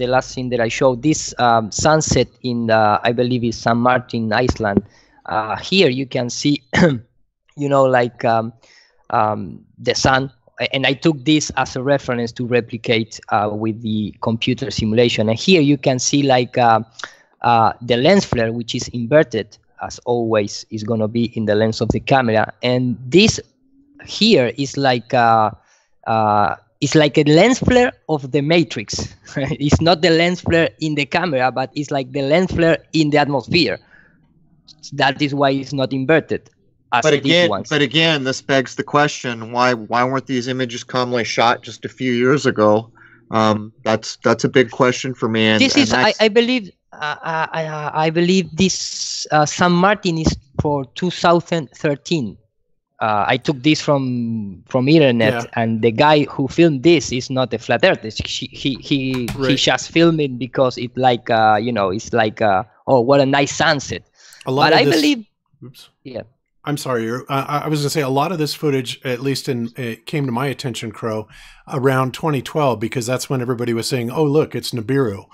last scene that I showed. This sunset in I believe it's St. Martin, Iceland. Here you can see, the sun. And I took this as a reference to replicate with the computer simulation. And here you can see like the lens flare, which is inverted, as always, is going to be in the lens of the camera. And this here is like it's like a lens flare of the matrix. It's not the lens flare in the camera, but it's like the lens flare in the atmosphere. That is why it's not inverted. But again, this begs the question: why weren't these images commonly shot just a few years ago? That's a big question for me. And this is, I believe, I believe this San Martin is for 2013. I took this from internet, and the guy who filmed this is not a flat earther. He just filmed it because it like it's like oh, what a nice sunset. But I believe, yeah. I'm sorry. I was going to say a lot of this footage, at least it came to my attention, Crow, around 2012, because that's when everybody was saying, "Oh, look, it's Nibiru,"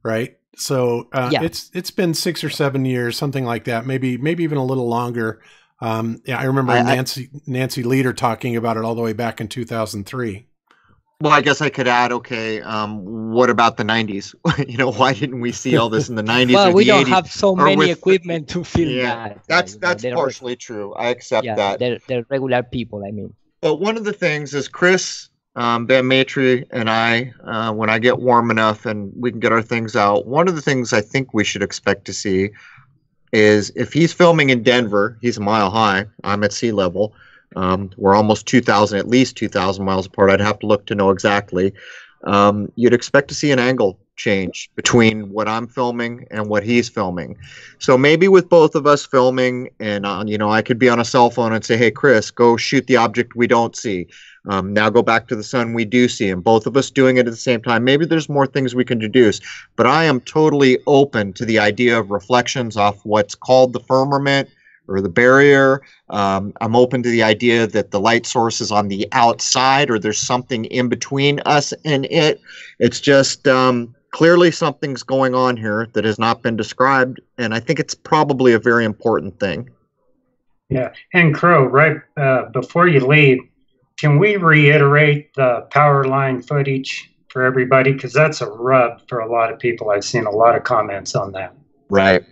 right? So it's been 6 or 7 years, something like that, maybe even a little longer. I remember Nancy Leader talking about it all the way back in 2003. Well, I guess I could add, okay, what about the 90s? Why didn't we see all this in the 90s? Well, we don't 80s, have so many equipment to film that. That's partially true. I accept that. They're regular people, I mean. But one of the things is Chris, Ben Matry, and I, when I get warm enough and we can get our things out, one of the things I think we should expect to see is if he's filming in Denver, he's a mile high, I'm at sea level. We're almost at least 2,000 miles apart. I'd have to look to know exactly. You'd expect to see an angle change between what I'm filming and what he's filming. So maybe with both of us filming, and I could be on a cell phone and say, "Hey, Chris, go shoot the object we don't see. Now go back to the sun we do see," and both of us doing it at the same time. Maybe there's more things we can deduce. But I am totally open to the idea of reflections off what's called the firmament or the barrier. I'm open to the idea that the light source is on the outside, or there's something in between us and it. It's just clearly something's going on here that has not been described, and I think it's probably a very important thing. Yeah, and Crow, right before you leave, can we reiterate the power line footage for everybody? Because that's a rub for a lot of people. I've seen a lot of comments on that. Right.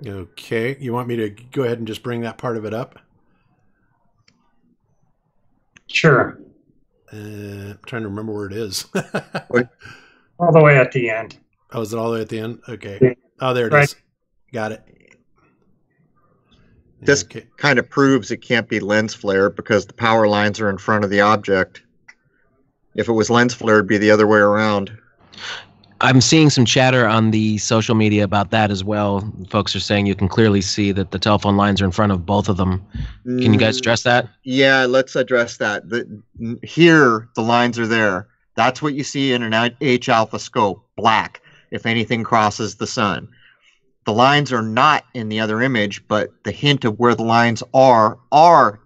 Okay, you want me to go ahead and just bring that part of it up? Sure. I'm trying to remember where it is. All the way at the end. Oh, is it all the way at the end? Okay. Oh, there it is. Got it. This kind of proves it can't be lens flare because the power lines are in front of the object. If it was lens flare, it'd be the other way around. I'm seeing some chatter on the social media about that as well. Folks are saying you can clearly see that the telephone lines are in front of both of them. Can you guys address that? Yeah, let's address that. Here, the lines are there. That's what you see in an H-alpha scope, black, if anything crosses the sun. The lines are not in the other image, but the hint of where the lines are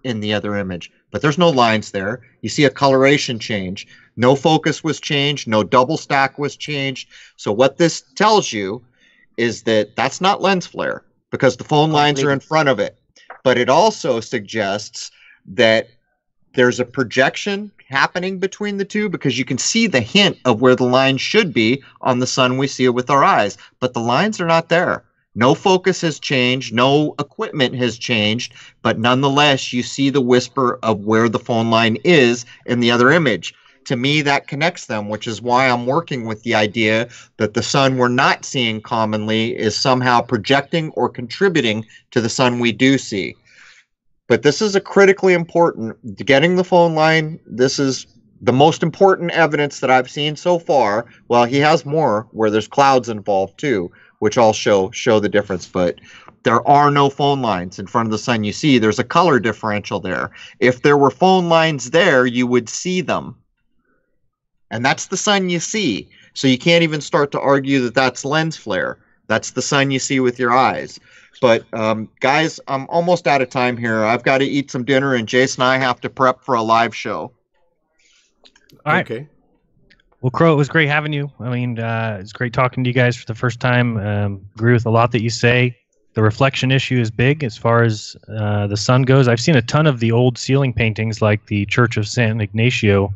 in the other image. But there's no lines there. You see a coloration change. No focus was changed. No double stack was changed. So what this tells you is that that's not lens flare because the phone lines are in front of it. But it also suggests that there's a projection happening between the two because you can see the hint of where the line should be on the sun we see it with our eyes. But the lines are not there. No focus has changed, no equipment has changed, but nonetheless, you see the whisper of where the phone line is in the other image. To me, that connects them, which is why I'm working with the idea that the sun we're not seeing commonly is somehow projecting or contributing to the sun we do see. But this is a critically important, getting the phone line, this is the most important evidence that I've seen so far. Well, he has more where there's clouds involved too, which all show the difference, but there are no phone lines in front of the sun. You see, there's a color differential there. If there were phone lines there, you would see them. And that's the sun you see. So you can't even start to argue that that's lens flare. That's the sun you see with your eyes. But guys, I'm almost out of time here. I've got to eat some dinner, and Jason and I have to prep for a live show. All right. Okay. Well, Crow, it was great having you. I mean, it's great talking to you guys for the first time. Agree with a lot that you say. the reflection issue is big as far as the sun goes. I've seen a ton of the old ceiling paintings like the Church of San Ignacio,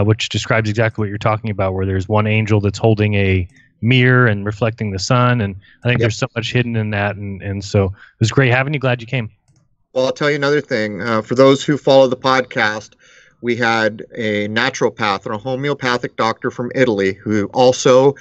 which describes exactly what you're talking about, where there's one angel that's holding a mirror and reflecting the sun. And I think there's so much hidden in that. And so it was great having you. Glad you came. Well, I'll tell you another thing. For those who follow the podcast, we had a naturopath and a homeopathic doctor from Italy who also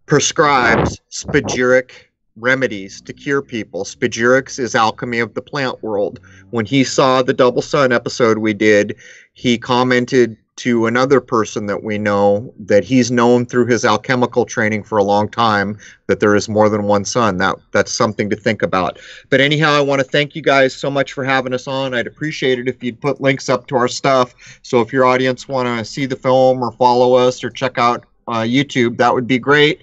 prescribes spagyric remedies to cure people. Spagyrics is alchemy of the plant world. When he saw the Double Sun episode we did, he commented to another person that we know that he's known through his alchemical training for a long time that there is more than one sun. That's something to think about. But anyhow, I want to thank you guys so much for having us on. I'd appreciate it if you'd put links up to our stuff. So if your audience want to see the film or follow us or check out YouTube, that would be great.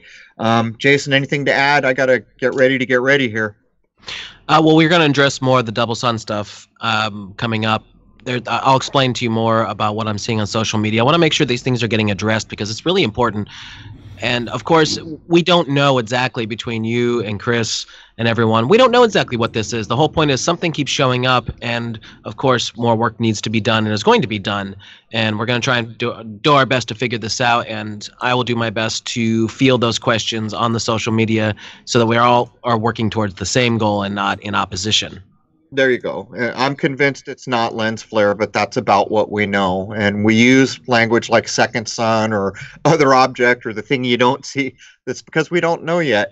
Jason, anything to add? I got to get ready here. Well, we're going to address more of the Double Sun stuff coming up. I'll explain to you more about what I'm seeing on social media. I want to make sure these things are getting addressed because it's really important. And of course, we don't know exactly between you and Chris and everyone. We don't know exactly what this is. The whole point is something keeps showing up. And of course, more work needs to be done and is going to be done. And we're going to try and do our best to figure this out. And I will do my best to field those questions on the social media so that we all are working towards the same goal and not in opposition. There you go. I'm convinced it's not lens flare, but that's about what we know. And we use language like second sun or other object or the thing you don't see. That's because we don't know yet.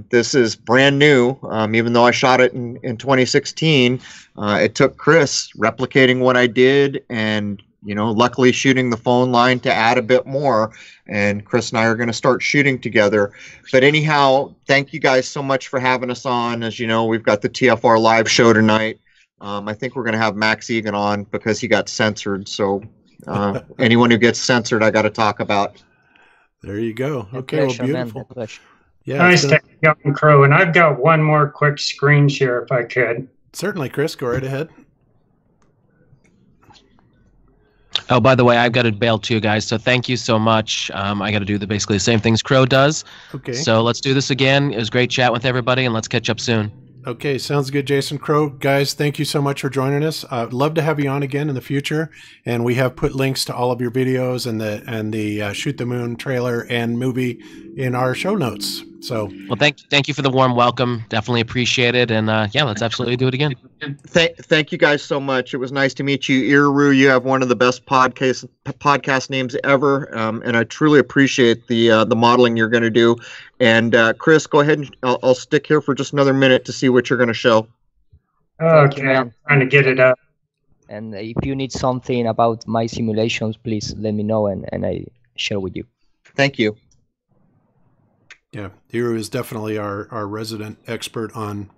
This is brand new. Even though I shot it in 2016, it took Chris replicating what I did and, luckily shooting the phone line to add a bit more. And Chris and I are going to start shooting together. But anyhow, thank you guys so much for having us on. As you know, we've got the TFR live show tonight. I think we're going to have Max Egan on because he got censored. So anyone who gets censored, I got to talk about. There you go. Okay, well, beautiful. Yeah, nice to have you on, Crow. And I've got one more quick screen share if I could. Certainly, Chris. Go right ahead. Oh, by the way, I've got to bail too, guys. So thank you so much. I got to do basically the same things Crow does. Okay. So let's do this again. It was great chat with everybody, and let's catch up soon. Okay, sounds good, Jason. Crow. Guys, thank you so much for joining us. I'd love to have you on again in the future. And we have put links to all of your videos and the Shoot the Moon trailer and movie in our show notes. So, well, thank you for the warm welcome. Definitely appreciate it. And yeah, let's absolutely do it again. Thank you guys so much. It was nice to meet you, Iru. You have one of the best podcast names ever, and I truly appreciate the modeling you're going to do. And Chris, go ahead and I'll stick here for just another minute to see what you're going to show. Okay, I'm trying to get it up. And if you need something about my simulations, please let me know and I share with you. Thank you. Yeah, Iru is definitely our resident expert on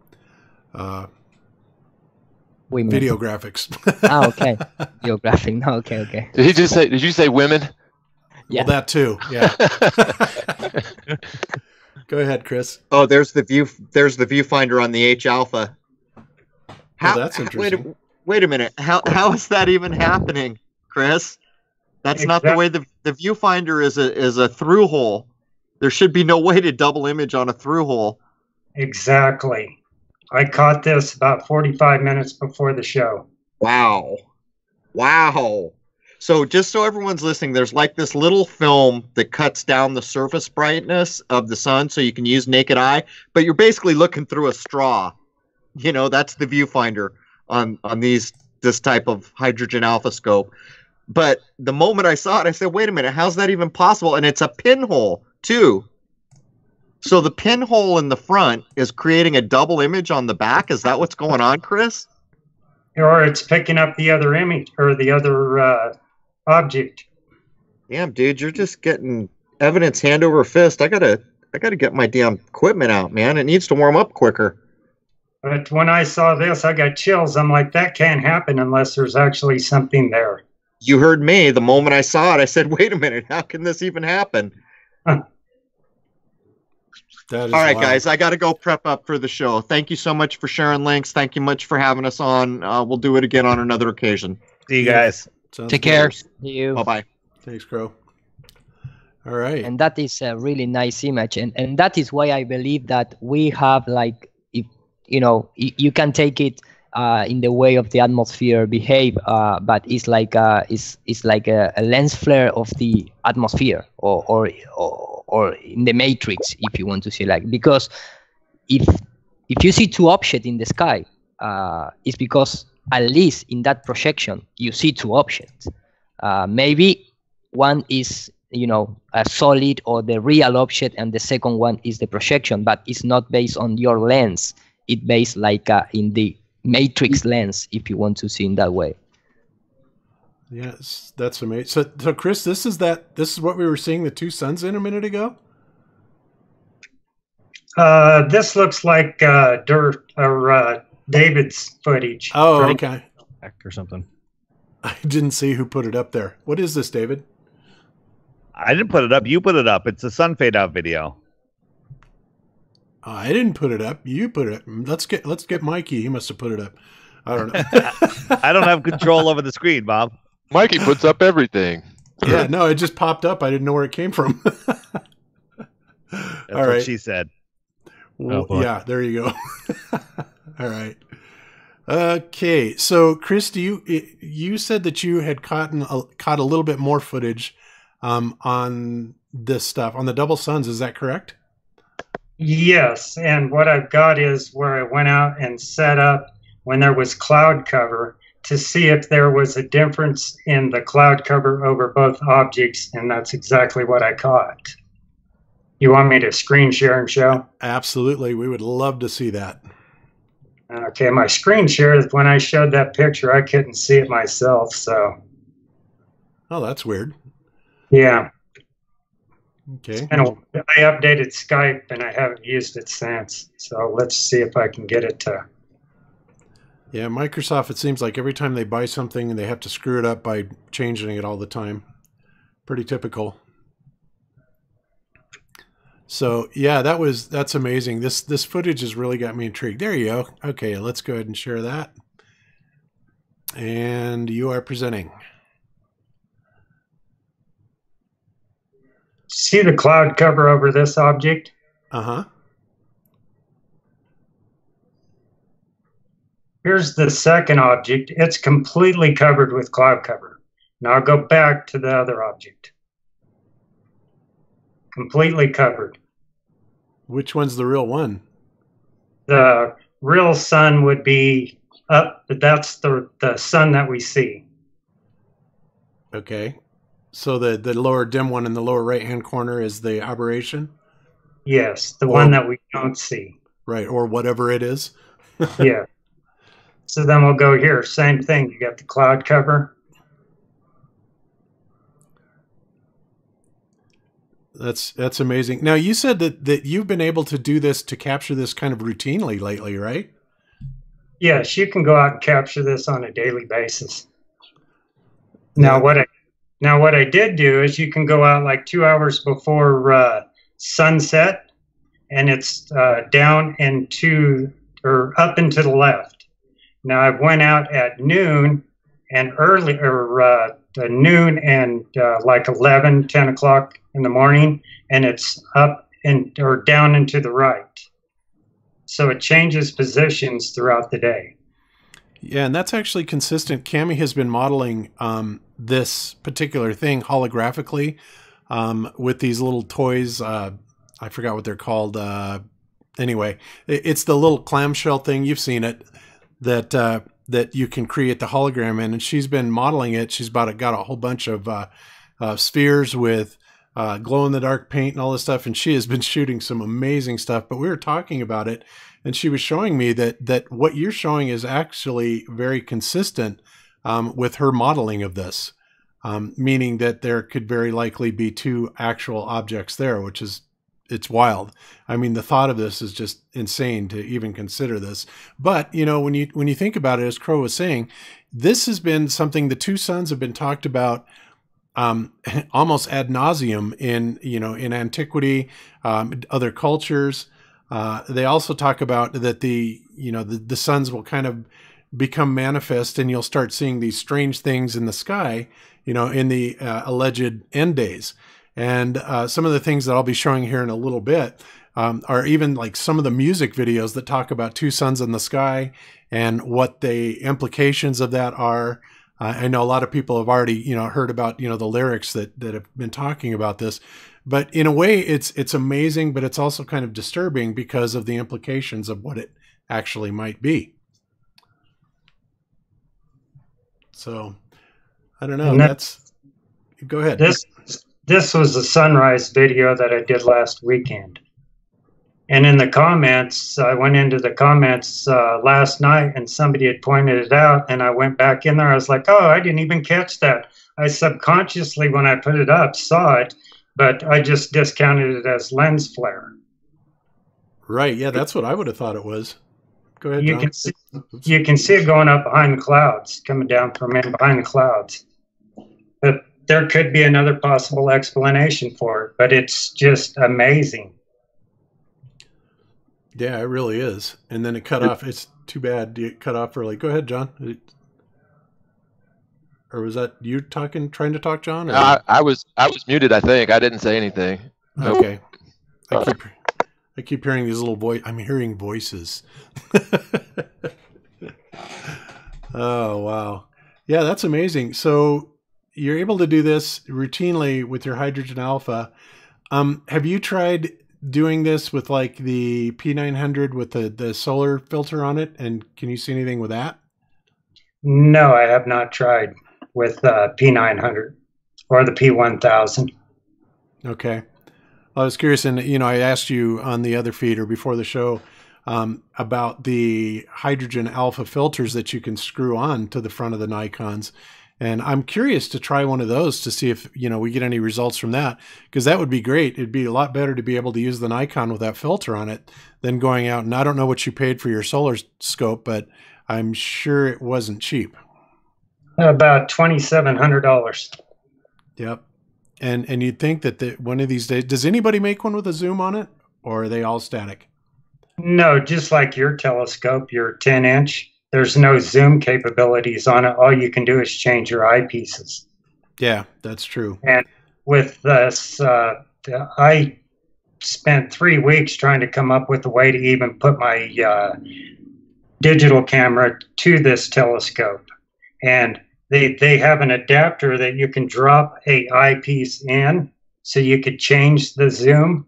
video graphics. Okay. Video graphic. No, okay. Did you say women? Yeah. Well, that too. Yeah. Go ahead, Chris. Oh, there's the viewfinder on the H Alpha. How, that's interesting. Wait a minute. How is that even happening, Chris? That's not the way the viewfinder is a through hole. There should be no way to double image on a through hole. Exactly. I caught this about 45 minutes before the show. Wow. So just so everyone's listening, there's like this little film that cuts down the surface brightness of the sun so you can use naked eye, but you're basically looking through a straw. That's the viewfinder on this type of hydrogen alpha scope. But the moment I saw it, I said, wait a minute, how's that even possible? And it's a pinhole too. So the pinhole in the front is creating a double image on the back. Is that what's going on, Chris? Or it's picking up the other image or the other object. Damn, dude, you're just getting evidence hand over fist. I gotta get my damn equipment out, man. It needs to warm up quicker. But when I saw this, I got chills. I'm like, that can't happen unless there's actually something there. You heard me. The moment I saw it, I said, wait a minute, how can this even happen? All right, guys, I got to go prep up for the show. Thank you so much for sharing links. Thank you much for having us on. We'll do it again on another occasion. See you guys. Take care. See you. Bye-bye. Thanks, Crow. All right. And that is a really nice image. And that is why I believe that we have, like, you can take it in the way of the atmosphere behave, but it's like a lens flare of the atmosphere, or in the matrix, if you want to say, like, because if you see two objects in the sky, it's because at least in that projection you see two objects. Maybe one is a solid or the real object, and the second one is the projection, but it's not based on your lens. It's based like in the matrix lens, if you want to see in that way. Yes, that's amazing. So Chris, this is what we were seeing the two suns in a minute ago. This looks like David's footage. Oh, okay. Or something. I didn't see who put it up there. What is this, David? I didn't put it up. You put it up. It's a sun fade out video. I didn't put it up. You put it up. Let's get Mikey. He must have put it up. I don't know. I don't have control over the screen, Bob. Mikey puts up everything. Yeah, no, it just popped up. I didn't know where it came from. That's All right. what she said. Well, yeah, there you go. All right. Okay, so Chris, you said that you had caught a little bit more footage on this stuff on the double suns. Is that correct? Yes, and what I've got is where I went out and set up when there was cloud cover to see if there was a difference in the cloud cover over both objects, and that's exactly what I caught. You want me to screen share and show? Absolutely, we would love to see that. Okay, my screen share is when I showed that picture, I couldn't see it myself, so. Oh, that's weird. Yeah. Okay. And I updated Skype and I haven't used it since. So let's see if I can get it to. Yeah, Microsoft, it seems like every time they buy something and they have to screw it up by changing it all the time. Pretty typical. So yeah, that's amazing. This footage has really got me intrigued. There you go. Okay, let's go ahead and share that. And you are presenting. See the cloud cover over this object? Uh-huh. Here's the second object. It's completely covered with cloud cover. Now I'll go back to the other object. Completely covered. Which one's the real one? The real sun would be up, but that's the sun that we see. Okay. So the lower dim one in the lower right-hand corner is the aberration? Yes, the one that we don't see. Right, or whatever it is. Yeah. So then we'll go here. Same thing. You got the cloud cover. That's amazing. Now, you said that you've been able to do this, to capture this kind of routinely lately, right? Yes, you can go out and capture this on a daily basis. Now, what I did do is you can go out like 2 hours before sunset, and it's down into or up and to the left. Now, I went out at noon and early, or noon and like 11, 10 o'clock in the morning, and it's up and or down and to the right. So it changes positions throughout the day. Yeah, and that's actually consistent. Cami has been modeling this particular thing holographically with these little toys. I forgot what they're called. Anyway, it's the little clamshell thing. You've seen it, that you can create the hologram in, and she's been modeling it. She's got a whole bunch of spheres with glow-in-the-dark paint and all this stuff, and she has been shooting some amazing stuff. But we were talking about it, and she was showing me that what you're showing is actually very consistent with her modeling of this, meaning that there could very likely be two actual objects there, which is, it's wild. I mean, the thought of this is just insane to even consider this. But, you know, when you think about it, as Crow was saying, this has been something the two suns have been talked about almost ad nauseum in antiquity, other cultures. They also talk about that the suns will kind of become manifest, and you'll start seeing these strange things in the sky, in the alleged end days. And some of the things that I'll be showing here in a little bit, or even like some of the music videos that talk about two suns in the sky and what the implications of that are. I know a lot of people have already, heard about, the lyrics that have been talking about this, but in a way it's amazing, but it's also kind of disturbing because of the implications of what it actually might be. So I don't know. Go ahead. This was a sunrise video that I did last weekend. And in the comments, I went into the comments last night and somebody had pointed it out, and I went back in there. I was like, oh, I didn't even catch that. I subconsciously, when I put it up, saw it, but I just discounted it as lens flare. Right. Yeah, that's what I would have thought it was. Go ahead, You John. you can see it going up behind the clouds, coming down from in behind the clouds. But there could be another possible explanation for it, but it's just amazing. Yeah, it really is. And then it cut off. It's too bad it cut off early. Go ahead, John. Or was that you trying to talk, John? Or? I was muted, I think. I didn't say anything. Okay. I keep hearing these little I'm hearing voices. Oh, wow. Yeah, that's amazing. So you're able to do this routinely with your hydrogen alpha. Have you tried doing this with like the P900 with the solar filter on it? And can you see anything with that? No, I have not tried with P900 or the P1000. Okay. I was curious, and I asked you on the other feed or before the show about the hydrogen alpha filters that you can screw on to the front of the Nikons. And I'm curious to try one of those to see if, we get any results from that, because that would be great. It'd be a lot better to be able to use the Nikon with that filter on it than going out. And I don't know what you paid for your solar scope, but I'm sure it wasn't cheap. About $2,700. Yep. And you'd think that one of these days, does anybody make one with a zoom on it, or are they all static? No, just like your telescope, your 10-inch. There's no zoom capabilities on it. All you can do is change your eyepieces. Yeah, that's true. And with this, I spent 3 weeks trying to come up with a way to even put my digital camera to this telescope. And they have an adapter that you can drop a eyepiece in so you could change the zoom.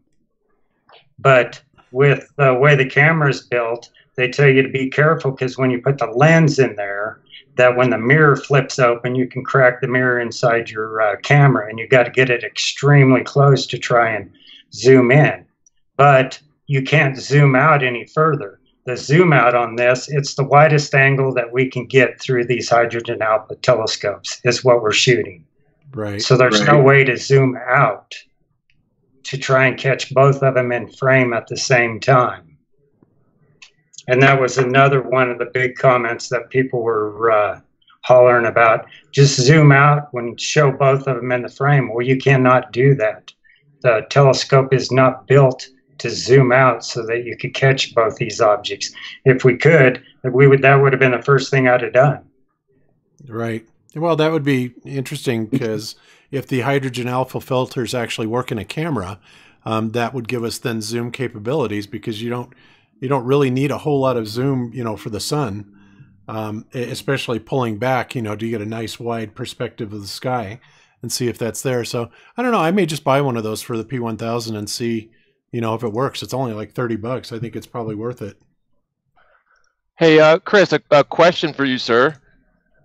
But with the way the camera is built, they tell you to be careful because when you put the lens in there, that when the mirror flips open, you can crack the mirror inside your camera, and you got to get it extremely close to try and zoom in. But you can't zoom out any further. The zoom out on this, it's the widest angle that we can get through these hydrogen alpha telescopes is what we're shooting. Right. So there's no way to zoom out to try and catch both of them in frame at the same time. And that was another one of the big comments that people were hollering about. Just zoom out when show both of them in the frame. Well, you cannot do that. The telescope is not built to zoom out so that you could catch both these objects. If we could, that would have been the first thing I'd have done. Right. Well, that would be interesting because if the hydrogen alpha filters actually work in a camera, that would give us then zoom capabilities, because you don't really need a whole lot of zoom, for the sun, especially pulling back, to get a nice wide perspective of the sky and see if that's there. So I don't know. I may just buy one of those for the P1000 and see, if it works. It's only like $30. I think it's probably worth it. Hey, Chris, a question for you, sir.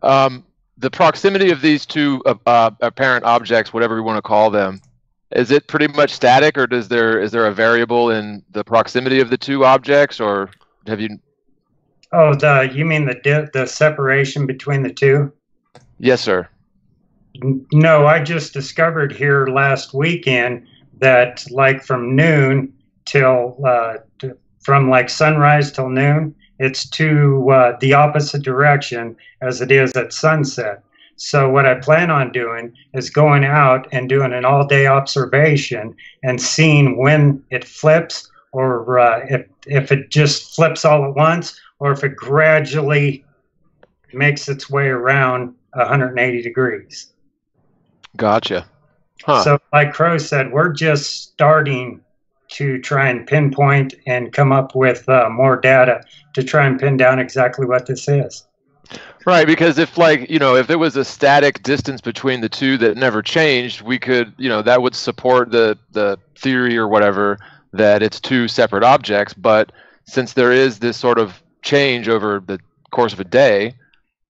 The proximity of these two apparent objects, whatever you want to call them, is it pretty much static, or is there a variable in the proximity of the two objects, or have you? Oh, you mean the separation between the two? Yes, sir. No, I just discovered here last weekend that like from noon till from like sunrise till noon, it's to the opposite direction as it is at sunset. So what I plan on doing is going out and doing an all-day observation and seeing when it flips, or if it just flips all at once, or if it gradually makes its way around 180 degrees. Gotcha. Huh. So like Crow said, we're just starting to try and pinpoint and come up with more data to try and pin down exactly what this is. Right, because if if there was a static distance between the two that never changed, we could, that would support the theory or whatever that it's two separate objects. But since there is this sort of change over the course of a day,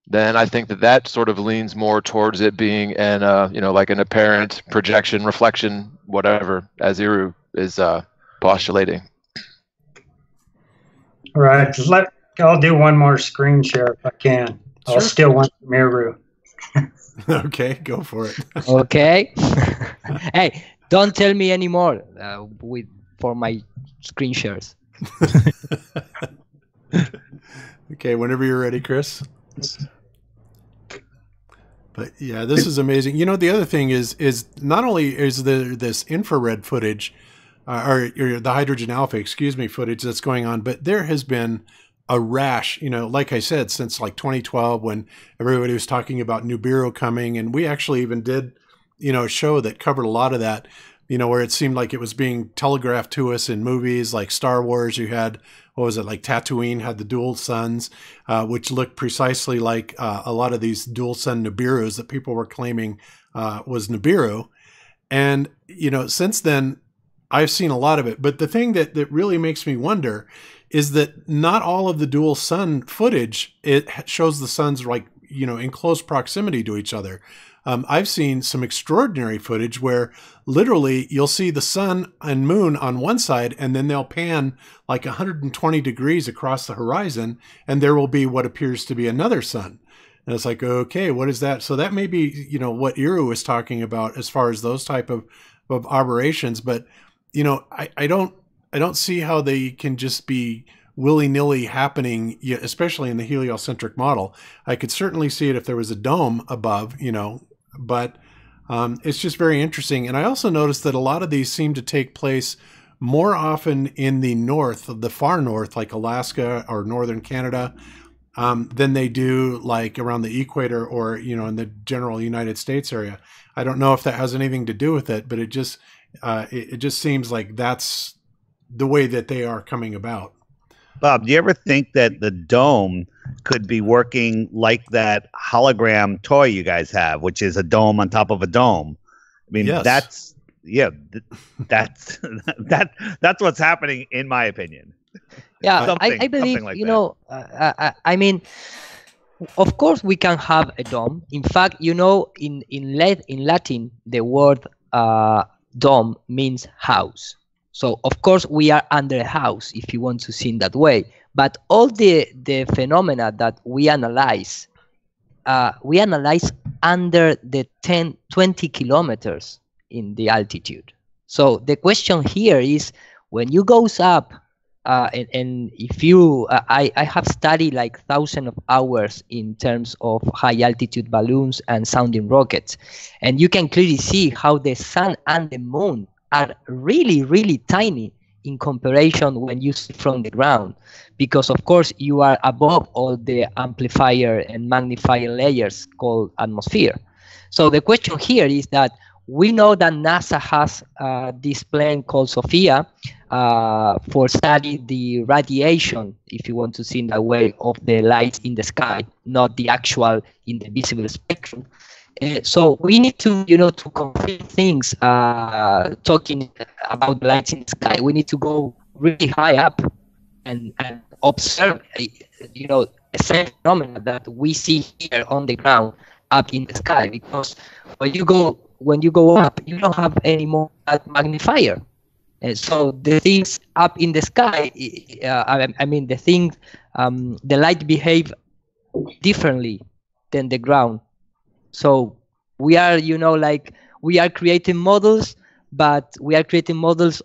then I think that sort of leans more towards it being an like an apparent projection, reflection, whatever, as Iru is postulating. All right, I'll do one more screen share if I can. I'll Sure. steal one from Iru. Okay, go for it. Okay. Hey, don't tell me anymore for my screen shares. Okay, whenever you're ready, Chris. But yeah, this is amazing. The other thing is not only is there this infrared footage, or the hydrogen alpha, footage that's going on, but there has been a rash, like I said, since like 2012 when everybody was talking about Nibiru coming, and we actually even did, a show that covered a lot of that, where it seemed like it was being telegraphed to us in movies like Star Wars. You had, what was it, like Tatooine had the dual suns, which looked precisely like a lot of these dual sun Nibirus that people were claiming was Nibiru. And, since then, I've seen a lot of it. But the thing that really makes me wonder is that not all of the dual sun footage, it shows the suns like, in close proximity to each other. I've seen some extraordinary footage where literally you'll see the sun and moon on one side, and then they'll pan like 120 degrees across the horizon, and there will be what appears to be another sun. And it's like, okay, what is that? So that may be, what Iru was talking about as far as those type of aberrations. But, I don't see how they can just be willy-nilly happening, especially in the heliocentric model. I could certainly see it if there was a dome above, but it's just very interesting. And I also noticed that a lot of these seem to take place more often in the north, the far north, like Alaska or northern Canada, than they do like around the equator or, in the general United States area. I don't know if that has anything to do with it, but it just seems like that's the way that they are coming about. Bob, do you ever think that the dome could be working like that hologram toy you guys have, which is a dome on top of a dome? I mean, Yes. that's what's happening, in my opinion. Yeah, I believe, something like I mean, of course we can have a dome. In fact, in Latin, the word dome means house. So, of course, we are under a house, if you want to see it that way. But all the phenomena that we analyze under the 20 kilometers in the altitude. So the question here is, when you goes up, and if you, I have studied like thousands of hours in terms of high altitude balloons and sounding rockets, and you can clearly see how the sun and the moon are really, really tiny in comparison when you see from the ground, because of course you are above all the amplifier and magnifier layers called atmosphere. So the question here is that we know that NASA has this plane called SOFIA for study the radiation, if you want to see in that way, of the lights in the sky, not the actual in the visible spectrum. So we need to, to complete things, talking about the lights in the sky. We need to go really high up and observe, a same phenomena that we see here on the ground up in the sky. Because when you go up, you don't have any more that magnifier. And so the things up in the sky, the things, the light behave differently than the ground. So we are, we are creating models, but we are creating models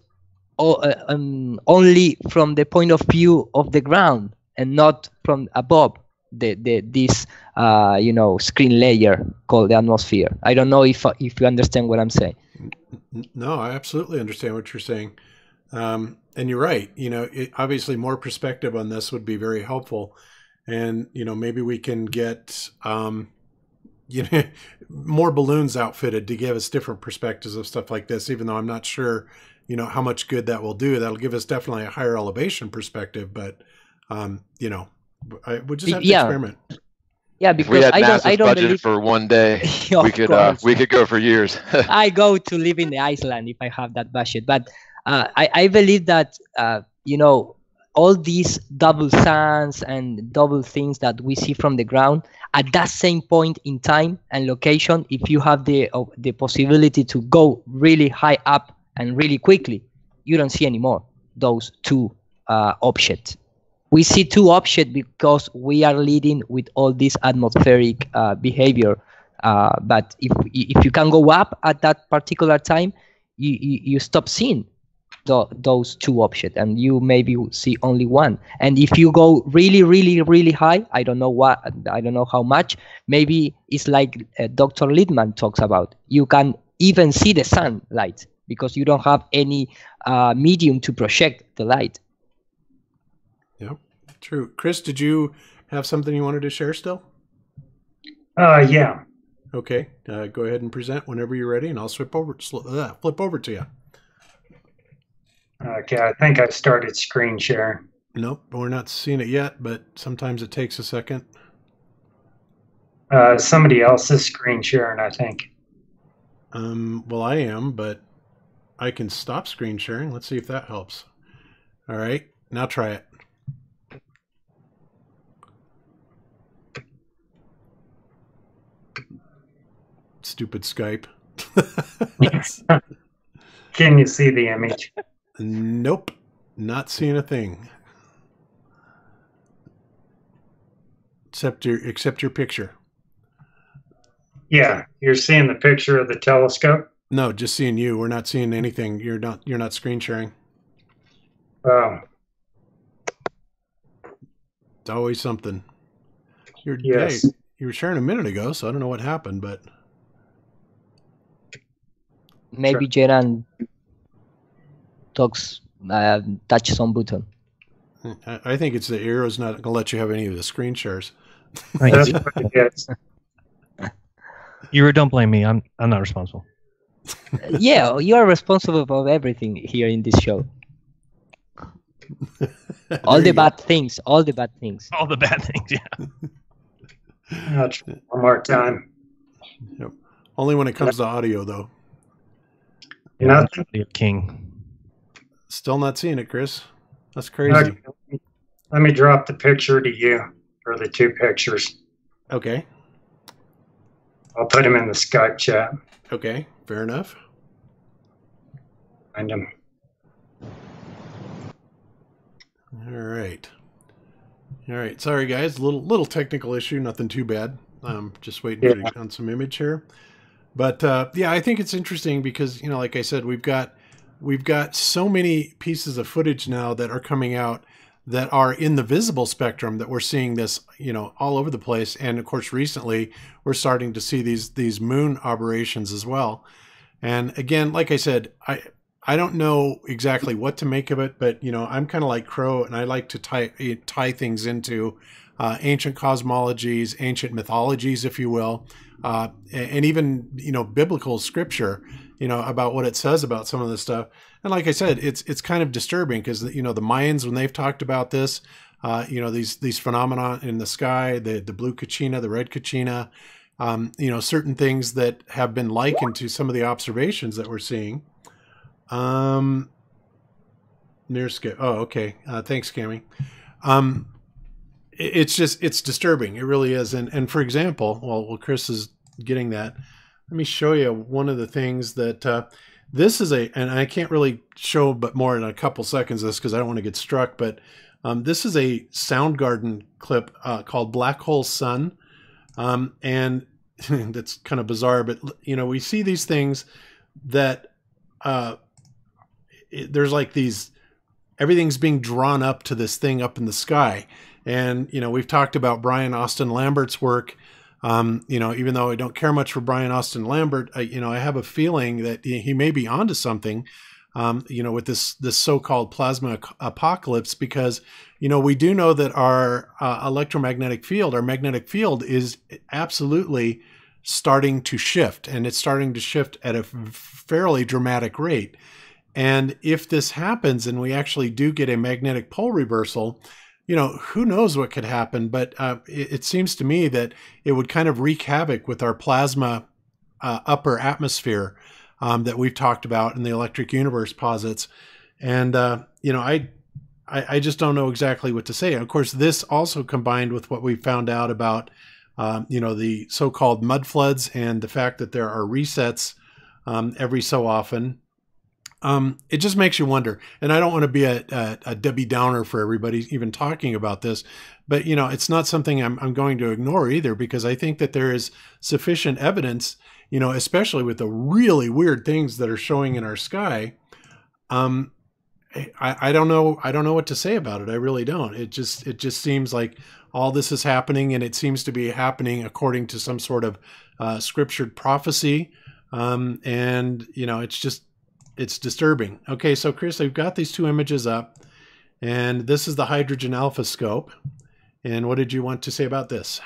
only from the point of view of the ground and not from above this screen layer called the atmosphere. I don't know if you understand what I'm saying. No, I absolutely understand what you're saying. And you're right. Obviously more perspective on this would be very helpful. And, maybe we can get, you know, more balloons outfitted to give us different perspectives of stuff like this, even though I'm not sure, you know, how much good that will do. That'll give us definitely a higher elevation perspective, but, you know, we'll just have to experiment. Yeah, If because we had I NASA's don't budget believe for one day, Of we could go for years. I go to live in the Iceland if I have that budget. But I believe that, you know, all these double suns and double things that we see from the ground at that same point in time and location, if you have the possibility to go really high up and really quickly, you don't see anymore those two objects. We see two objects because we are leading with all this atmospheric behavior. But if you can go up at that particular time, you stop seeing those two objects, and you maybe see only one. And if you go really, really, really high, I don't know how much. Maybe it's like Dr. Littman talks about. You can even see the sunlight because you don't have any medium to project the light. Yep, true. Chris, did you have something you wanted to share still? Yeah. Okay, go ahead and present whenever you're ready, and I'll flip over to you. Okay, I think I started screen sharing. Nope, we're not seeing it yet, but sometimes it takes a second. Somebody else is screen sharing, I think. Well, I am, but I can stop screen sharing. Let's see if that helps. All right, now try it. Stupid Skype. Can you see the image? Nope, not seeing a thing. Except your picture. Yeah, you're seeing the picture of the telescope? No, just seeing you. We're not seeing anything. You're not screen sharing. Oh. It's always something. Yes. Hey, you were sharing a minute ago, so I don't know what happened, but maybe Jeran touch some button. I think it's the arrow's not going to let you have any of the screen shares. That's what it is. Don't blame me. I'm not responsible. Yeah, you are responsible for everything here in this show. All the bad things. All the bad things, yeah. One more time. Yep. Only when it comes to audio, though. Nothing. King. Still not seeing it, Chris. That's crazy. Okay. Let me drop the picture to you, or the two pictures. Okay. I'll put them in the Skype chat. Okay, fair enough. Find them. All right. All right. Sorry, guys. Little technical issue. Nothing too bad. Just waiting on some image here. But yeah, I think it's interesting because, you know, like I said, we've got so many pieces of footage now that are coming out that are in the visible spectrum that we're seeing this, you know, all over the place. And of course, recently we're starting to see these moon aberrations as well. And again, like I said, I don't know exactly what to make of it, but you know, I'm kind of like Crow, and I like to tie things into ancient cosmologies, ancient mythologies, if you will, and even, you know, biblical scripture, you know, about what it says about some of this stuff. And like I said, it's kind of disturbing because, you know, the Mayans, when they've talked about this, you know, these phenomena in the sky, the blue kachina, the red kachina, you know, certain things that have been likened to some of the observations that we're seeing. Near skip. Oh, okay. Thanks, Cammy. It's disturbing. It really is. And for example, while Chris is getting that, let me show you one of the things that, this is and I can't really show but more in a couple seconds of this because I don't want to get struck, but this is a Soundgarden clip called Black Hole Sun. And that's kind of bizarre, but you know, we see these things that there's like everything's being drawn up to this thing up in the sky. And, you know, we've talked about Brian Austin Lambert's work. You know, even though I don't care much for Brian Austin Lambert, you know, I have a feeling that he may be onto something, you know, with this so-called plasma apocalypse, because, you know, we do know that our electromagnetic field, our magnetic field is absolutely starting to shift, and it's starting to shift at a fairly dramatic rate. And if this happens and we actually do get a magnetic pole reversal, who knows what could happen, but it seems to me that it would kind of wreak havoc with our plasma upper atmosphere that we've talked about in the electric universe posits. And, I just don't know exactly what to say. And of course, this also combined with what we found out about, the so-called mud floods and the fact that there are resets every so often. It just makes you wonder. And I don't want to be a Debbie Downer for everybody even talking about this, but it's not something I'm going to ignore either, because I think that there is sufficient evidence, especially with the really weird things that are showing in our sky. I don't know. I don't know what to say about it. I really don't. It just seems like all this is happening, and it seems to be happening according to some sort of scriptured prophecy. And it's disturbing. Okay, so Chris, I've got these two images up, and this is the hydrogen alpha scope. And what did you want to say about this?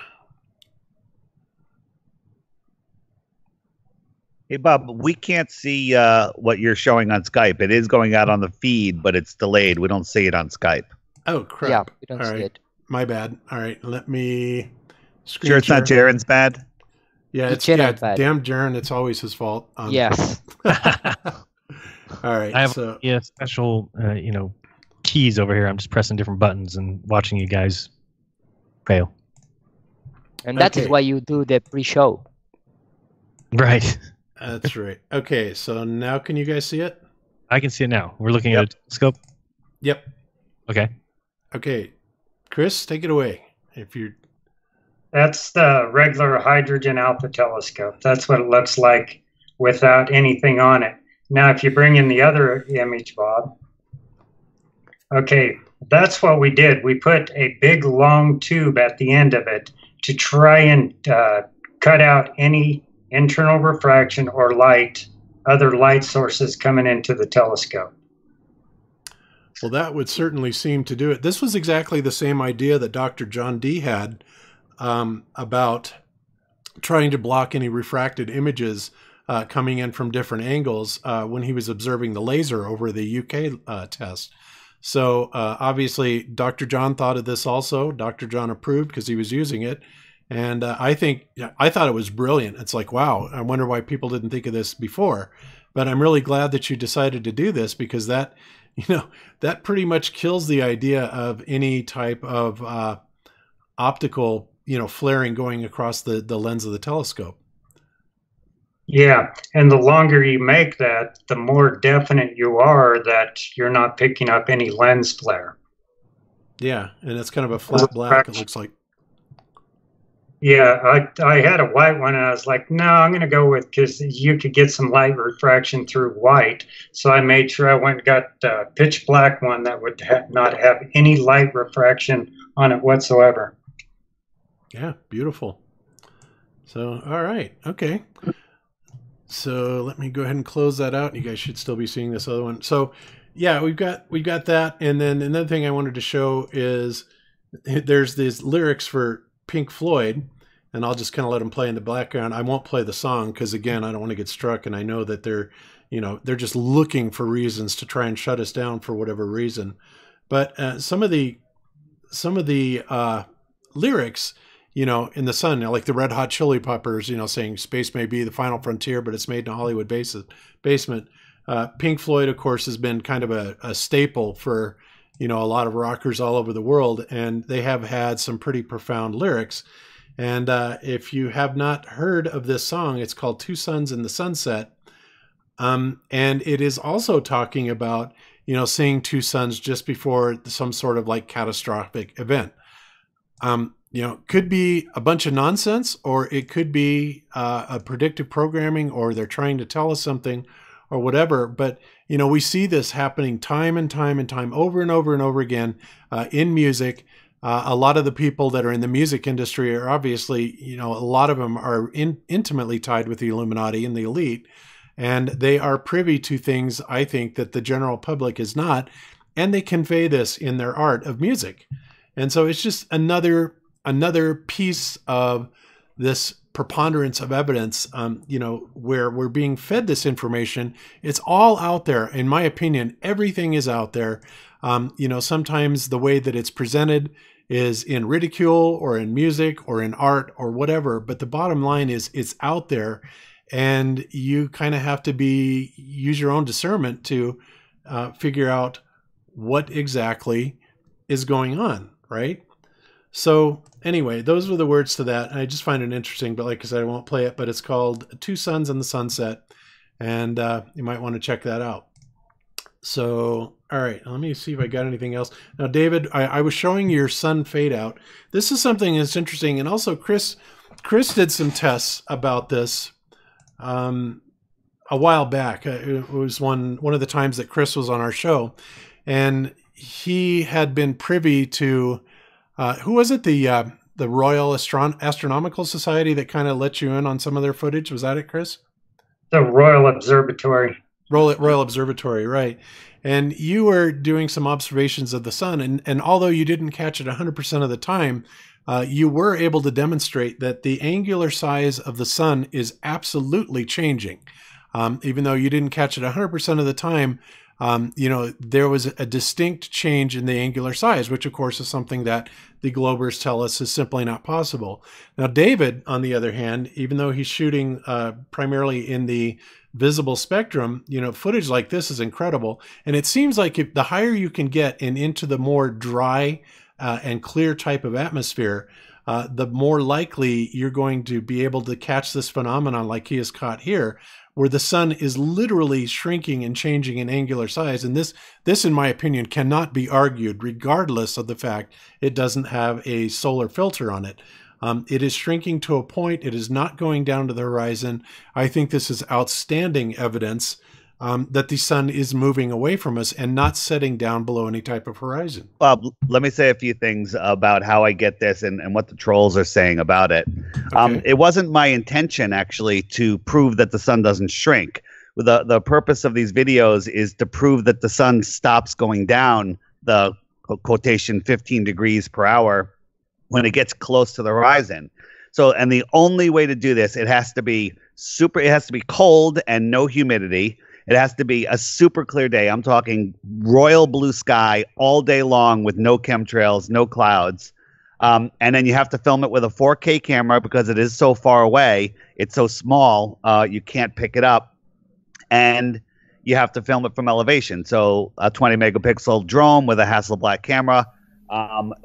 Hey, Bob, we can't see what you're showing on Skype. It is going out on the feed, but it's delayed. We don't see it on Skype. Oh, crap. Yeah, we don't All see right. it. My bad. All right, let me Sure it's not Jaren's bad? Yeah, It's Jaren's bad. Damn Jaren, it's always his fault. Yes. All right. I have so special, keys over here. I'm just pressing different buttons and watching you guys fail. And that is Okay. why you do the pre-show. Right. that's right. Okay, so now can you guys see it? I can see it now. We're looking at a telescope. Yep. Okay. Okay, Chris, take it away. If you're That's the regular hydrogen alpha telescope. That's what it looks like without anything on it. Now, if you bring in the other image, Bob. Okay, that's what we did. We put a big long tube at the end of it to try and cut out any internal refraction or other light sources coming into the telescope. Well, that would certainly seem to do it. This was exactly the same idea that Dr. John Dee had about trying to block any refracted images coming in from different angles when he was observing the laser over the UK test. So obviously, Dr. John thought of this also. Dr. John approved because he was using it. And I thought it was brilliant. It's like, wow, I wonder why people didn't think of this before. But I'm really glad that you decided to do this, because that pretty much kills the idea of any type of optical, flaring going across the lens of the telescope. Yeah, and the longer you make that, the more definite you are that you're not picking up any lens flare. Yeah, and it's kind of a flat black, it looks like. Yeah, I had a white one, and I was like, no, I'm going to go with, because you could get some light refraction through white. So I made sure I went and got a pitch black one that would not have any light refraction on it whatsoever. Yeah, beautiful. So, all right, okay. So let me go ahead and close that out. You guys should still be seeing this other one. So, yeah, we've got that, and then another thing I wanted to show is there's these lyrics for Pink Floyd, and I'll just kind of let them play in the background. I won't play the song because, again, I don't want to get struck, and I know that they're just looking for reasons to try and shut us down for whatever reason. But some of the lyrics, in the sun, like the Red Hot Chili Peppers, saying space may be the final frontier, but it's made in a Hollywood basement. Pink Floyd, of course, has been kind of a staple for, a lot of rockers all over the world, and they have had some pretty profound lyrics. And if you have not heard of this song, it's called Two Suns in the Sunset. And it is also talking about, seeing two suns just before some sort of like catastrophic event. Could be a bunch of nonsense, or it could be a predictive programming, or they're trying to tell us something or whatever. But, we see this happening time and time and time over and over and over again in music. A lot of the people that are in the music industry are obviously, a lot of them are intimately tied with the Illuminati and the elite, and they are privy to things, I think, that the general public is not, and they convey this in their art of music. And so it's just another piece of this preponderance of evidence, where we're being fed this information. It's all out there. In my opinion, everything is out there. Sometimes the way that it's presented is in ridicule or in music or in art or whatever. But the bottom line is it's out there, and you kind of have to use your own discernment to figure out what exactly is going on, right? So anyway, those were the words to that. I just find it interesting, but like I said, I won't play it, but it's called Two Suns in the Sunset, and you might want to check that out. So, all right, let me see if I got anything else. Now, David, I was showing your sun fade out. This is something that's interesting. And also Chris did some tests about this a while back. It was one of the times that Chris was on our show, and he had been privy to, who was it? The Royal Astronomical Society that kind of let you in on some of their footage. Was that it, Chris? The Royal Observatory. Royal Observatory, right. And you were doing some observations of the sun, and although you didn't catch it 100% of the time, you were able to demonstrate that the angular size of the sun is absolutely changing. Even though you didn't catch it 100% of the time, there was a distinct change in the angular size, which of course is something that the Globers tell us is simply not possible. Now, David, on the other hand, even though he's shooting primarily in the visible spectrum, footage like this is incredible. And it seems like if the higher you can get and into the more dry and clear type of atmosphere, the more likely you're going to be able to catch this phenomenon like he has caught here, where the sun is literally shrinking and changing in angular size. And this, in my opinion, cannot be argued, regardless of the fact it doesn't have a solar filter on it. It is shrinking to a point. It is not going down to the horizon. I think this is outstanding evidence that the sun is moving away from us and not setting down below any type of horizon. Bob, let me say a few things about how I get this and what the trolls are saying about it. Okay. It wasn't my intention, actually, to prove that the sun doesn't shrink. The purpose of these videos is to prove that the sun stops going down the quotation 15 degrees per hour when it gets close to the horizon. So, and the only way to do this, it has to be cold and no humidity. It has to be a super clear day. I'm talking royal blue sky all day long with no chemtrails, no clouds. And then you have to film it with a 4K camera because it is so far away. It's so small, you can't pick it up. And you have to film it from elevation. So a 20 megapixel drone with a Hasselblad camera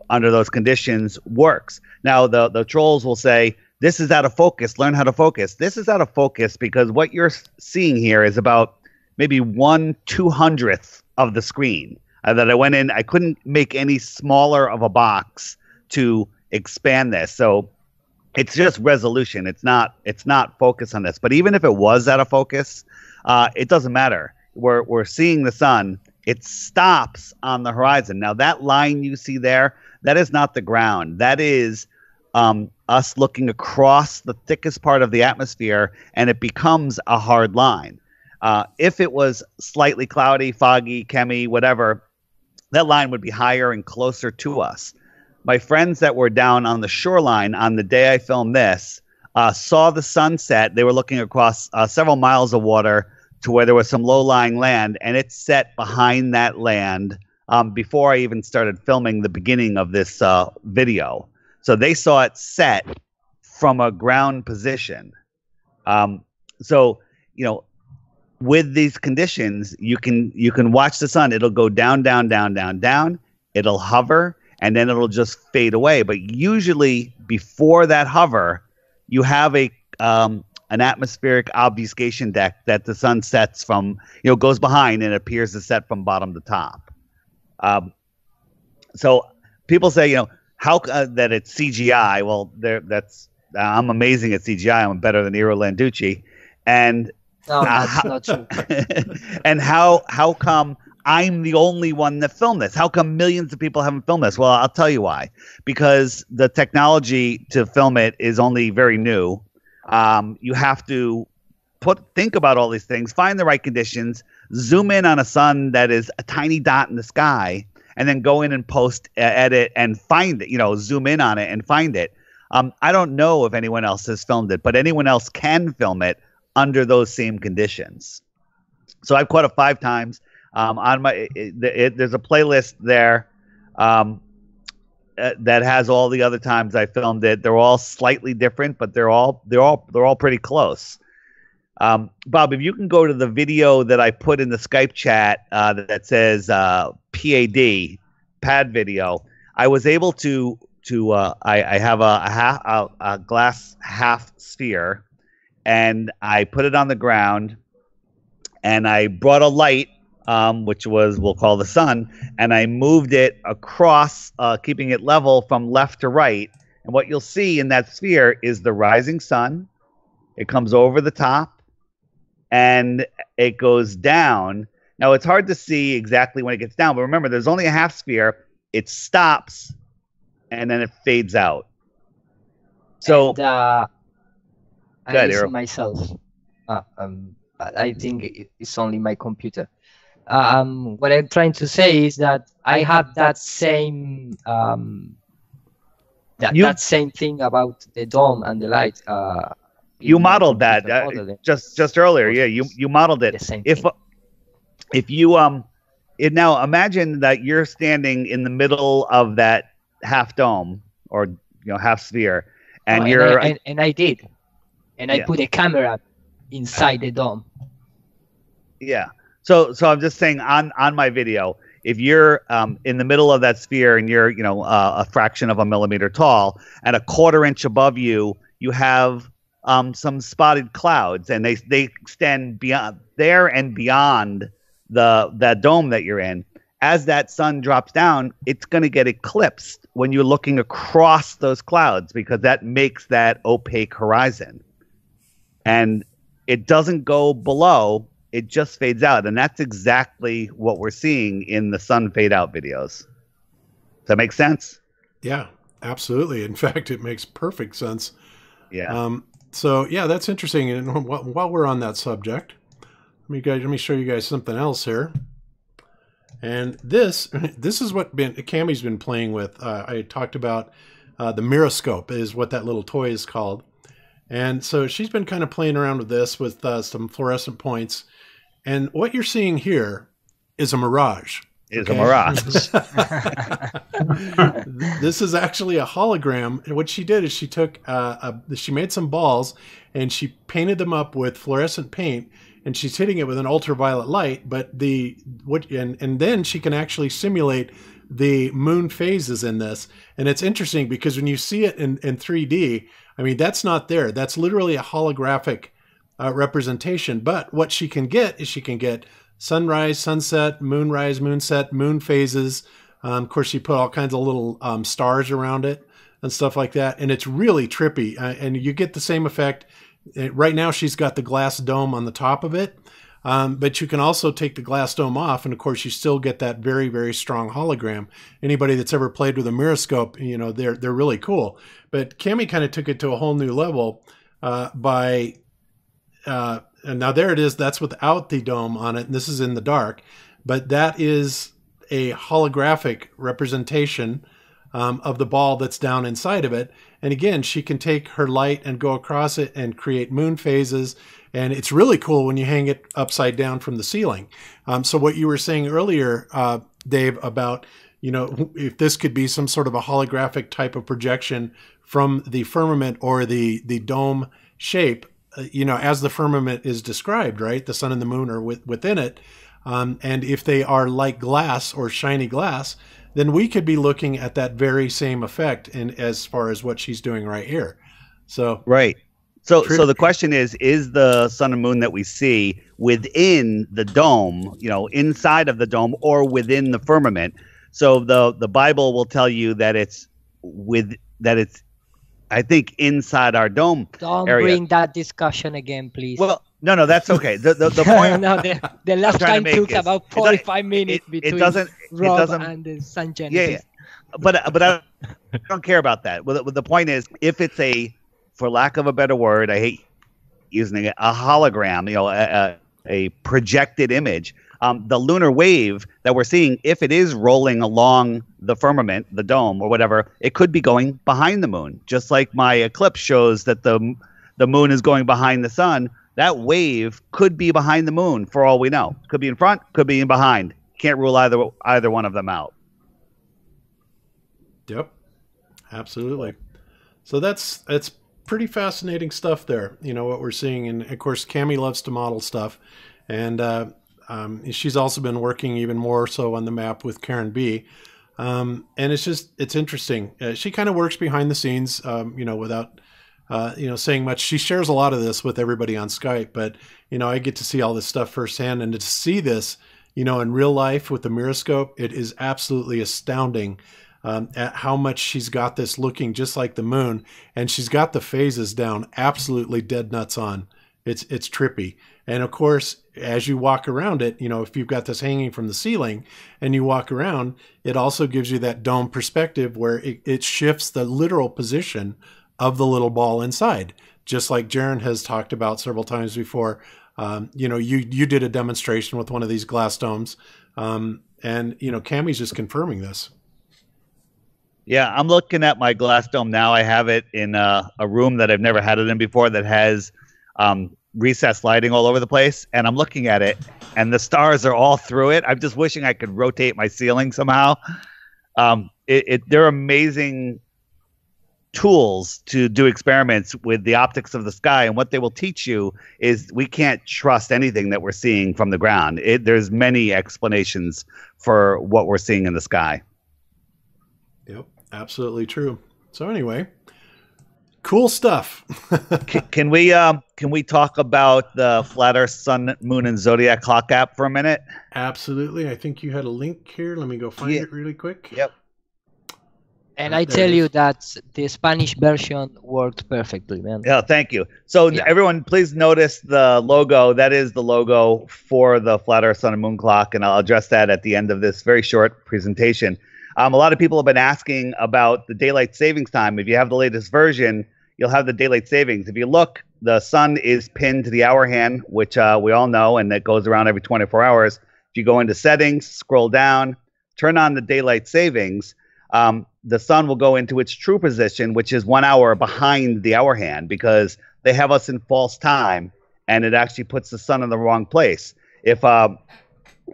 under those conditions works. Now, the trolls will say, this is out of focus. Learn how to focus. This is out of focus because what you're seeing here is about maybe 1/200th of the screen that I went in. I couldn't make any smaller of a box to expand this. So it's just resolution. It's not focus on this. But even if it was out of focus, it doesn't matter. We're seeing the sun. It stops on the horizon. Now, that line you see there, that is not the ground. That is us looking across the thickest part of the atmosphere, and it becomes a hard line. If it was slightly cloudy, foggy, chemi, whatever, that line would be higher and closer to us. My friends that were down on the shoreline on the day I filmed this saw the sunset. They were looking across several miles of water to where there was some low-lying land, and it set behind that land before I even started filming the beginning of this video. So they saw it set from a ground position. So, with these conditions, you can watch the sun. It'll go down, down, down, down, down. It'll hover, and then it'll just fade away. But usually before that hover, you have an atmospheric obfuscation deck that the sun sets from, goes behind and appears to set from bottom to top. So people say, how that it's CGI. Well, I'm amazing at CGI. I'm better than Iro Landucci. And no, that's not true. And how come I'm the only one that filmed this? How come millions of people haven't filmed this? Well, I'll tell you why. Because the technology to film it is only very new. You have to think about all these things, find the right conditions, zoom in on a sun that is a tiny dot in the sky, and then go in and post, edit, and find it. Zoom in on it and find it. I don't know if anyone else has filmed it, but anyone else can film it under those same conditions. So I've caught it 5 times. On my there's a playlist there that has all the other times I filmed it. They're all slightly different, but they're all pretty close. Bob, if you can go to the video that I put in the Skype chat that says pad video, I was able to I have a glass half sphere, and I put it on the ground, and I brought a light, which we'll call the sun, and I moved it across, keeping it level from left to right. And what you'll see in that sphere is the rising sun. It comes over the top, and it goes down. Now, it's hard to see exactly when it gets down, but remember, there's only a half sphere. It stops, and then it fades out. So, I ahead, listen Arrow. myself. I think it's only my computer. What I'm trying to say is that I have that same that same thing about the dome and the light. You modeled that just earlier. Yeah, you modeled it. If you now imagine that you're standing in the middle of that half dome or half sphere, and and I did, and I put a camera inside the dome. Yeah. So I'm just saying on my video, if you're in the middle of that sphere and you're a fraction of a millimeter tall, and a 1/4 inch above you, you have some spotted clouds, and they extend beyond there and beyond that dome that you're in. As that sun drops down, it's going to get eclipsed when you're looking across those clouds, because that makes that opaque horizon, and it doesn't go below. It just fades out, and that's exactly what we're seeing in the sun fade out videos. Does that make sense? Yeah, absolutely. In fact, it makes perfect sense. Yeah. So yeah, that's interesting. And while we're on that subject, let me show you guys something else here. And this is what Cammy's been playing with. I talked about the Miroscope is what that little toy is called. And so she's been kind of playing around with this with some fluorescent points. And what you're seeing here is a mirage. It's a mirage. This is actually a hologram. What she did is she took she made some balls and she painted them up with fluorescent paint, and she's hitting it with an ultraviolet light. But and then she can actually simulate the moon phases in this. And it's interesting because when you see it in 3D, I mean, that's not there. That's literally a holographic representation. But what she can get is she can get sunrise, sunset, moonrise, moonset, moon phases. Of course, she put all kinds of little stars around it and stuff like that. And it's really trippy. And you get the same effect. Right now, she's got the glass dome on the top of it. But you can also take the glass dome off, and of course you still get that very, very strong hologram. Anybody that's ever played with a Miroscope, they're really cool. But Cammy kind of took it to a whole new level and now there it is. That's without the dome on it, and this is in the dark. But that is a holographic representation of the ball that's down inside of it. And again, she can take her light and go across it and create moon phases. And it's really cool when you hang it upside down from the ceiling. So what you were saying earlier, Dave, about, if this could be some sort of a holographic type of projection from the firmament or the dome shape, as the firmament is described, right? The sun and the moon are within it. And if they are like glass or shiny glass, then we could be looking at that very same effect as far as what she's doing right here. So right. So the question is the sun and moon that we see within the dome, inside of the dome or within the firmament? So the Bible will tell you that it's I think inside our dome Don't area. bring that discussion again, please. Well, no, that's okay. The point. No, the last time took about 45 minutes between Rob and the Sun Genesis. Yeah. But I don't care about that. Well, the point is, if it's for lack of a better word, I hate using it, a hologram, a projected image, the lunar wave that we're seeing, if it is rolling along the firmament, the dome or whatever, it could be going behind the moon. Just like my eclipse shows that the moon is going behind the sun, that wave could be behind the moon for all we know. Could be in front, could be in behind. Can't rule either one of them out. Yep, absolutely. So that's pretty fascinating stuff there. You know what we're seeing, and of course, Cammie loves to model stuff, and she's also been working even more so on the map with Karen B. And it's interesting. She kind of works behind the scenes, without saying much. She shares a lot of this with everybody on Skype, but I get to see all this stuff firsthand, and to see this, in real life with the Miroscope, it is absolutely astounding. At how much she's got this looking just like the moon, and she's got the phases down absolutely dead nuts on. It's trippy. And of course, as you walk around it, if you've got this hanging from the ceiling and you walk around, it also gives you that dome perspective where it shifts the literal position of the little ball inside. Just like Jaron has talked about several times before. You did a demonstration with one of these glass domes, and Cammie's just confirming this. Yeah, I'm looking at my glass dome now. I have it in a room that I've never had it in before that has recessed lighting all over the place. And I'm looking at it, and the stars are all through it. I'm just wishing I could rotate my ceiling somehow. They're amazing tools to do experiments with the optics of the sky. And what they will teach you is we can't trust anything that we're seeing from the ground. There's many explanations for what we're seeing in the sky. Yep. Absolutely true. So anyway, cool stuff. Can we talk about the Flat Earth Sun, Moon, and Zodiac Clock app for a minute? Absolutely. I think you had a link here. Let me go find it really quick. Yep. And I tell you that the Spanish version worked perfectly, man. Yeah, thank you. So everyone, please notice the logo. That is the logo for the Flat Earth Sun and Moon Clock, and I'll address that at the end of this very short presentation. A lot of people have been asking about the daylight savings time. If you have the latest version, you'll have the daylight savings. If you look, the sun is pinned to the hour hand, which we all know, and that goes around every 24 hours. If you go into settings, scroll down, turn on the daylight savings, the sun will go into its true position, which is 1 hour behind the hour hand, because they have us in false time, and it actually puts the sun in the wrong place.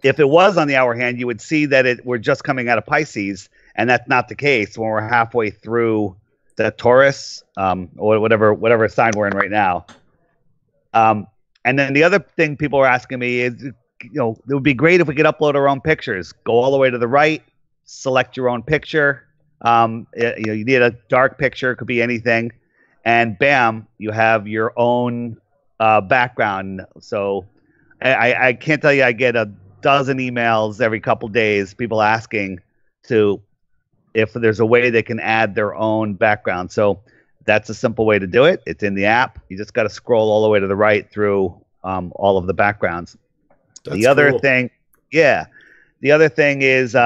If it was on the hour hand, you would see that we're just coming out of Pisces, and that's not the case when we're halfway through the Taurus, or whatever sign we're in right now. And then the other thing people are asking me is, it would be great if we could upload our own pictures. Go all the way to the right, select your own picture. You need a dark picture, could be anything, and bam, you have your own background. So I can't tell you, I get a dozen emails every couple days, people asking if there's a way they can add their own background. So that's a simple way to do it. It's in the app. You just got to scroll all the way to the right through all of the backgrounds. The other thing is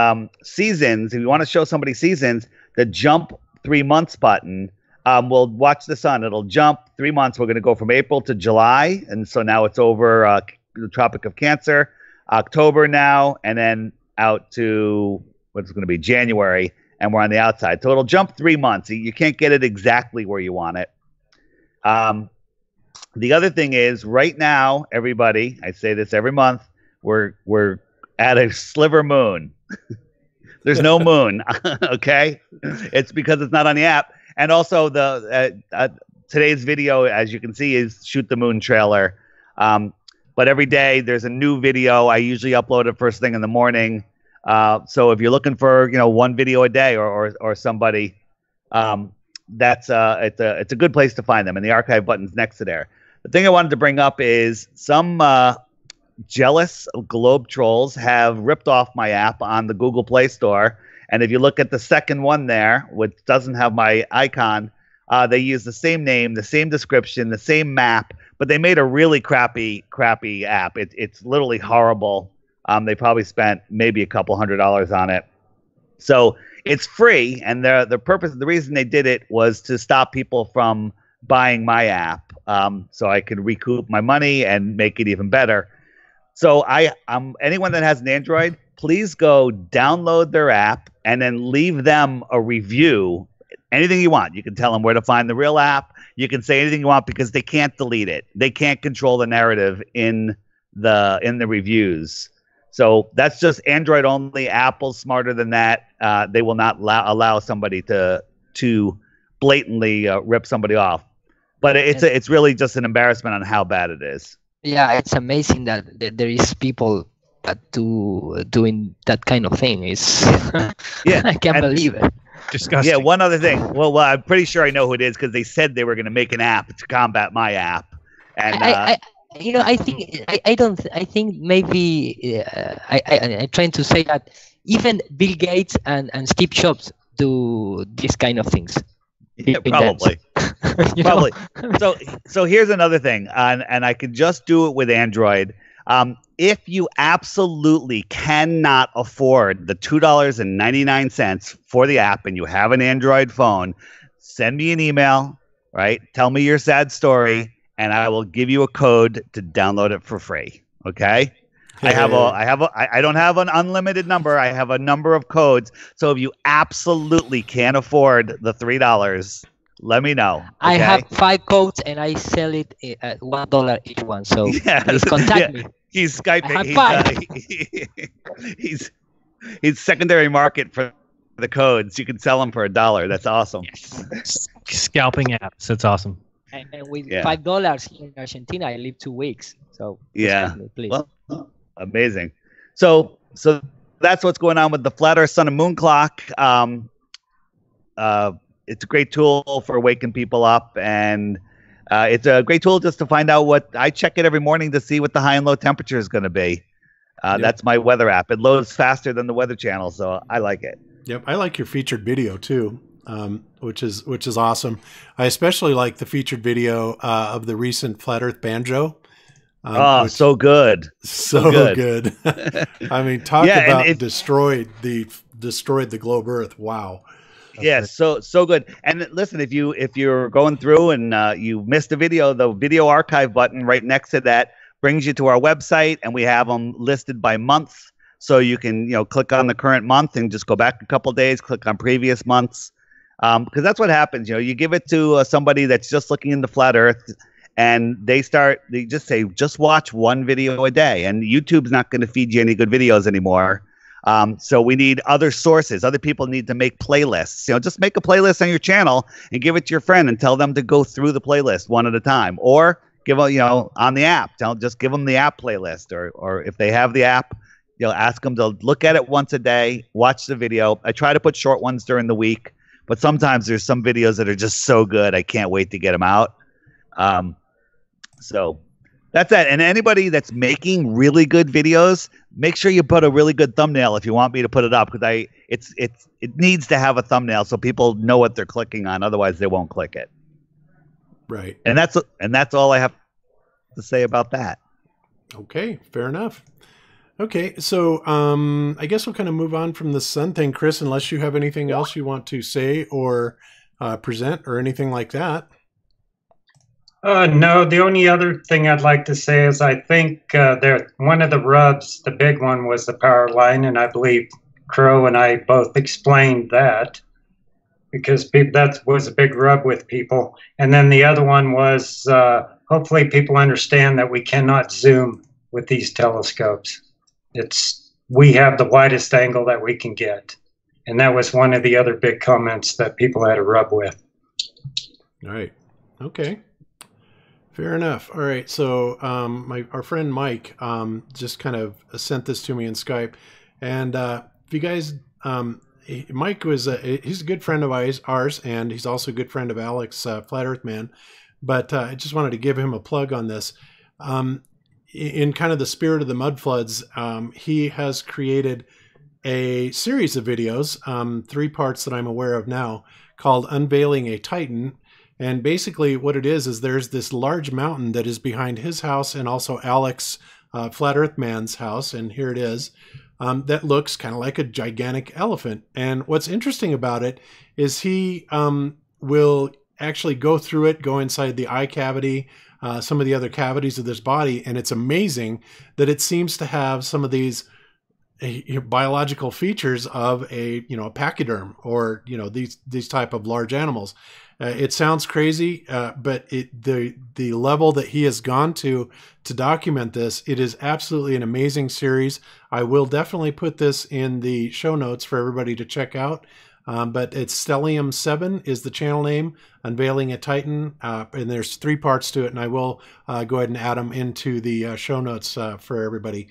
seasons. If you want to show somebody seasons, the jump 3 months button will watch the sun. It'll jump 3 months. We're going to go from April to July, and so now it's over the Tropic of Cancer. October now, and then out to what's going to be January, and we're on the outside. So it'll jump 3 months. You can't get it exactly where you want it. The other thing is, right now, everybody, I say this every month, we're at a sliver moon. There's no moon, okay? It's because it's not on the app. And also, today's video, as you can see, is Shoot the Moon trailer. But every day there's a new video. I usually upload it first thing in the morning. So if you're looking for one video a day or somebody, it's a good place to find them. And the archive button's next to there. The thing I wanted to bring up is some jealous globe trolls have ripped off my app on the Google Play Store. And if you look at the second one there, which doesn't have my icon, they use the same name, the same description, the same map, but they made a really crappy app. It's literally horrible. They probably spent maybe a couple $100 on it. So it's free, and the reason they did it was to stop people from buying my app, so I could recoup my money and make it even better. So anyone that has an Android, please go download their app and then leave them a review. Anything you want. You can tell them where to find the real app. You can say anything you want because they can't delete it. They can't control the narrative in the reviews. So that's just Android only. Apple's smarter than that. They will not allow somebody to blatantly rip somebody off. But it's really just an embarrassment on how bad it is. Yeah, it's amazing that there is people that doing that kind of thing. Is Yeah, I can't believe it. Disgusting. Yeah, one other thing. Well, I'm pretty sure I know who it is because they said they were going to make an app to combat my app. And I think maybe I'm trying to say that even Bill Gates and Steve Jobs do these kind of things. Yeah, probably. Probably. So here's another thing, and I could just do it with Android. If you absolutely cannot afford the $2.99 for the app and you have an Android phone, send me an email, right? Tell me your sad story, and I will give you a code to download it for free. Okay? I don't have an unlimited number. I have a number of codes. So if you absolutely can't afford the $3, let me know. Okay? I have 5 codes and I sell it at $1 each one. So please contact me. He's Skyping. He's secondary market for the codes. You can sell them for $1. That's awesome. Yes. Scalping apps. That's awesome. And with $5 here in Argentina, I live 2 weeks. So yeah, me, please. Well, amazing. So that's what's going on with the Flat Earth Sun and Moon Clock. It's a great tool for waking people up, and it's a great tool just to find out what I check it every morning to see what the high and low temperature is going to be. That's my weather app. It loads faster than the Weather Channel, so I like it. Yep, I like your featured video too, which is awesome. I especially like the featured video of the recent Flat Earth banjo. So good, so good. I mean, talk about destroyed the globe Earth. Wow. Yeah, so good. And listen, if you're going through and you missed a video, the video archive button right next to that brings you to our website, and we have them listed by month, so you can click on the current month and just go back a couple days, click on previous months, because that's what happens. You give it to somebody that's just looking into flat Earth, and they just say, just watch one video a day, and YouTube's not going to feed you any good videos anymore. So we need other sources. Other people need to make playlists. Just make a playlist on your channel and give it to your friend and tell them to go through the playlist one at a time, or give on the app. Just give them the app playlist, or if they have the app, ask them to look at it once a day, watch the video. I try to put short ones during the week, but sometimes there's some videos that are just so good I can't wait to get them out. So that's it. And anybody that's making really good videos, make sure you put a really good thumbnail if you want me to put it up, because it needs to have a thumbnail so people know what they're clicking on. Otherwise, they won't click it. Right. And that's all I have to say about that. Okay, fair enough. Okay, so I guess we'll kind of move on from the sun thing, Chris, unless you have anything else you want to say or present or anything like that. No, the only other thing I'd like to say is I think one of the rubs, the big one, was the power line, and I believe Crow and I both explained that, because that was a big rub with people. And then the other one was hopefully people understand that we cannot zoom with these telescopes. We have the widest angle that we can get, and that was one of the other big comments that people had a rub with. All right. Okay. Fair enough. All right. So our friend Mike just kind of sent this to me in Skype. And if you guys, Mike he's a good friend of ours, and he's also a good friend of Alex, Flat Earth Man. But I just wanted to give him a plug on this. In kind of the spirit of the mud floods, he has created a series of videos, 3 parts that I'm aware of now, called Unveiling a Titan. And basically what it is there's this large mountain that is behind his house and also Alex, Flat Earth Man's house, and here it is, that looks kind of like a gigantic elephant. And what's interesting about it is he will actually go through it, go inside the eye cavity, some of the other cavities of this body, and it's amazing that it seems to have some of these biological features of a pachyderm, or these type of large animals. It sounds crazy, but the level that he has gone to document this, it is absolutely an amazing series. I will definitely put this in the show notes for everybody to check out. But it's Stellium 7 is the channel name, Unveiling a Titan, and there's 3 parts to it, and I will go ahead and add them into the show notes for everybody.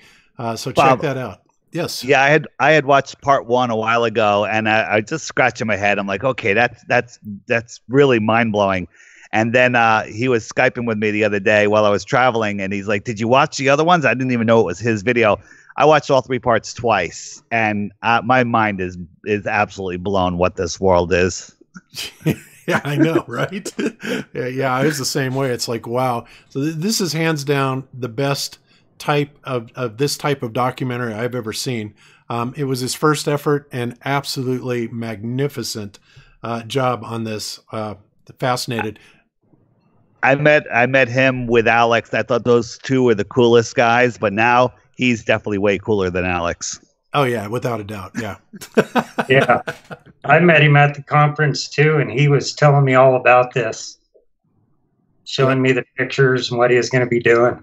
So check that out. Yes. Yeah, I had watched part 1 a while ago, and I just scratching my head. I'm like, okay, that's really mind blowing. And then he was Skyping with me the other day while I was traveling, and he's like, "Did you watch the other ones?" I didn't even know it was his video. I watched all 3 parts twice, and my mind is absolutely blown what this world is. Yeah, I know, right? Yeah, I was the same way. It's like, wow. So this is hands down the best type of this type of documentary I've ever seen. It was his first effort, and absolutely magnificent job on this. Fascinated. I met him with Alex. I thought those two were the coolest guys, but now he's definitely way cooler than Alex. Oh yeah, without a doubt. Yeah. Yeah. I met him at the conference too, and he was telling me all about this, showing me the pictures and what he was going to be doing.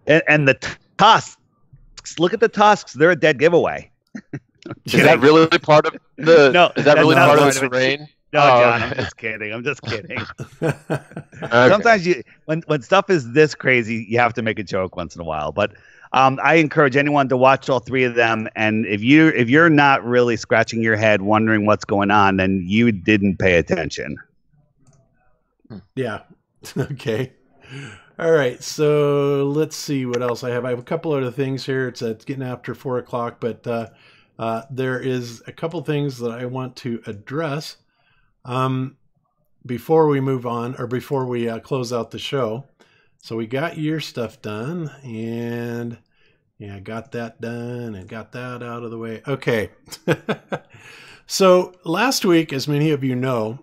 And the tusks. Look at the tusks. They're a dead giveaway. Is that really part of the? No, is that really part of the terrain? No, John, I'm just kidding. I'm just kidding. Okay. Sometimes when stuff is this crazy, you have to make a joke once in a while. But I encourage anyone to watch all 3 of them. And if you're not really scratching your head wondering what's going on, then you didn't pay attention. Yeah. Okay. All right. So let's see what else I have. I have a couple other things here. It's getting after 4 o'clock, but there is a couple things that I want to address before we move on, or before we close out the show. So we got your stuff done, and yeah, got that done and got that out of the way. Okay. So last week, as many of you know,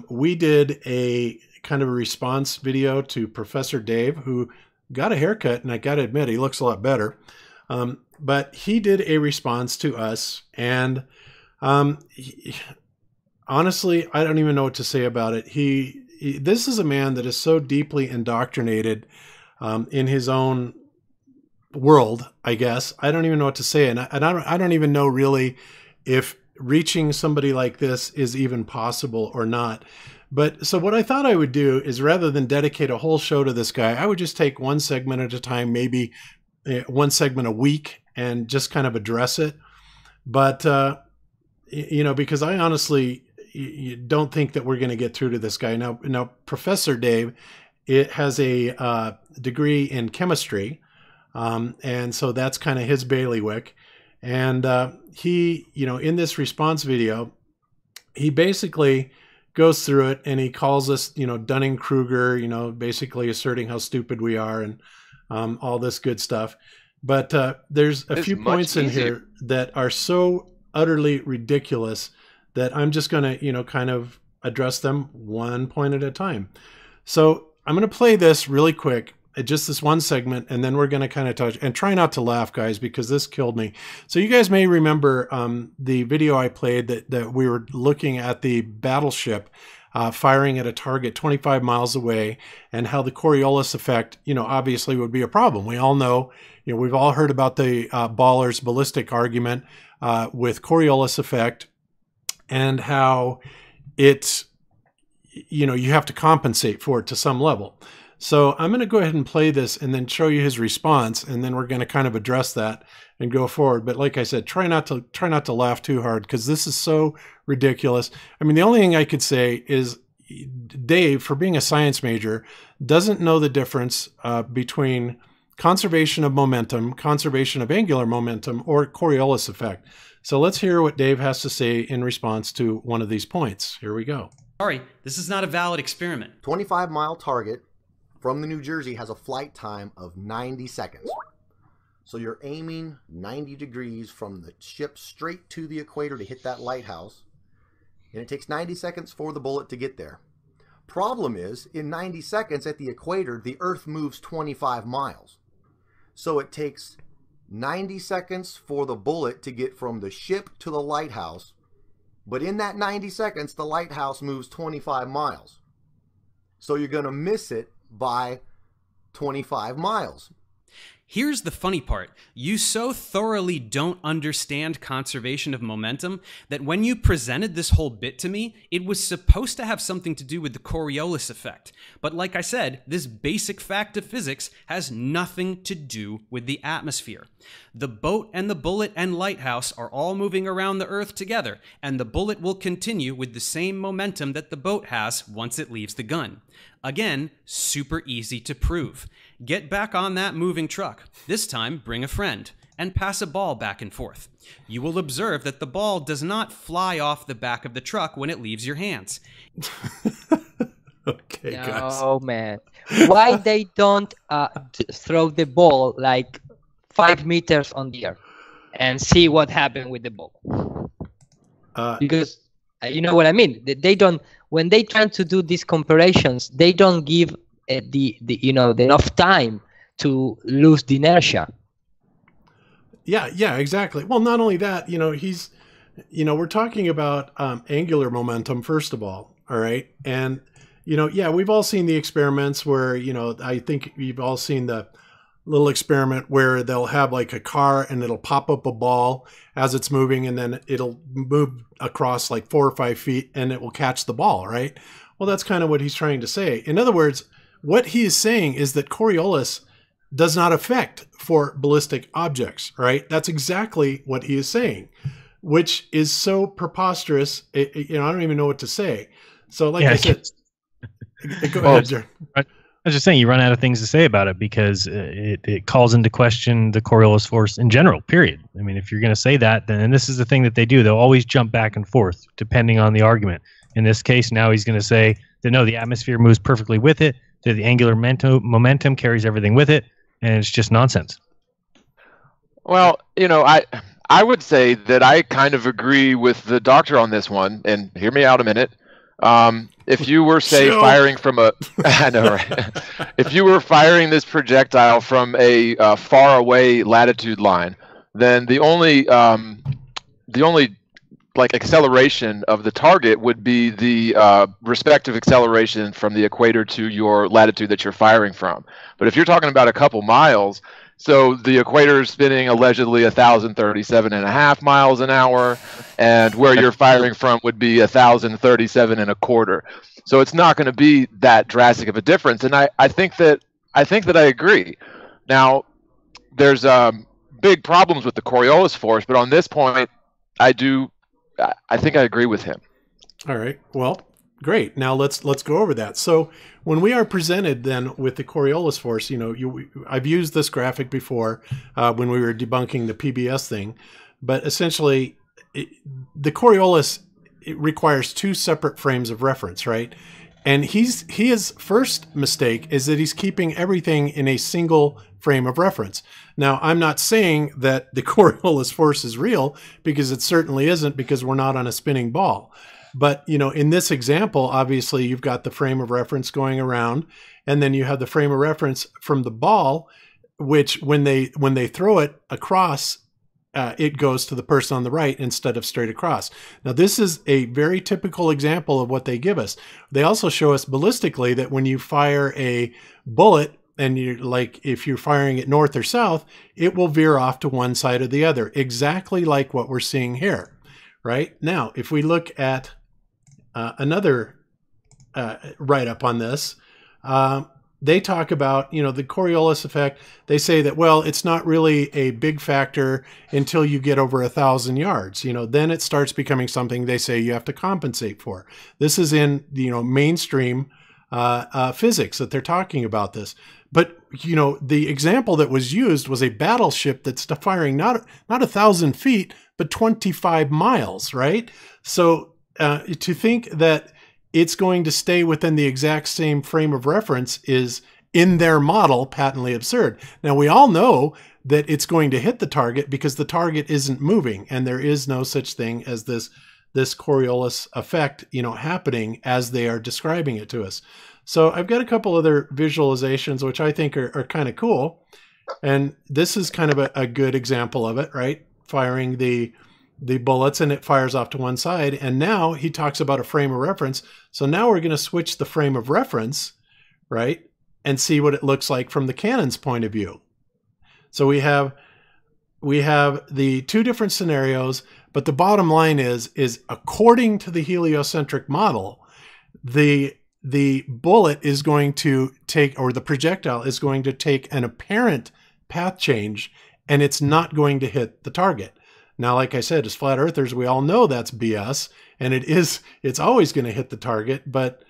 we did a kind of a response video to Professor Dave, who got a haircut, and I got to admit, he looks a lot better. But he did a response to us, and honestly, I don't even know what to say about it. This is a man that is so deeply indoctrinated in his own world, I guess. I don't even know what to say, and I don't even know really if reaching somebody like this is even possible or not. But so what I thought I would do is, rather than dedicate a whole show to this guy, I would just take one segment at a time, maybe one segment a week, and just kind of address it. But, because I honestly don't think that we're going to get through to this guy. Now, Professor Dave, it has a degree in chemistry. And so that's kind of his bailiwick. And he, in this response video, he basically goes through it, and he calls us, Dunning-Kruger, basically asserting how stupid we are, and all this good stuff. But there's a few points in here that are so utterly ridiculous that I'm just going to, kind of address them one point at a time. So I'm going to play this really quick, just this one segment, and then we're going to kind of touch, and try not to laugh, guys, because this killed me. So you guys may remember the video I played that we were looking at the battleship firing at a target 25 miles away, and how the Coriolis effect, obviously would be a problem. We all know, we've all heard about the Baller's ballistic argument with Coriolis effect, and how it's, you have to compensate for it to some level. So I'm going to go ahead and play this and then show you his response, and then we're going to kind of address that and go forward. But like I said, try not to laugh too hard, because this is so ridiculous. I mean, the only thing I could say is Dave, for being a science major, doesn't know the difference between conservation of momentum, conservation of angular momentum, or Coriolis effect. So let's hear what Dave has to say in response to one of these points. Here we go. Sorry, this is not a valid experiment. 25-mile target from the New Jersey has a flight time of 90 seconds. So you're aiming 90 degrees from the ship straight to the equator to hit that lighthouse. And it takes 90 seconds for the bullet to get there. Problem is, in 90 seconds at the equator, the Earth moves 25 miles. So it takes 90 seconds for the bullet to get from the ship to the lighthouse. But in that 90 seconds, the lighthouse moves 25 miles. So you're going to miss it by 25 miles. Here's the funny part. You so thoroughly don't understand conservation of momentum that when you presented this whole bit to me, it was supposed to have something to do with the Coriolis effect. But like I said, this basic fact of physics has nothing to do with the atmosphere. The boat and the bullet and lighthouse are all moving around the Earth together, and the bullet will continue with the same momentum that the boat has once it leaves the gun. Again, super easy to prove. Get back on that moving truck. This time, bring a friend and pass a ball back and forth. You will observe that the ball does not fly off the back of the truck when it leaves your hands. Okay, guys. Oh man, why they don't throw the ball like 5 meters on the air and see what happened with the ball? Because you know what I mean. They don't. When they try to do these comparisons, they don't give the enough time to lose the inertia. Yeah, exactly. Well, not only that, we're talking about angular momentum, first of all right? And, we've all seen the experiments where, I think you've all seen the little experiment where they'll have like a car and it'll pop up a ball as it's moving, and then it'll move across like 4 or 5 feet and it will catch the ball, right? Well, that's kind of what he's trying to say. In other words, what he is saying is that Coriolis does not affect for ballistic objects, right? That's exactly what he is saying, which is so preposterous. I don't even know what to say. So like I said, go ahead, Jared. I was just saying, you run out of things to say about it because it calls into question the Coriolis force in general, period. I mean, if you're going to say that, then, and this is the thing that they do, they'll always jump back and forth depending on the argument. In this case, now he's going to say that no, the atmosphere moves perfectly with it, that the angular momentum carries everything with it, and it's just nonsense. Well, I would say that I kind of agree with the doctor on this one, and hear me out a minute. If you were, say, firing from a, I know, right? If you were firing this projectile from a far away latitude line, then the only like acceleration of the target would be the respective acceleration from the equator to your latitude that you're firing from. But if you're talking about a couple miles, so the equator is spinning allegedly 1,037.5 miles an hour, and where you're firing from would be 1,037.25. So it's not going to be that drastic of a difference. And I think that I agree. Now, there's big problems with the Coriolis force, but on this point, I think I agree with him. All right. Well, great. Now let's go over that. So when we are presented then with the Coriolis force, I've used this graphic before when we were debunking the PBS thing, but essentially the Coriolis, it requires 2 separate frames of reference, right? And his first mistake is that he's keeping everything in a single frame of reference. Now, I'm not saying that the Coriolis force is real, because it certainly isn't, because we're not on a spinning ball. But, in this example, obviously you've got the frame of reference going around, and then you have the frame of reference from the ball, which when they throw it across, it goes to the person on the right instead of straight across. Now, this is a very typical example of what they give us. They also show us ballistically that when you fire a bullet, and if you're firing it north or south, it will veer off to one side or the other, exactly like what we're seeing here. Right? Now, if we look at another write-up on this, they talk about, the Coriolis effect. They say that, well, it's not really a big factor until you get over 1,000 yards. Then it starts becoming something they say you have to compensate for. This is in, mainstream physics that they're talking about this. But, the example that was used was a battleship that's firing not 1,000 feet, but 25 miles, right? So to think that it's going to stay within the exact same frame of reference is, in their model, patently absurd. Now, we all know that it's going to hit the target because the target isn't moving, and there is no such thing as this this Coriolis effect, happening as they are describing it to us. So I've got a couple other visualizations, which I think are kind of cool. And this is kind of a good example of it, right? Firing the bullets, and it fires off to one side. And now he talks about a frame of reference. So now we're going to switch the frame of reference, right? And see what it looks like from the cannon's point of view. So we have the two different scenarios, but the bottom line is according to the heliocentric model, the bullet is going to take, or the projectile is going to take an apparent path change, and it's not going to hit the target. Now, like I said, as flat earthers, we all know that's BS, and it's always going to hit the target. But,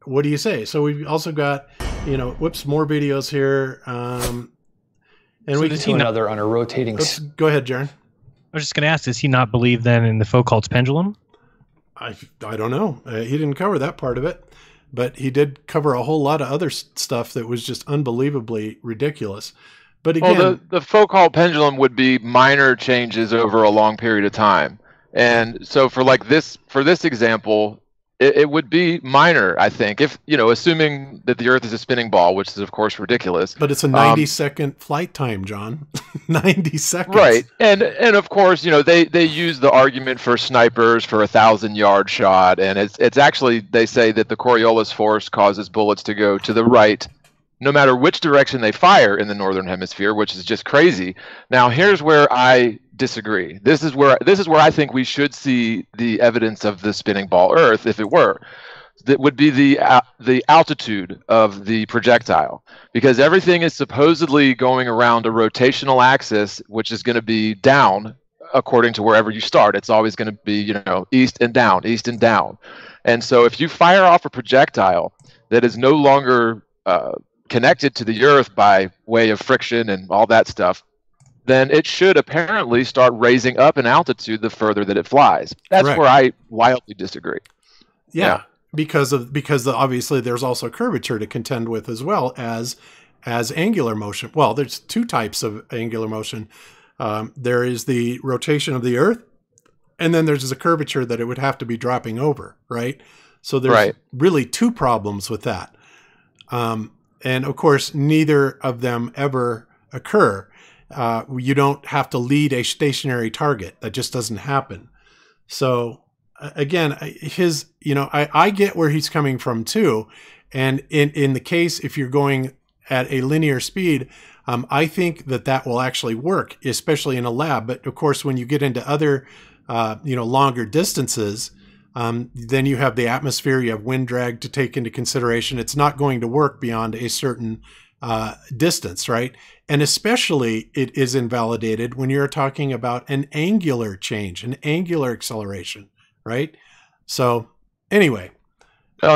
what do you say? So we've also got, more videos here. And so we does he another on a rotating. Go ahead, Jaron. I was just going to ask, does he not believe then in the Foucault's pendulum? I don't know. He didn't cover that part of it, but he did cover a whole lot of other stuff that was just unbelievably ridiculous. But again, well, the Foucault pendulum would be minor changes over a long period of time. And so for this example, it would be minor, I think, if, assuming that the Earth is a spinning ball, which is of course ridiculous. But it's a 90-second flight time, John. 90 seconds. Right. And of course, they use the argument for snipers for a 1,000-yard shot. And it's actually, they say that the Coriolis force causes bullets to go to the right, no matter which direction they fire in the northern hemisphere, which is just crazy. Now, here's where I disagree. This is where I think we should see the evidence of the spinning ball Earth, if it were. That would be the altitude of the projectile, because everything is supposedly going around a rotational axis, which is going to be down according to wherever you start. It's always going to be, east and down, east and down. And so if you fire off a projectile that is no longer connected to the Earth by way of friction and all that stuff, then it should apparently start raising up in altitude the further that it flies. That's Correct. where I wildly disagree. Yeah. Because obviously there's also curvature to contend with, as well as angular motion. Well, there's two types of angular motion. There is the rotation of the Earth, and then there's a curvature that it would have to be dropping over, right? So there's really two problems with that. And of course, neither of them ever occur. You don't have to lead a stationary target. That just doesn't happen. So again, I get where he's coming from too. And in the case, if you're going at a linear speed, I think that will actually work, especially in a lab. But of course, when you get into other, longer distances, then you have the atmosphere, you have wind drag to take into consideration. It's not going to work beyond a certain distance, right? And especially it is invalidated when you're talking about an angular change, an angular acceleration, right? So anyway. The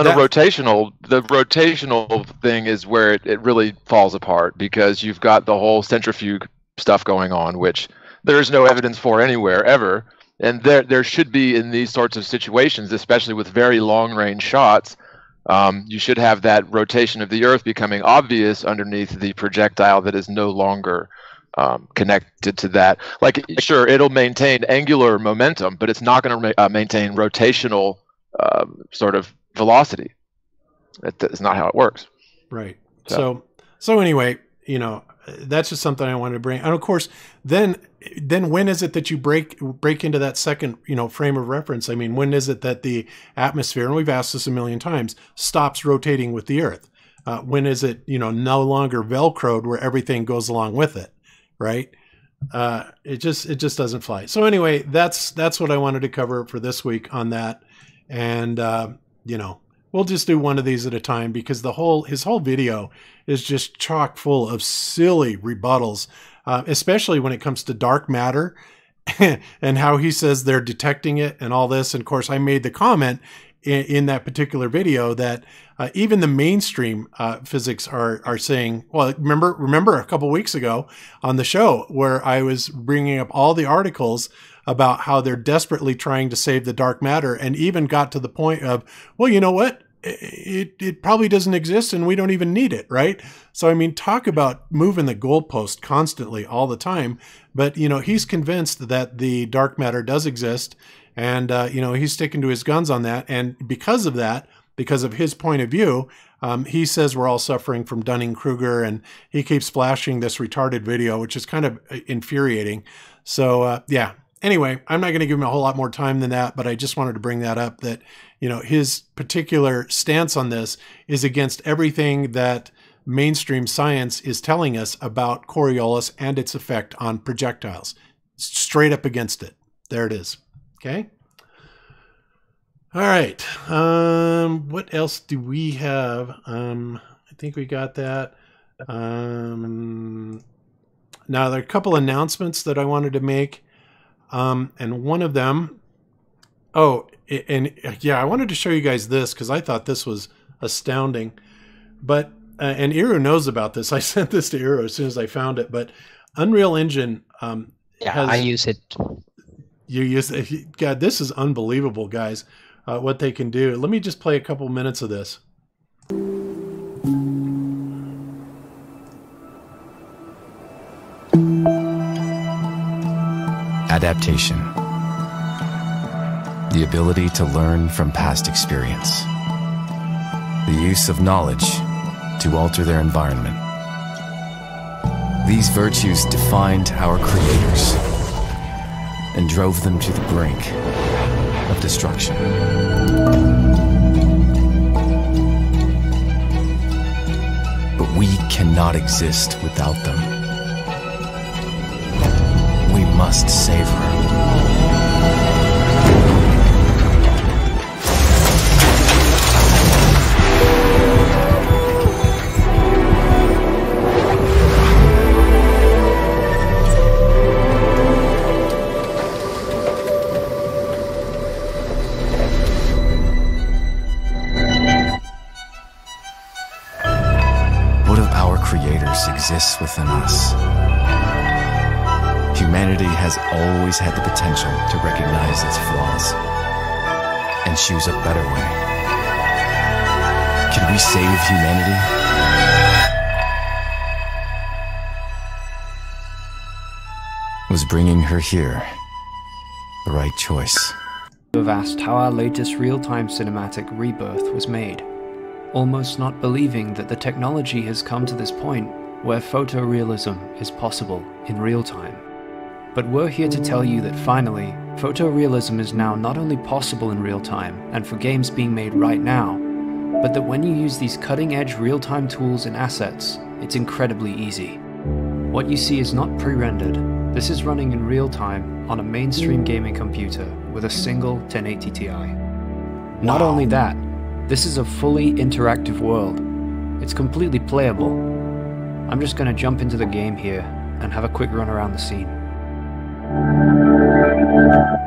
rotational thing is where it really falls apart, because you've got the whole centrifuge stuff going on, which there's no evidence for anywhere ever. And there should be, in these sorts of situations, especially with very long-range shots, you should have that rotation of the Earth becoming obvious underneath the projectile that is no longer connected to that. Like, sure, it'll maintain angular momentum, but it's not going to maintain rotational sort of velocity. That's not how it works. Right. So anyway, that's just something I wanted to bring. And of course, then when is it that you break into that second, frame of reference? I mean, when is it that the atmosphere, and we've asked this a million times, stops rotating with the Earth? When is it, no longer Velcroed where everything goes along with it, right? It just doesn't fly. So anyway, that's what I wanted to cover for this week on that. And, we'll just do one of these at a time, because his whole video is just chock full of silly rebuttals, especially when it comes to dark matter and how he says they're detecting it and all this. And of course, I made the comment in that particular video that even the mainstream physics are saying, well, remember a couple weeks ago on the show where I was bringing up all the articles about how they're desperately trying to save the dark matter, and even got to the point of, well, you know what? it probably doesn't exist and we don't even need it, right? So, I mean, talk about moving the goalpost constantly all the time. But, you know, he's convinced that the dark matter does exist, and, you know, he's sticking to his guns on that. And because of that, because of his point of view, he says we're all suffering from Dunning-Kruger, and he keeps flashing this retarded video, which is kind of infuriating. So, yeah. Anyway, I'm not going to give him a whole lot more time than that, but I just wanted to bring that up, that, you know, his particular stance on this is against everything that mainstream science is telling us about Coriolis and its effect on projectiles. Straight up against it. There it is. Okay. All right. What else do we have? I think we got that. Now, there are a couple announcements that I wanted to make. And one of them, and yeah, I wanted to show you guys this because I thought this was astounding. But, and Iru knows about this. I sent this to Iru as soon as I found it. But Unreal Engine yeah, I use it. You use it. God, this is unbelievable, guys, what they can do. Let me just play a couple minutes of this. Adaptation. The ability to learn from past experience. The use of knowledge to alter their environment. These virtues defined our creators and drove them to the brink of destruction. But we cannot exist without them. We must save her. What of our creators exists within us? Humanity has always had the potential to recognize its flaws and choose a better way. Can we save humanity? Was bringing her here the right choice? Have asked how our latest real-time cinematic Rebirth was made, almost not believing that the technology has come to this point where photorealism is possible in real time. But we're here to tell you that finally, photorealism is now not only possible in real time and for games being made right now, but that when you use these cutting-edge real-time tools and assets, it's incredibly easy. What you see is not pre-rendered. This is running in real time on a mainstream gaming computer with a single 1080 Ti. Not only that, this is a fully interactive world. It's completely playable. I'm just going to jump into the game here and have a quick run around the scene.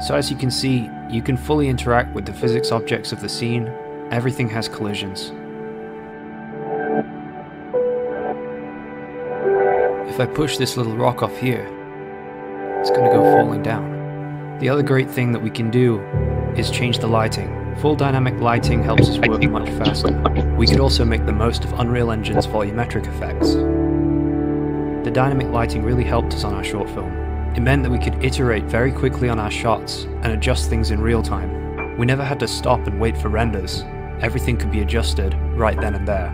So as you can see, you can fully interact with the physics objects of the scene. Everything has collisions. If I push this little rock off here, it's going to go falling down. The other great thing that we can do is change the lighting. Full dynamic lighting helps us work much faster. We could also make the most of Unreal Engine's volumetric effects. The dynamic lighting really helped us on our short film. It meant that we could iterate very quickly on our shots and adjust things in real time. We never had to stop and wait for renders. Everything could be adjusted right then and there.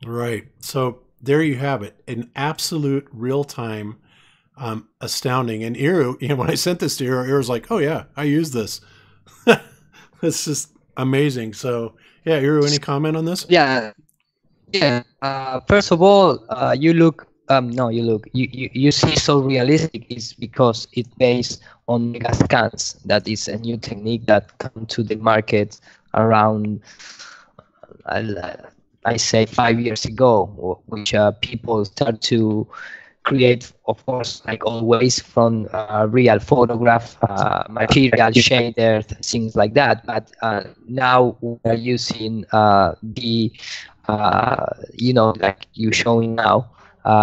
Right. So there you have it. An absolute real-time astounding. And Iru, you know, when I sent this to Iru, Iru's like, oh yeah, I use this. It's just amazing. So yeah, Iru, any comment on this? Yeah. First of all, you see so realistic is because it's based on mega scans. That is a new technique that come to the market around, I say 5 years ago, which people start to create, of course, like always, from real photograph, material, shader, things like that. But now we're using like you showing now,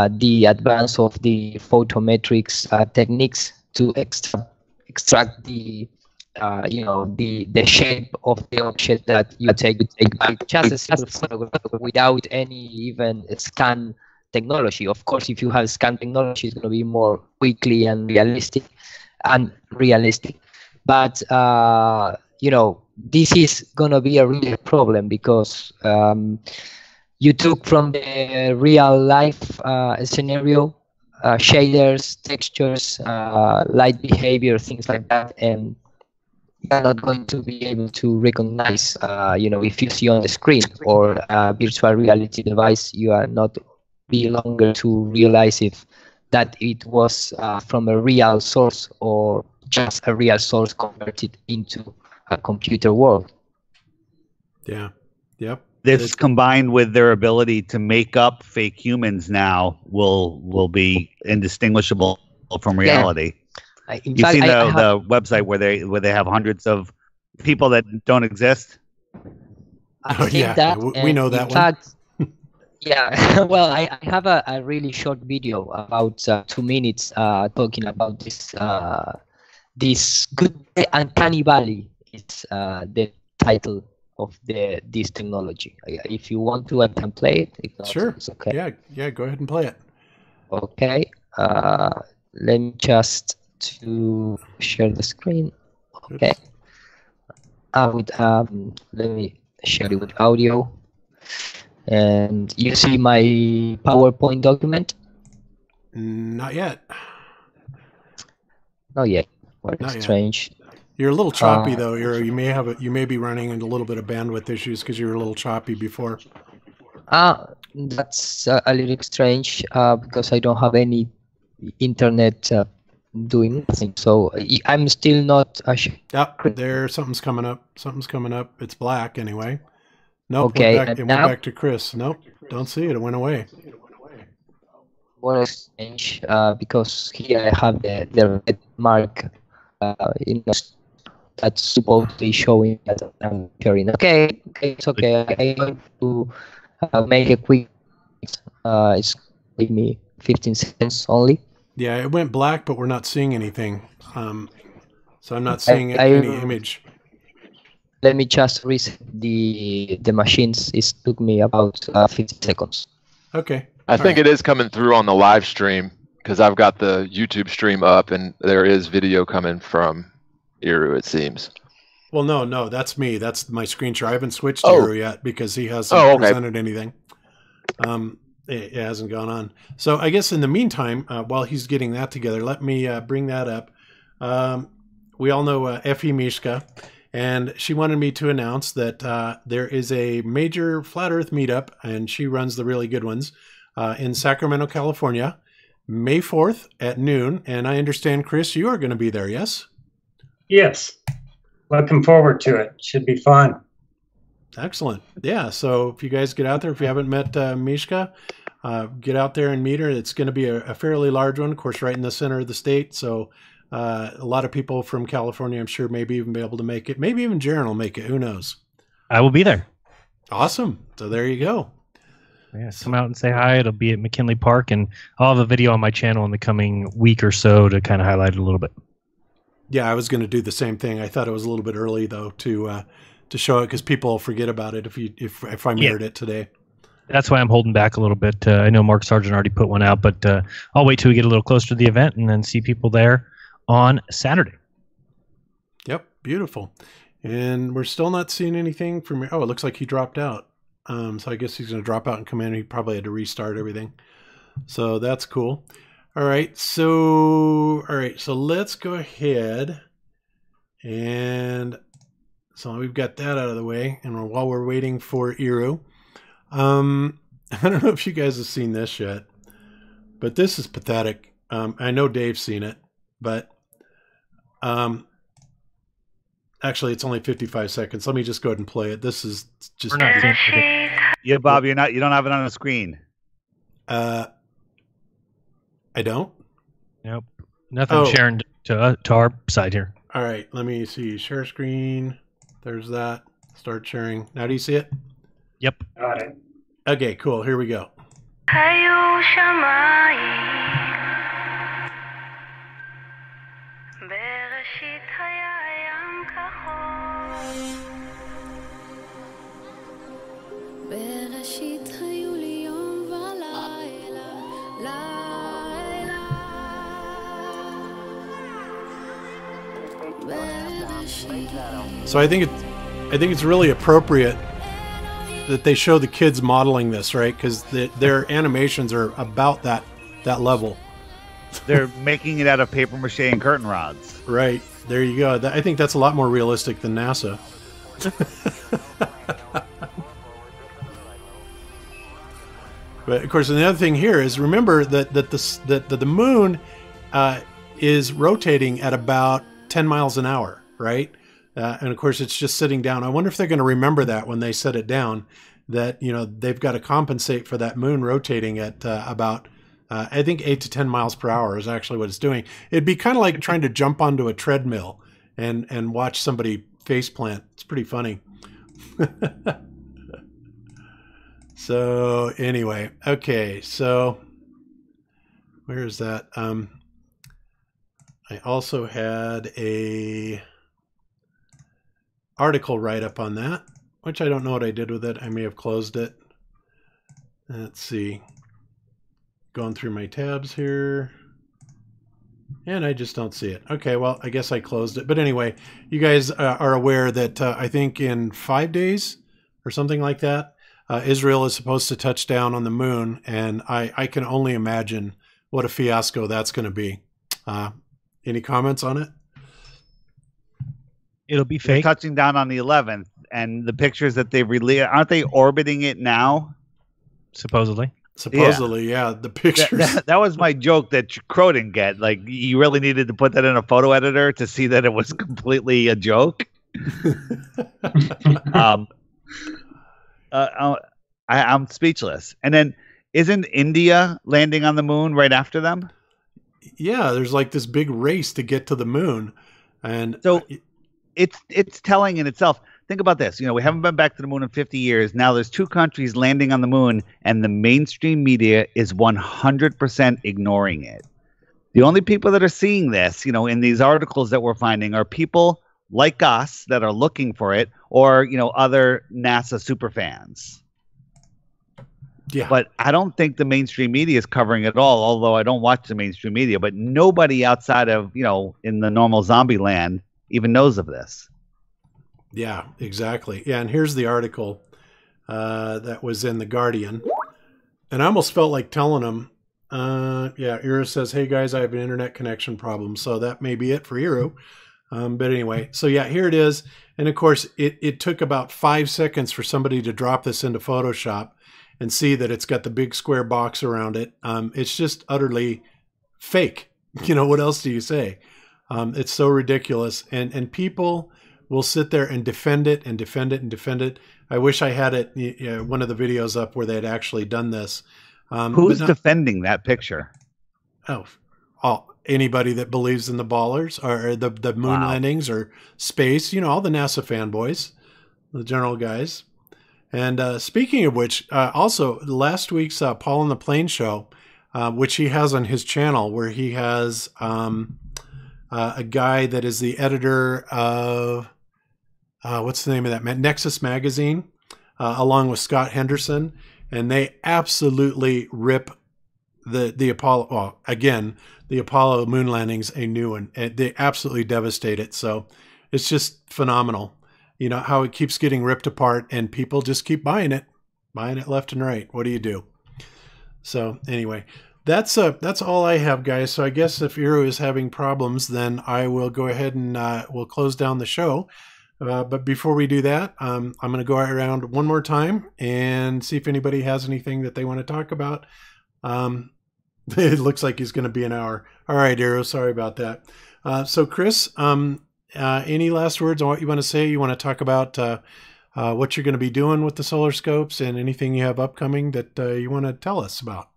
the advance of the photometrics techniques to extract the the shape of the object that you take by just a simple photograph without any even scan technology. Of course, if you have scan technology, it's going to be more quickly and realistic. But this is going to be a real problem because you took from the real life scenario shaders, textures, light behavior, things like that, and you're not going to be able to recognize, if you see on the screen or a virtual reality device, you are not be longer to realize if that it was from a real source or just a real source converted into a computer world. Yeah. Yep. This combined with their ability to make up fake humans now will be indistinguishable from reality. In You've fact, seen I the website where they have hundreds of people that don't exist. I think that, we know that in fact, yeah. Well, I have a really short video about 2 minutes talking about this good uncanny valley. It's the title of this technology. If you want to, I can play it. If not, Sure. it's okay. Yeah. Go ahead and play it. Okay. Let me just to share the screen. Okay. Let me share it with audio. And you see my PowerPoint document? Not yet. Not yet. What Not yet. strange. You're a little choppy though. You may be running into a little bit of bandwidth issues because you were a little choppy before. That's a little strange because I don't have any internet doing nothing. So I'm still not. There, something's coming up. It's black anyway. Nope. Okay. It went back to Chris. Nope. Don't see it. It went away. What is strange? Because here I have the red mark. That's supposedly showing that I'm sharing. Okay, it's okay. I'm going to make a quick. It's give me 15 seconds only. Yeah, it went black, but we're not seeing anything. So I'm not seeing any image. Let me just reset the machines. It took me about 50 seconds. Okay. I think it is coming through on the live stream because I've got the YouTube stream up and there is video coming from Iru, it seems. Well, no, that's me. That's my screen share. I haven't switched to Iru yet because he hasn't presented anything. It hasn't gone on. So I guess in the meantime, while he's getting that together, let me bring that up. We all know Effie Mishka, and she wanted me to announce that there is a major Flat Earth meetup, and she runs the really good ones, in Sacramento, California, May 4th at noon. And I understand, Chris, you are going to be there, yes? Yes. Looking forward to it. Should be fun. Excellent. Yeah. So if you guys get out there, if you haven't met Mishka, get out there and meet her. It's going to be a fairly large one, of course, right in the center of the state. So a lot of people from California, I'm sure, maybe even be able to make it. Maybe even Jaron will make it. Who knows? I will be there. Awesome. So there you go. Yeah, come out and say hi. It'll be at McKinley Park, and I'll have a video on my channel in the coming week or so to kind of highlight it a little bit. Yeah, I was going to do the same thing. I thought it was a little bit early though to show it because people will forget about it if I mirrored it today. That's why I'm holding back a little bit. I know Mark Sargent already put one out, but I'll wait till we get a little closer to the event and then see people there on Saturday. Yep, beautiful. And we're still not seeing anything from. Oh, it looks like he dropped out. So I guess he's going to drop out and come in. He probably had to restart everything. So that's cool. All right. So let's go ahead. And so we've got that out of the way. And while we're waiting for Iru, I don't know if you guys have seen this yet, but this is pathetic. I know Dave's seen it, but actually it's only 55 seconds. Let me just go ahead and play it. This is just. Yeah, Bob, you don't have it on the screen. I don't. Nope. Nothing sharing to our side here. All right. Let me see. Share screen. There's that. Start sharing. Now do you see it? Yep. Got it. Okay, cool. Here we go. So I think it's really appropriate that they show the kids modeling this, right? Because their animations are about that level. They're making it out of paper mache and curtain rods. Right. There you go. I think that's a lot more realistic than NASA. But of course, another thing here is remember that the moon is rotating at about 10 miles an hour, right? And of course, it's just sitting down. I wonder if they're going to remember that when they set it down, that they've got to compensate for that moon rotating at about I think 8 to 10 miles per hour is actually what it's doing. It'd be kind of like trying to jump onto a treadmill and watch somebody face plant. It's pretty funny. So anyway, okay, so where is that? I also had a article write-up on that, which I don't know what I did with it. I may have closed it. Let's see. Going through my tabs here. And I just don't see it. Okay, well, I guess I closed it. But anyway, you guys are aware that I think in 5 days or something like that, Israel is supposed to touch down on the moon, and I can only imagine what a fiasco that's going to be. Any comments on it? It'll be fake. They're touching down on the 11th, and the pictures that they released, aren't they orbiting it now? Supposedly. Supposedly, yeah. The pictures. That was my joke that Crow didn't get. Like, you really needed to put that in a photo editor to see that it was completely a joke. I'm speechless. And then, isn't India landing on the moon right after them? Yeah, there's like this big race to get to the moon, and so it's telling in itself. Think about this. We haven't been back to the moon in 50 years. Now there's 2 countries landing on the moon, and the mainstream media is 100% ignoring it. The only people that are seeing this, in these articles that we're finding, are people like us that are looking for it, or other NASA superfans. Yeah. But I don't think the mainstream media is covering it all, although I don't watch the mainstream media. But nobody outside of, in the normal zombie land even knows of this. Yeah, exactly. Yeah, and here's the article that was in The Guardian. And I almost felt like telling them, Ira says, hey guys, I have an internet connection problem. So that may be it for Ira. But anyway, so yeah, here it is. And of course, it took about 5 seconds for somebody to drop this into Photoshop and see that it's got the big square box around it. It's just utterly fake. What else do you say? It's so ridiculous. And people will sit there and defend it and defend it and defend it. I wish I had it, one of the videos up where they had actually done this. Who's defending that picture? Oh, anybody that believes in the ballers or the moon landings or space, all the NASA fanboys, the general guys. And speaking of which, also last week's Paul on the Plane show, which he has on his channel, where he has a guy that is the editor of, what's the name of that? Nexus Magazine, along with Scott Henderson. And they absolutely rip the Apollo, well, again, the Apollo moon landings, a new one. They absolutely devastate it. So it's just phenomenal. How it keeps getting ripped apart and people just keep buying it left and right. What do you do? So anyway, that's all I have, guys. So I guess if Iro is having problems, then I will go ahead and we'll close down the show. But before we do that, I'm going to go around one more time and see if anybody has anything that they want to talk about. It looks like he's going to be an hour. All right, Iro, sorry about that. So Chris, any last words on what you want to say? You want to talk about what you're going to be doing with the solar scopes and anything you have upcoming that you want to tell us about?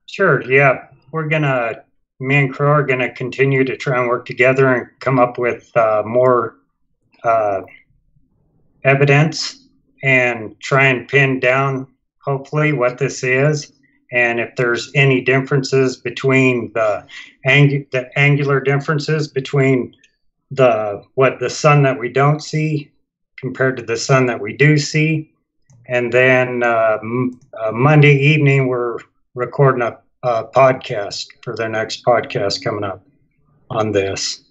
Sure. Yeah, me and Crow are going to continue to try and work together and come up with more evidence and try and pin down, hopefully, what this is. And if there's any differences between the angular differences between the sun that we don't see compared to the sun that we do see. And then Monday evening, we're recording a podcast for their next podcast coming up on this.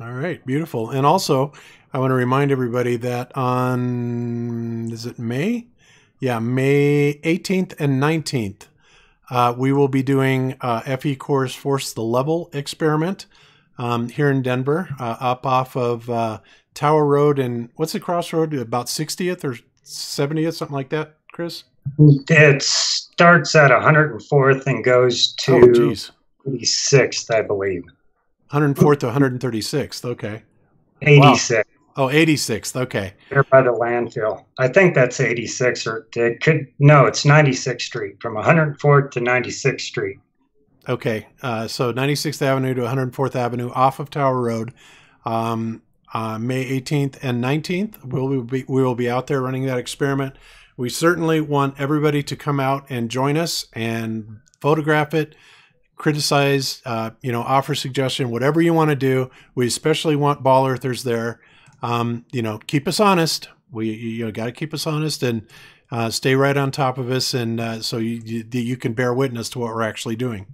All right, beautiful. And also, I want to remind everybody that on, is it May? Yeah, May 18th and 19th, we will be doing FE Core's Force the Level experiment here in Denver, up off of Tower Road and what's the crossroad? About 60th or 70th, something like that, Chris? It starts at 104th and goes to 86th, I believe. 104th to 136th, okay. 86. Wow. Oh, 86th, okay. There by the landfill. I think that's 86, or it could, no, it's 96th Street, from 104th to 96th Street. Okay, so 96th Avenue to 104th Avenue off of Tower Road. May 18th and 19th, we will be out there running that experiment. We certainly want everybody to come out and join us and photograph it, criticize, offer suggestion, whatever you want to do. We especially want ball earthers there. Keep us honest. You got to keep us honest and stay right on top of us, and so you can bear witness to what we're actually doing.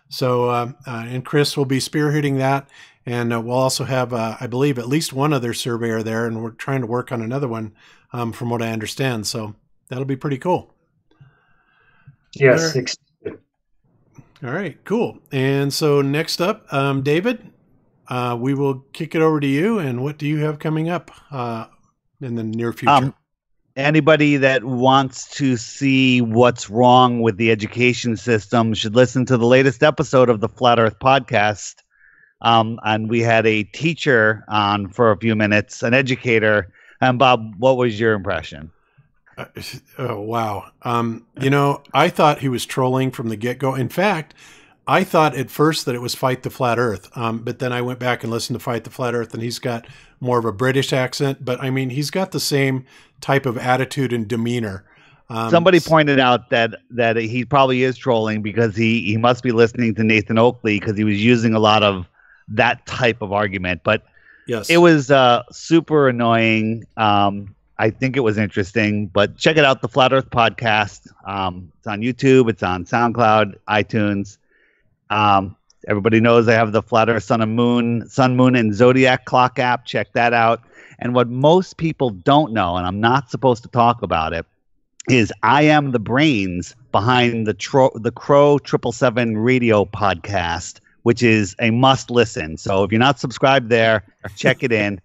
So, and Chris will be spearheading that. And we'll also have, I believe, at least one other surveyor there, and we're trying to work on another one, from what I understand. So that'll be pretty cool. Yes. All right, cool. And so next up, David, we will kick it over to you. And what do you have coming up in the near future? Anybody that wants to see what's wrong with the education system should listen to the latest episode of the Flat Earth Podcast. And we had a teacher on for a few minutes, an educator. And Bob, what was your impression? Oh, wow. I thought he was trolling from the get-go. In fact, I thought at first that it was Fight the Flat Earth. But then I went back and listened to Fight the Flat Earth, and he's got more of a British accent. But I mean, he's got the same type of attitude and demeanor. Somebody pointed out that he probably is trolling because he must be listening to Nathan Oakley because he was using a lot of that type of argument. But yes, it was super annoying. I think it was interesting, but check it out, the Flat Earth Podcast. It's on YouTube, it's on SoundCloud, iTunes. Everybody knows I have the Flat Earth Sun, Moon, and Zodiac Clock app. Check that out. And what most people don't know, and I'm not supposed to talk about it, is I am the brains behind the Crow 777 radio podcast, which is a must listen. So if you're not subscribed there, check it in.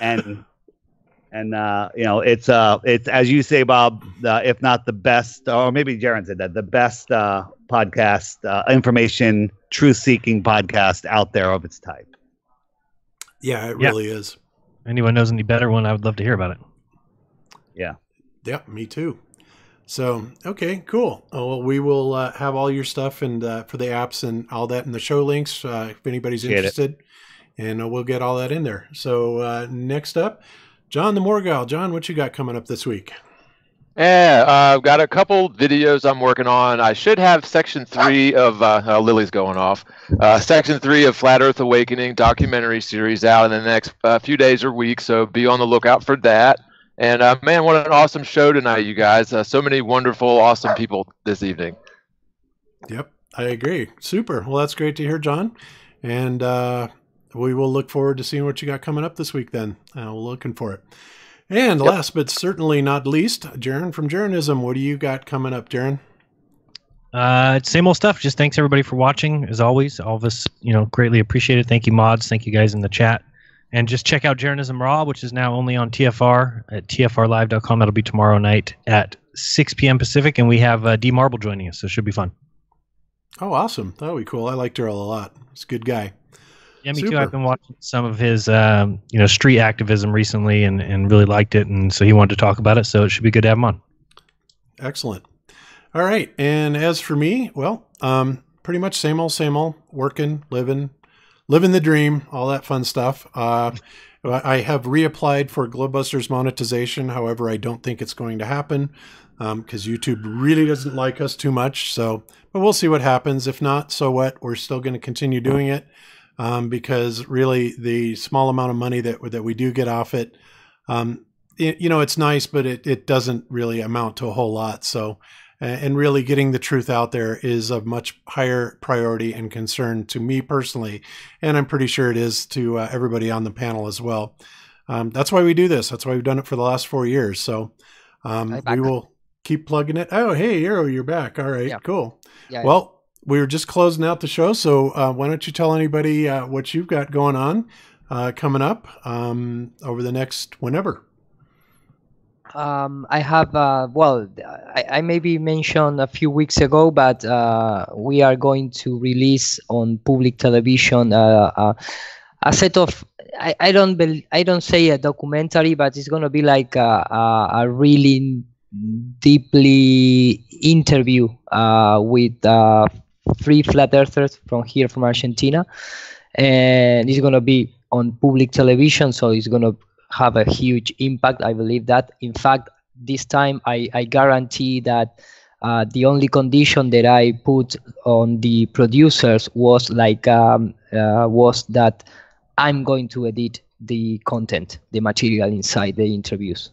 and it's as you say, Bob, if not the best, or maybe Jaron said that, the best podcast, information, truth-seeking podcast out there of its type. Yeah, it really is. Anyone knows any better one, I would love to hear about it. Yeah. Yep, me too. So, okay, cool. Well, we will have all your stuff and for the apps and all that in the show links if anybody's interested. And we'll get all that in there. So next up, John the Morgal. John, what you got coming up this week? Yeah, I've got a couple videos I'm working on. I should have section 3 of Lily's going off. Section 3 of Flat Earth Awakening documentary series out in the next few days or weeks. So be on the lookout for that. And man, what an awesome show tonight, you guys. So many wonderful, awesome people this evening. Yep, I agree. Super. Well, that's great to hear, John. And we will look forward to seeing what you got coming up this week then. We're looking for it. And last but certainly not least, Jaron from Jaronism. What do you got coming up, Jaron? Same old stuff. Just thanks everybody for watching. As always, all of us, greatly appreciated. Thank you, mods. Thank you guys in the chat. And just check out Jaronism Raw, which is now only on TFR at tfrlive.com. That'll be tomorrow night at 6 p.m. Pacific. And we have D Marble joining us, so it should be fun. Oh, awesome. That'll be cool. I liked Earl a lot. He's a good guy. Yeah, me too. I've been watching some of his, street activism recently and really liked it. And so he wanted to talk about it. So it should be good to have him on. Excellent. All right. And as for me, well, pretty much same old, working, living the dream, all that fun stuff. I have reapplied for Globebusters monetization. However, I don't think it's going to happen because YouTube really doesn't like us too much. So, but we'll see what happens. If not, so what? We're still going to continue doing it. Because really the small amount of money that we do get off it, it's nice, but it doesn't really amount to a whole lot. So, and really getting the truth out there is of much higher priority and concern to me personally. And I'm pretty sure it is to everybody on the panel as well. That's why we do this. That's why we've done it for the last 4 years. So we will keep plugging it. Oh, hey, Arrow, you're back. All right, cool. Yeah, well, we were just closing out the show. So why don't you tell anybody what you've got going on coming up over the next whenever? I have, I maybe mentioned a few weeks ago, but we are going to release on public television a set of, I don't say a documentary, but it's going to be like a really deeply interview with 3 flat earthers from here from Argentina, and it's going to be on public television, so it's going to have a huge impact. I believe that. In fact, this time I guarantee that the only condition that I put on the producers was like was that I'm going to edit the content, the material inside the interviews.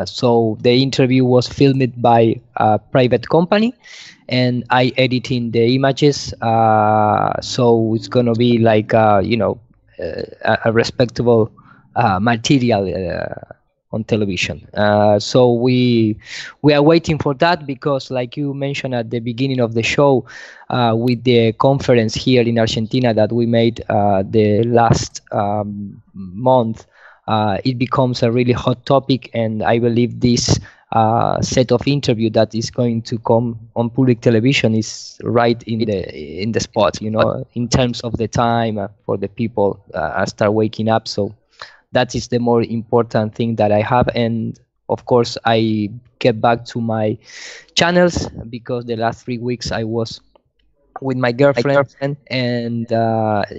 So the interview was filmed by a private company, and I editing the images. So it's gonna be like a respectable material on television. So we are waiting for that, because like you mentioned at the beginning of the show, with the conference here in Argentina that we made the last month, it becomes a really hot topic, and I believe this set of interview that is going to come on public television is right in the spot, in terms of the time for the people start waking up. So that is the more important thing that I have. And of course, I get back to my channels, because the last 3 weeks I was with my girlfriend, and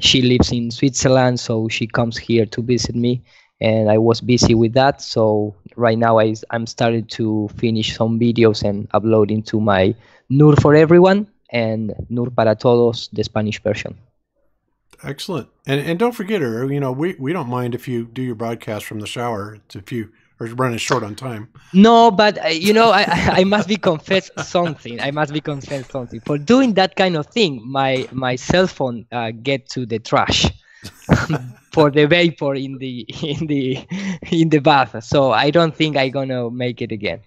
she lives in Switzerland, so she comes here to visit me, and I was busy with that. So right now I'm starting to finish some videos and uploading to my Nur for Everyone and Nur para Todos, the Spanish version. Excellent. And don't forget her, we don't mind if you do your broadcast from the shower, if you are running short on time. No, but I must be confessed something. For doing that kind of thing, my cell phone get to the trash for the vapor in the bath. So I don't think I'm gonna make it again.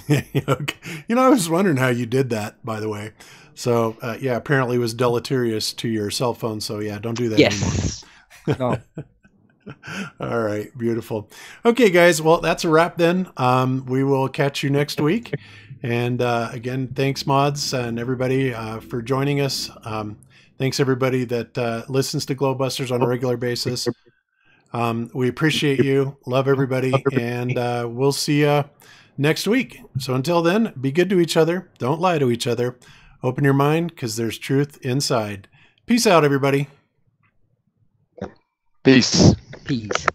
Okay. I was wondering how you did that, by the way. So, apparently it was deleterious to your cell phone. So, don't do that anymore. No. All right. Beautiful. Okay, guys. Well, that's a wrap then. We will catch you next week. And again, thanks, mods and everybody for joining us. Thanks, everybody that listens to Globebusters on a regular basis. We appreciate you. Love everybody. And we'll see you next week. So until then, be good to each other. Don't lie to each other. Open your mind, because there's truth inside. Peace out, everybody. Peace. Peace.